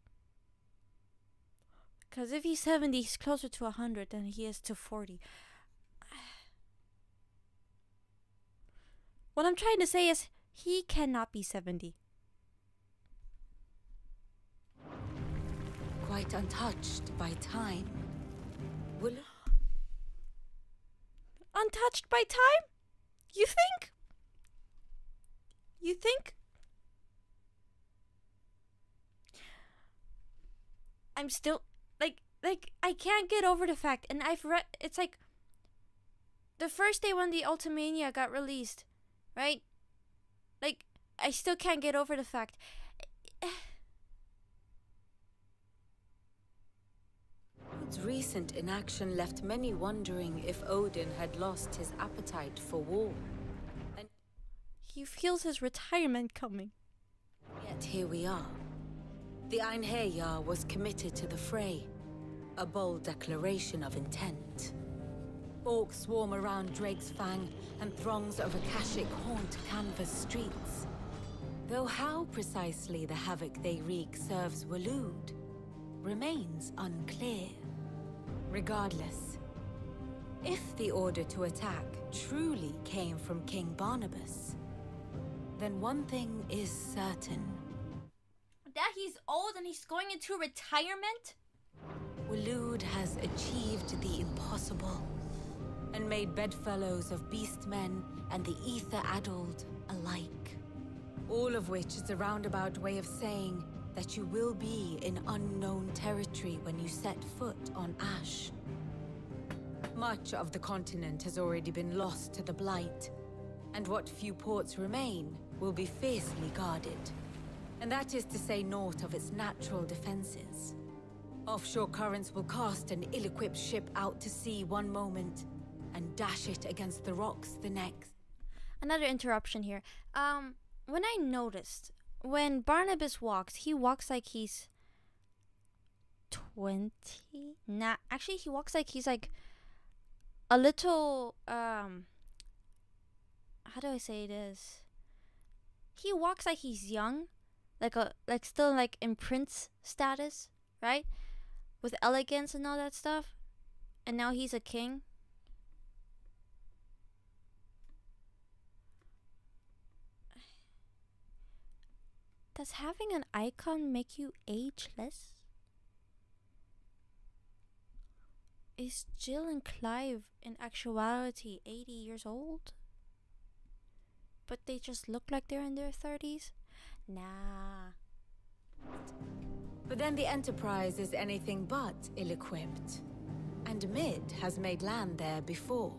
Because if he's 70, he's closer to 100 than he is to 40. What I'm trying to say is, he cannot be 70. Quite untouched by time. Untouched by time? You think? You think? I'm still like I can't get over the fact, and I've read it's like the first day when the Ultimania got released, right? Like I still can't get over the fact. Its recent inaction left many wondering if Odin had lost his appetite for war. And he feels his retirement coming. Yet here we are. The Einherjar was committed to the fray, a bold declaration of intent. Orcs swarm around Drake's Fang, and throngs of Akashic haunt canvas streets. Though how precisely the havoc they wreak serves Waloed remains unclear. Regardless, if the order to attack truly came from King Barnabas, then one thing is certain. That he's old and he's going into retirement? Waloed has achieved the impossible and made bedfellows of beastmen and the ether-addled alike. All of which is a roundabout way of saying that you will be in unknown territory when you set foot on Ash. Much of the continent has already been lost to the Blight, and what few ports remain will be fiercely guarded. And that is to say naught of its natural defenses. Offshore currents will cast an ill-equipped ship out to sea one moment, and dash it against the rocks the next. Another interruption here. When I noticed, when Barnabas walks, he walks like he's 20? Nah, actually he walks like he's like a little, how do I say this? He walks like he's young, like still like in prince status, right? With elegance and all that stuff. And now he's a king. Does having an icon make you ageless? Is Jill and Clive in actuality 80 years old? But they just look like they're in their 30s? Nah. But then the Enterprise is anything but ill-equipped. And Mid has made land there before.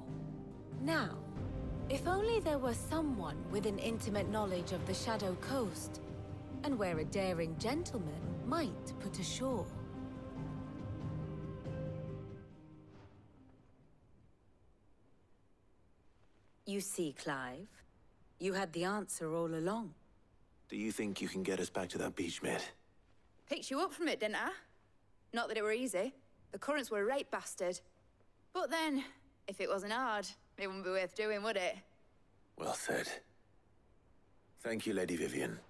Now, if only there were someone with an intimate knowledge of the Shadow Coast, and where a daring gentleman might put ashore. You see, Clive, you had the answer all along. Do you think you can get us back to that beach, Mid? Picked you up from it, didn't I? Not that it were easy. The currents were a right bastard. But then, if it wasn't hard, it wouldn't be worth doing, would it? Well said. Thank you, Lady Vivian.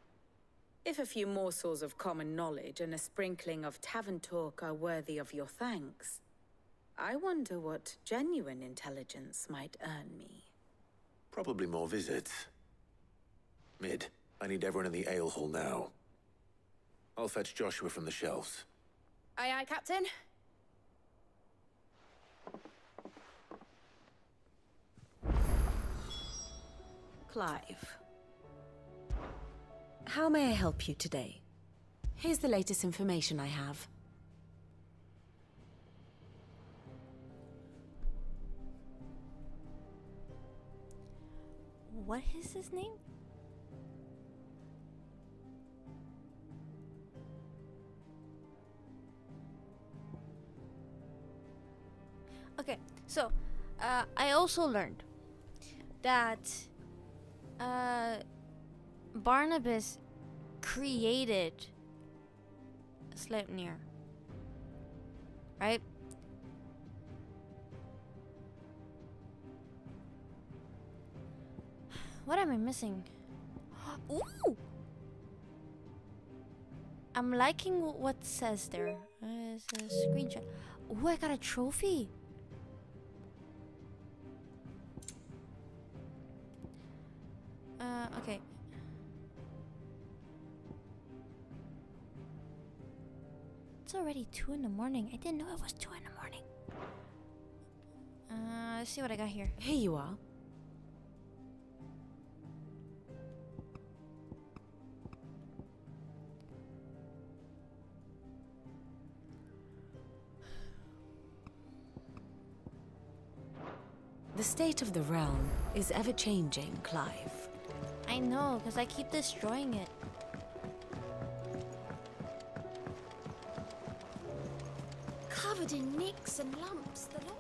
If a few morsels of common knowledge and a sprinkling of tavern talk are worthy of your thanks, I wonder what genuine intelligence might earn me. Probably more visits. Mid, I need everyone in the ale hall now. I'll fetch Joshua from the shelves. Aye, aye, Captain. Clive. How may I help you today? Here's the latest information I have. What is his name? Okay, so I also learned that Barnabas created Sleipnir, right? What am I missing? Ooh! I'm liking what says there. is a screenshot. Oh, I got a trophy. Okay. It's already 2 in the morning. I didn't know it was 2 in the morning. Let's see what I got here. Here you are. The state of the realm is ever-changing, Clive. I know, because I keep destroying it. Covered in nicks and lumps, the lot.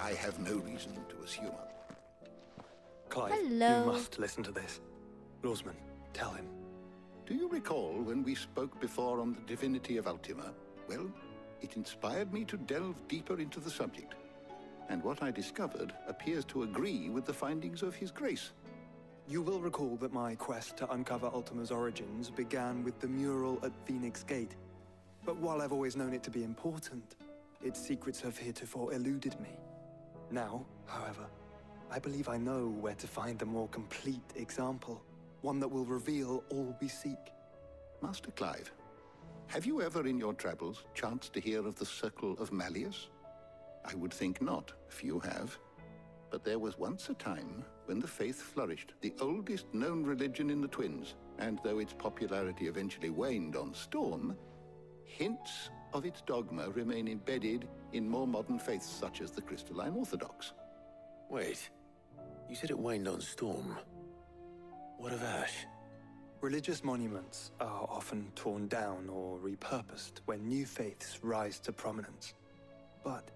I have no reason to assume. Clive, Hello. you must listen to this. Lawsman, tell him. Do you recall when we spoke before on the divinity of Ultima? Well, it inspired me to delve deeper into the subject. And what I discovered appears to agree with the findings of His Grace. You will recall that my quest to uncover Ultima's origins began with the mural at Phoenix Gate. But while I've always known it to be important, its secrets have heretofore eluded me. Now, however, I believe I know where to find the more complete example, one that will reveal all we seek. Master Clive, have you ever in your travels chanced to hear of the Circle of Malleus? I would think not, few have. But there was once a time when the faith flourished, the oldest known religion in the Twins, and though its popularity eventually waned on Storm, hints of its dogma remain embedded in more modern faiths such as the Crystalline Orthodox. Wait, you said it waned on Storm. What of Ash? Religious monuments are often torn down or repurposed when new faiths rise to prominence. But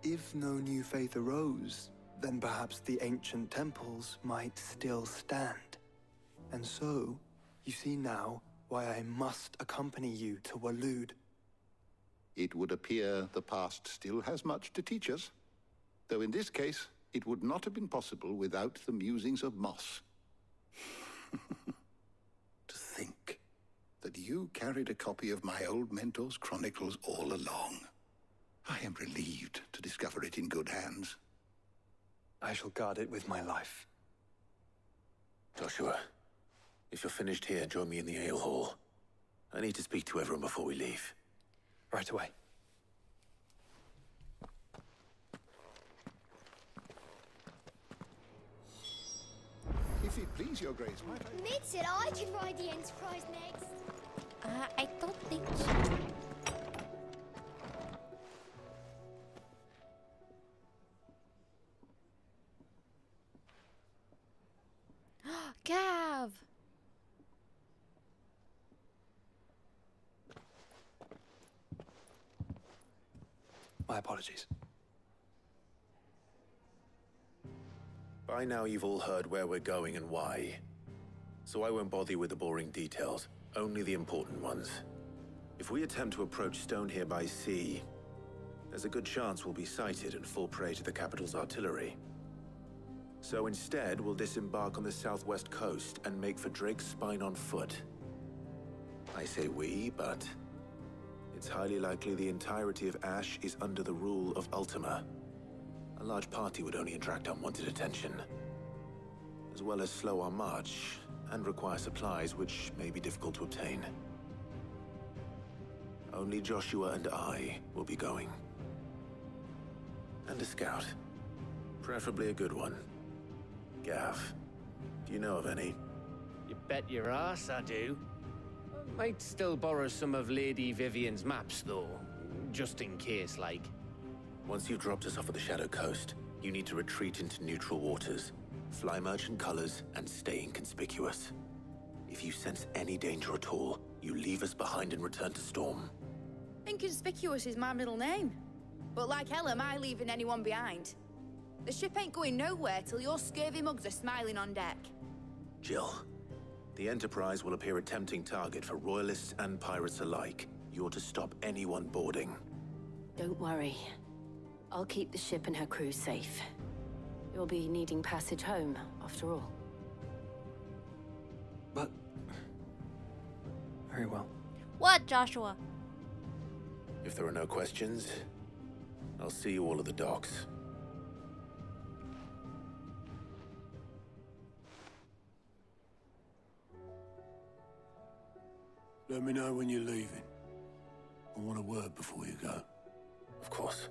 if no new faith arose, then perhaps the ancient temples might still stand. And so, you see now why I must accompany you to Waloed. It would appear the past still has much to teach us, though in this case, it would not have been possible without the musings of Moss. To think that you carried a copy of my old mentor's chronicles all along. I am relieved to discover it in good hands. I shall guard it with my life. Joshua, if you're finished here, join me in the ale hall. I need to speak to everyone before we leave. Right away. If it please your grace, might I... Mid said I could ride the Enterprise next. I don't think so. Gav! My apologies. By now you've all heard where we're going and why. So I won't bother you with the boring details, only the important ones. If we attempt to approach Stone here by sea, there's a good chance we'll be sighted and fall prey to the capital's artillery. So instead, we'll disembark on the southwest coast and make for Drake's Spine on foot. I say we, but it's highly likely the entirety of Ash is under the rule of Ultima. A large party would only attract unwanted attention, as well as slow our march and require supplies which may be difficult to obtain. Only Joshua and I will be going. And a scout. Preferably a good one. Gav, do you know of any? You bet your ass I do. Might still borrow some of Lady Vivian's maps, though. Just in case, like. Once you've dropped us off at the Shadow Coast, you need to retreat into neutral waters, fly merchant colors, and stay inconspicuous. If you sense any danger at all, you leave us behind and return to Storm. Inconspicuous is my middle name. But like hell am I leaving anyone behind. The ship ain't going nowhere till your scurvy mugs are smiling on deck. Jill, The Enterprise will appear a tempting target for royalists and pirates alike. You're to stop anyone boarding. Don't worry. I'll keep the ship and her crew safe. You'll be needing passage home, after all. But... very well. What, Joshua? If there are no questions, I'll see you all at the docks. Let me know when you're leaving. I want a word before you go. Of course.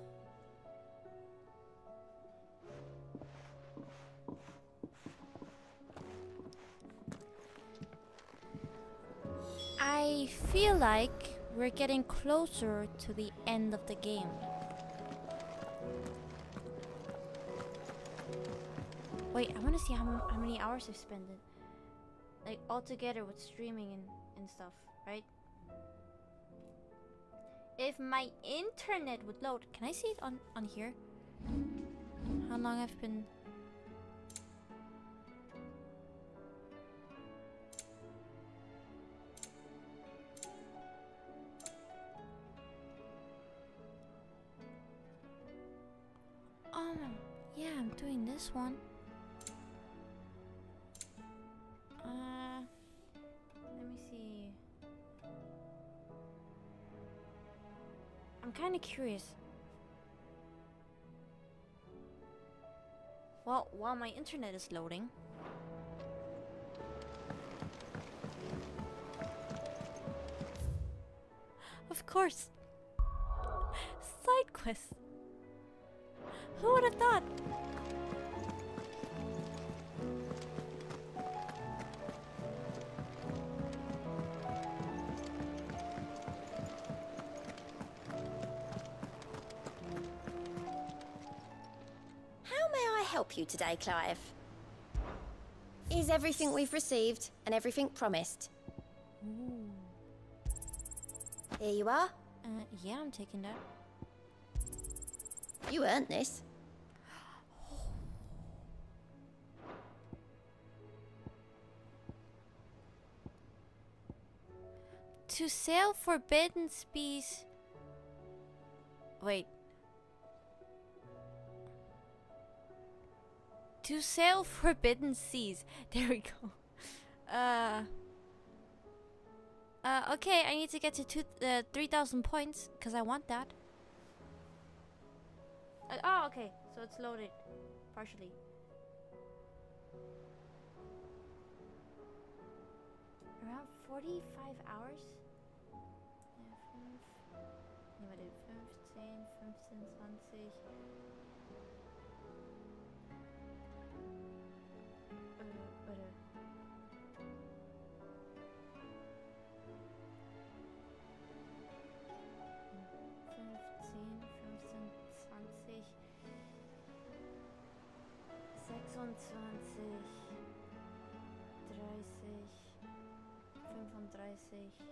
I feel like we're getting closer to the end of the game. Wait, I want to see how many hours I've spent it. Like, all together with streaming and stuff, right? If my internet would load. Can I see it on here? How long I've been... Yeah, I'm doing this one. Let me see. I'm kind of curious. Well, while my internet is loading. Of course. Side quest. Who would have thought? How may I help you today, Clive? Is everything we've received and everything promised? Ooh. Here you are. Yeah, I'm taking that. You earned this. To sail forbidden seas. Wait. To sail forbidden seas. There we go. Okay, I need to get to 3,000 points because I want that. Oh, okay. So it's loaded partially. Around 45 hours? Ja, 15, 20. Warte. 35.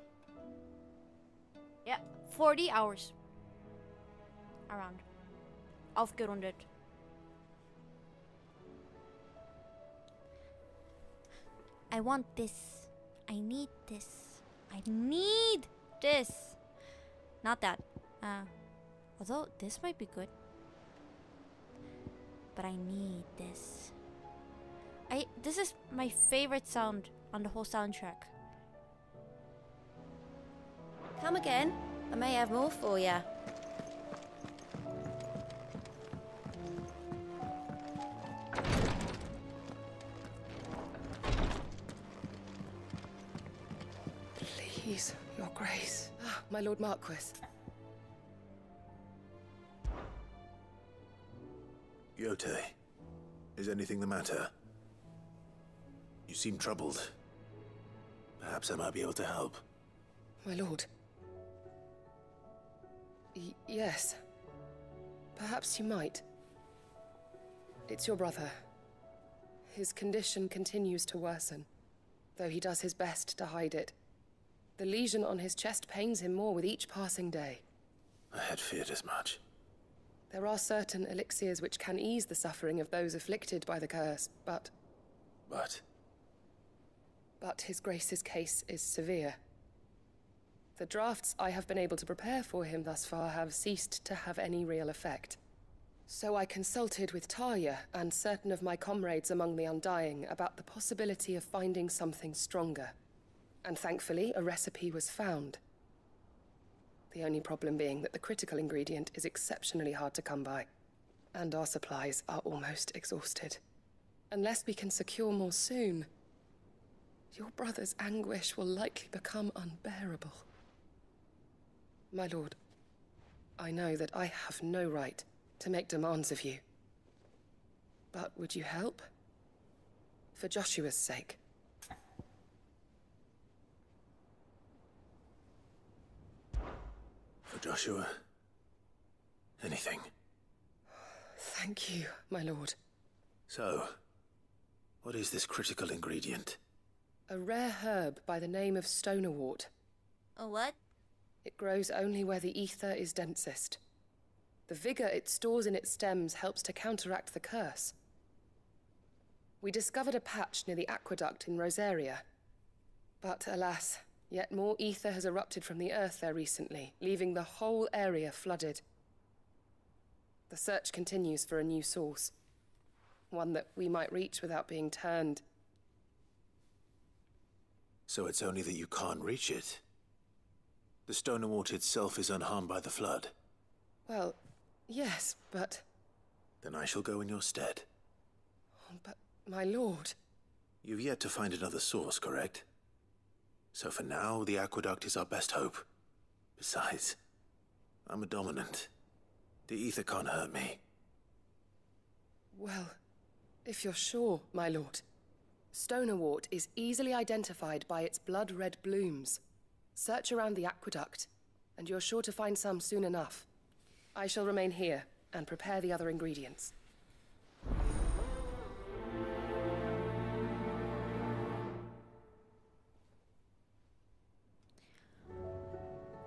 Yeah, 40 hours. Around. Aufgerundet. I want this. I need this. I need this. Not that. Although this might be good. But I need this. This is my favorite sound on the whole soundtrack. Come again. I may have more for you. Please, Your Grace. My Lord Marquis. Yote, is anything the matter? You seem troubled. Perhaps I might be able to help. My lord. Yes. Perhaps you might. It's your brother. His condition continues to worsen, though he does his best to hide it. The lesion on his chest pains him more with each passing day. I had feared as much. There are certain elixirs which can ease the suffering of those afflicted by the curse, but... But? but His Grace's case is severe. The drafts I have been able to prepare for him thus far have ceased to have any real effect. So I consulted with Tarja and certain of my comrades among the Undying about the possibility of finding something stronger. And thankfully, a recipe was found. The only problem being that the critical ingredient is exceptionally hard to come by, and our supplies are almost exhausted. Unless we can secure more soon, your brother's anguish will likely become unbearable. My lord, I know that I have no right to make demands of you. But would you help? For Joshua's sake. For Joshua, anything. Thank you, my lord. So, what is this critical ingredient? A rare herb by the name of stonerwort. A what? It grows only where the ether is densest. The vigor it stores in its stems helps to counteract the curse. We discovered a patch near the aqueduct in Rosaria. But alas, yet more ether has erupted from the earth there recently, leaving the whole area flooded. The search continues for a new source. One that we might reach without being turned. So it's only that you can't reach it. The stonerwort itself is unharmed by the flood. Well, yes, but... Then I shall go in your stead. But, my lord... You've yet to find another source, correct? So for now, the aqueduct is our best hope. Besides, I'm a dominant. The ether can't hurt me. Well, if you're sure, my lord. Stonerwort is easily identified by its blood-red blooms. Search around the aqueduct, and you're sure to find some soon enough. I shall remain here and prepare the other ingredients.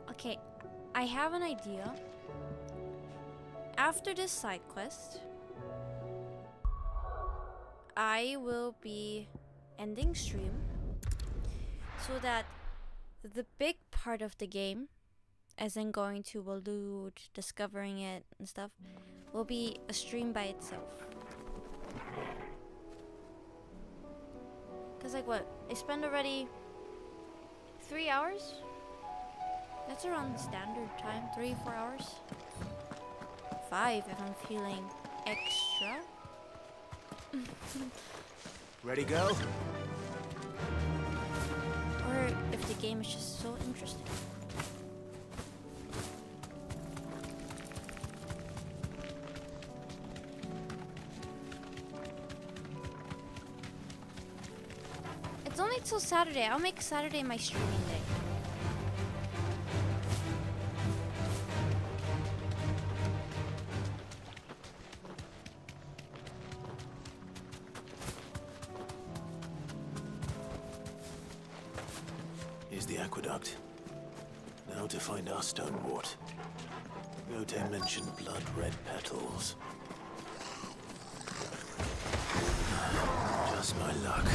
Okay, I have an idea. After this side quest, I will be ending stream so that the big part of the game, as in going to Waloed, discovering it and stuff, will be a stream by itself. Cause like what? I spend already 3 hours? That's around standard time, 3-4 hours. 5 if I'm feeling extra. Ready, go? Or if the game is just so interesting. It's only till Saturday. I'll make Saturday my streaming day. Here's the aqueduct. Now to find our stonerwort. Gote mentioned blood-red petals. Just my luck.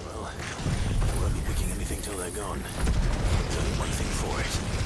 Well, I won't be picking anything till they're gone. There's only one thing for it.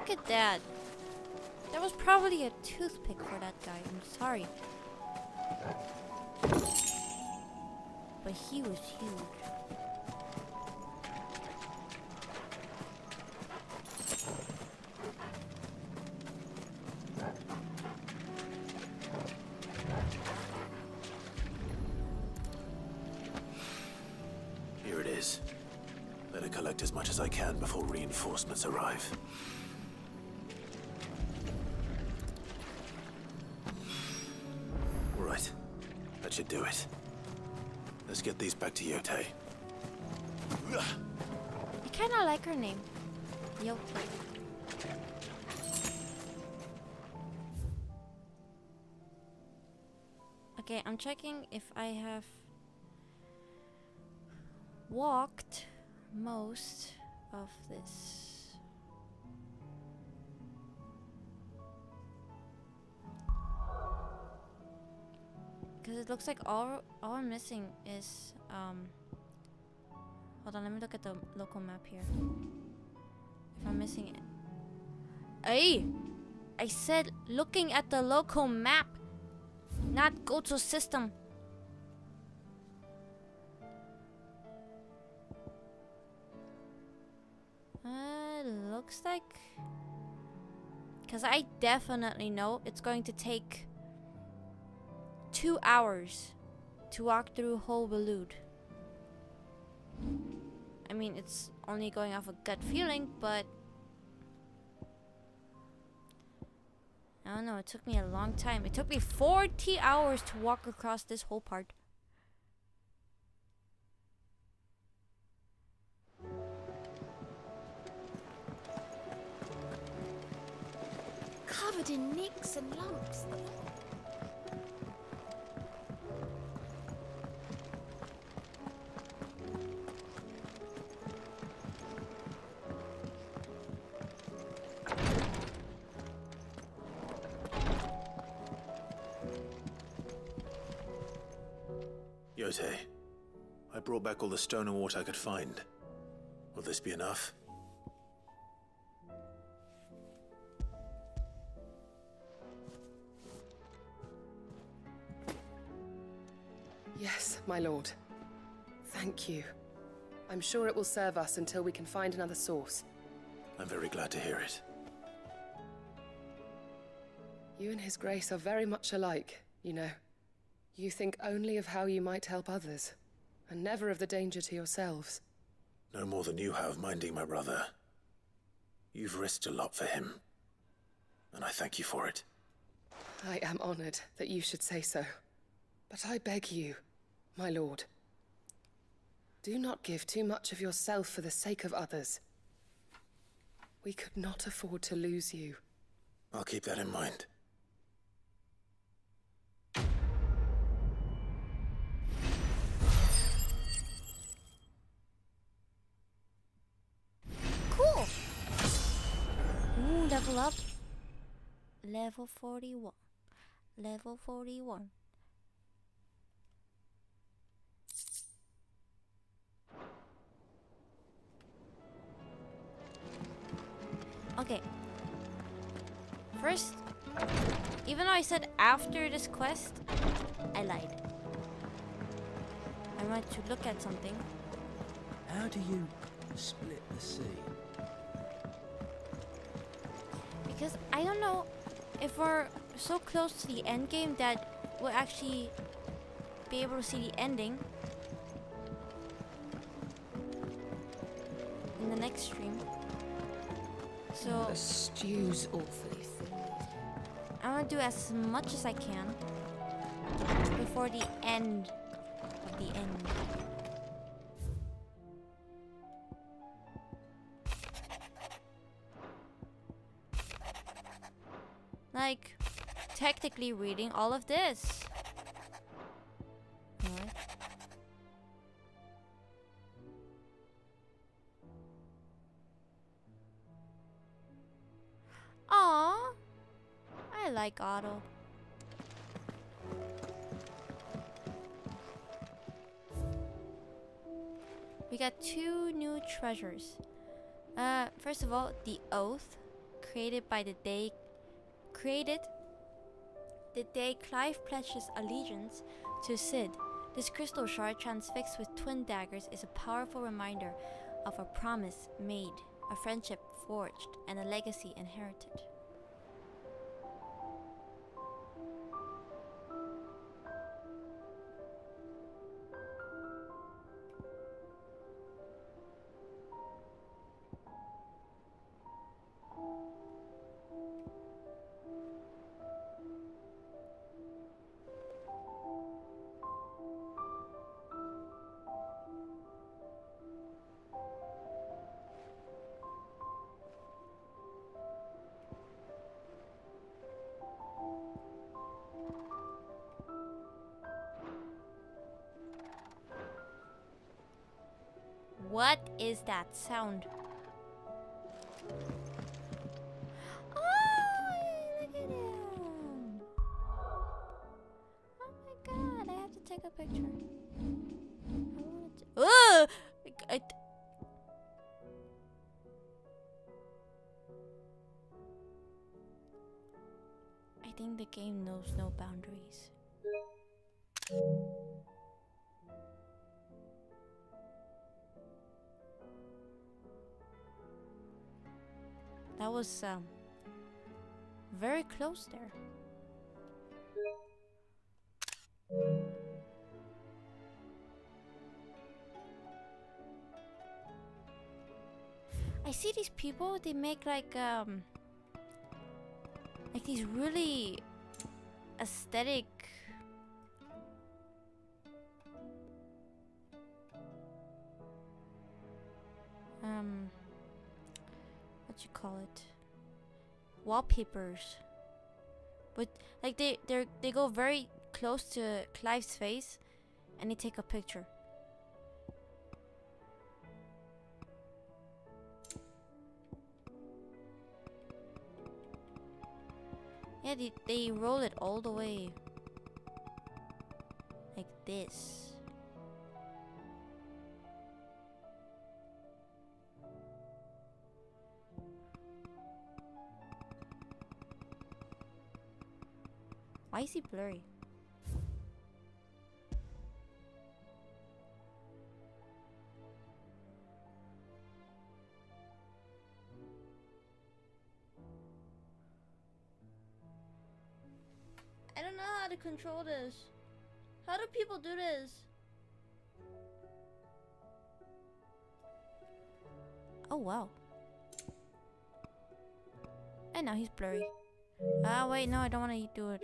Look at that. That was probably a toothpick for that guy. I'm sorry. But he was huge. Here it is. Better collect as much as I can before reinforcements arrive. All right. That should do it. Let's get these back to Yote. I kinda like her name. Yote. Okay, I'm checking if I have walked most of this. Because it looks like all we're missing is hold on, let me look at the local map here. If I'm missing it. Hey! I said looking at the local map, not go to system. Looks like, because I definitely know it's going to take 2 hours to walk through whole Waloed. I mean, it's only going off a gut feeling, but I don't know, it took me a long time. It took me 40 hours to walk across this whole part. Covered in nicks and lumps. Yote, I brought back all the stone and water I could find. Will this be enough? Yes, my lord. Thank you. I'm sure it will serve us until we can find another source. I'm very glad to hear it. You and His Grace are very much alike, you know. You think only of how you might help others, and never of the danger to yourselves. No more than you have minding my brother. You've risked a lot for him, and I thank you for it. I am honored that you should say so. But I beg you, my lord, do not give too much of yourself for the sake of others. We could not afford to lose you. I'll keep that in mind. Cool! Ooh, level up. Level 41. Level 41. Okay. First, even though I said after this quest, I lied. I want to look at something. How do you split the sea? Because I don't know if we're so close to the end game that we'll actually be able to see the ending in the next stream. So the stew's awfully thin. I want to do as much as I can before the end of the end. Like, technically reading all of this. What? Aww, I like Otto. We got 2 new treasures. First of all, the Oath, created the day Clive pledges allegiance to Sid. This crystal shard transfixed with twin daggers is a powerful reminder of a promise made, a friendship forged, and a legacy inherited. What is that sound? Oh, look at him! Oh my god, I have to take a picture. Oh! I think the game knows no boundaries. That was very close there. I see these people, they make like these really aesthetic what you call it, wallpapers, but like they go very close to Clive's face and they take a picture. Yeah, they roll it all the way like this. Why is he blurry? I don't know how to control this. How do people do this? Oh wow. And now he's blurry. Ah wait, no, I don't want to do it.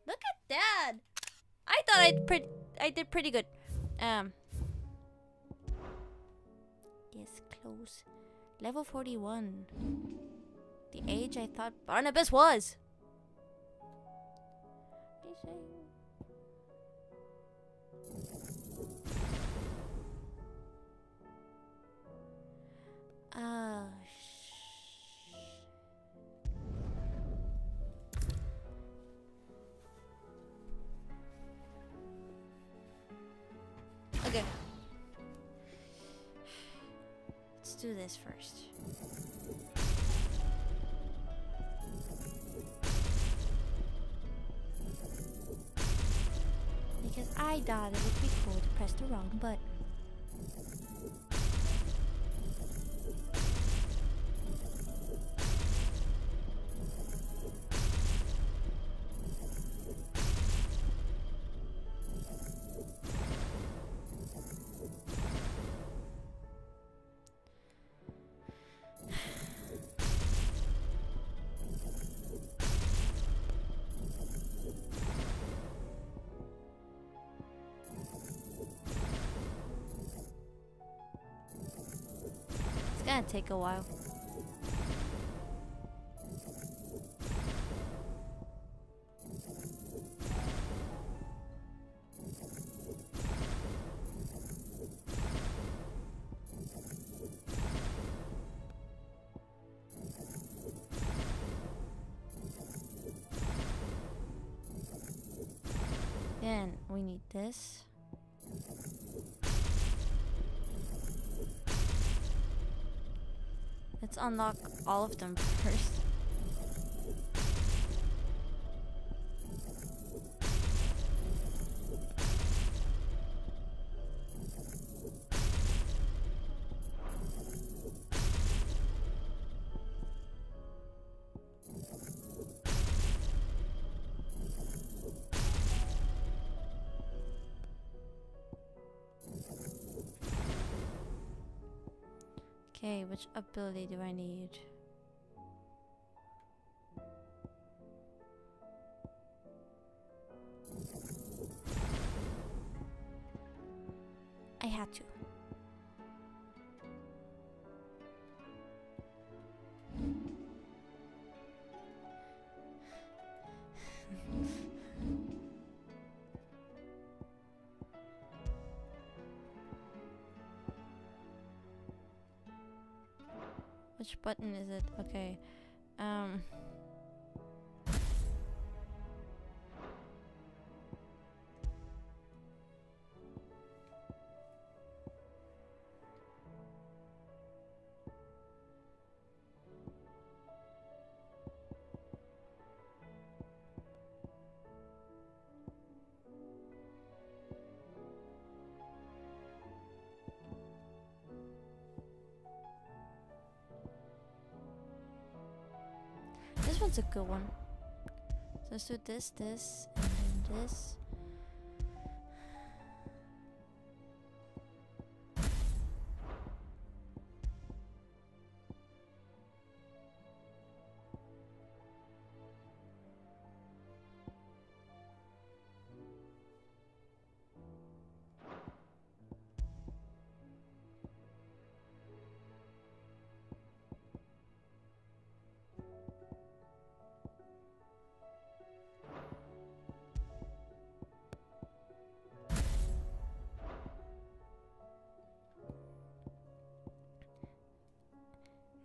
Look at that! I thought I did pretty good. Yes, close. Level 41. The age I thought Barnabas was. Okay. Let's do this first. Because I thought it would be cool to press the wrong button. It's gonna take a while. Then we need this. Let's unlock all of them first. Okay, which ability do I need? I had to. Which button is it? Okay. This one's a good one. So let's do this, this, and then this.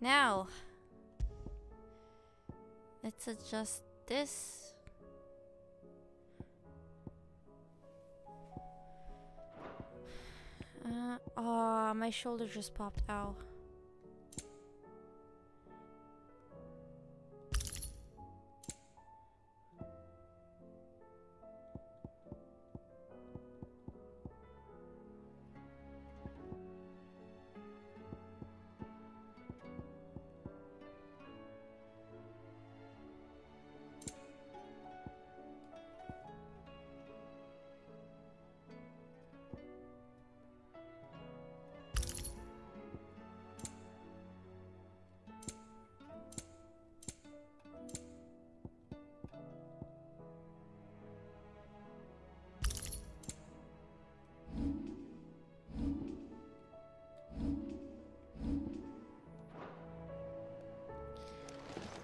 Now, let's adjust this. Oh, my shoulder just popped out.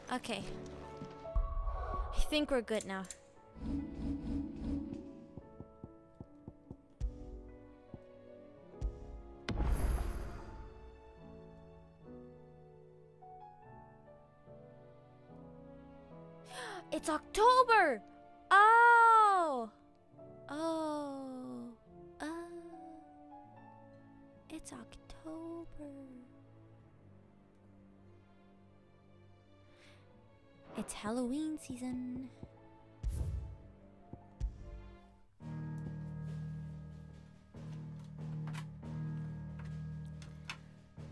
Okay. I think we're good now. It's October! Oh! Oh. It's October. It's Halloween season.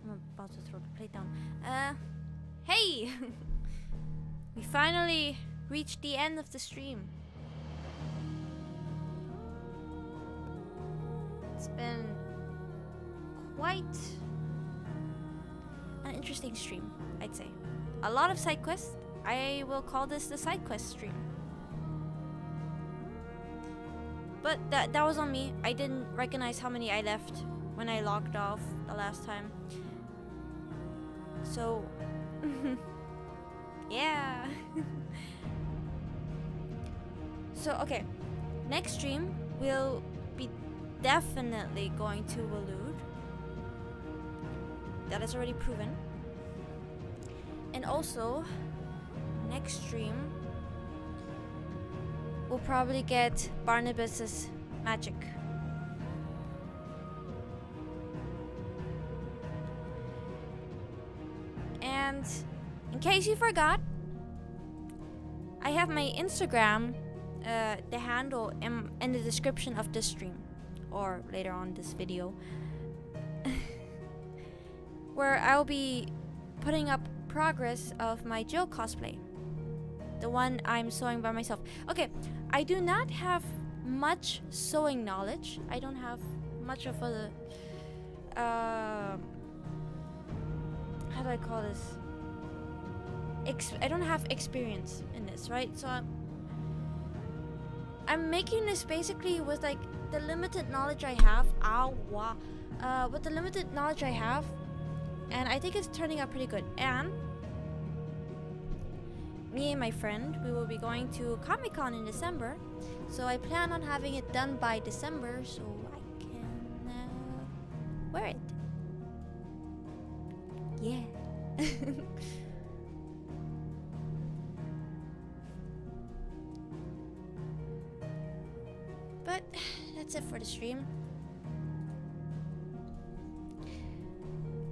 I'm about to throw the plate down. Hey! We finally reached the end of the stream. It's been quite an interesting stream, I'd say. A lot of side quests. I will call this the side quest stream. But that was on me. I didn't recognize how many I left when I logged off the last time. So, yeah. So, okay. Next stream, we'll be definitely going to Waloed. That is already proven. And also, next stream, we'll probably get Barnabas's magic. And in case you forgot, I have my Instagram, the handle in the description of this stream, or later on this video, where I'll be putting up progress of my Jill cosplay, the one I'm sewing by myself. Okay, I do not have much sewing knowledge. I don't have much of a how do I call this? I don't have experience in this, right? So I'm making this basically with like the limited knowledge I have. With the limited knowledge I have, and I think it's turning out pretty good. And me and my friend, we will be going to Comic-Con in December, so I plan on having it done by December so I can wear it. Yeah. But that's it for the stream.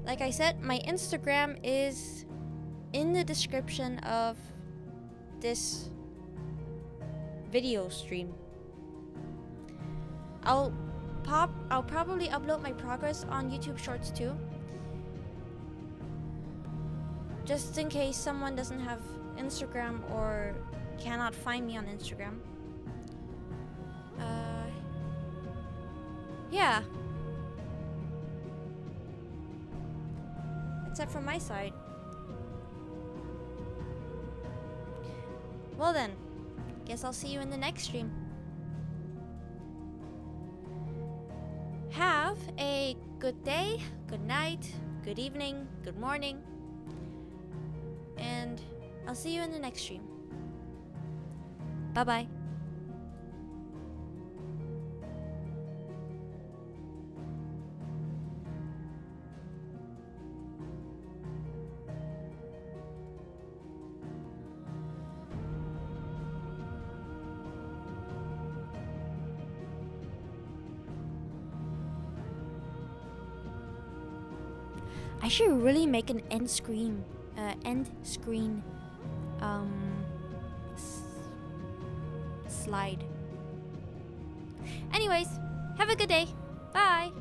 Like I said, my Instagram is in the description of this video stream. I'll probably upload my progress on YouTube Shorts too. Just in case someone doesn't have Instagram or cannot find me on Instagram. Yeah. That's it from my side. Well then, guess I'll see you in the next stream. Have a good day, good night, good evening, good morning, and I'll see you in the next stream. Bye-bye. I should really make an end screen slide. Anyways, have a good day. Bye.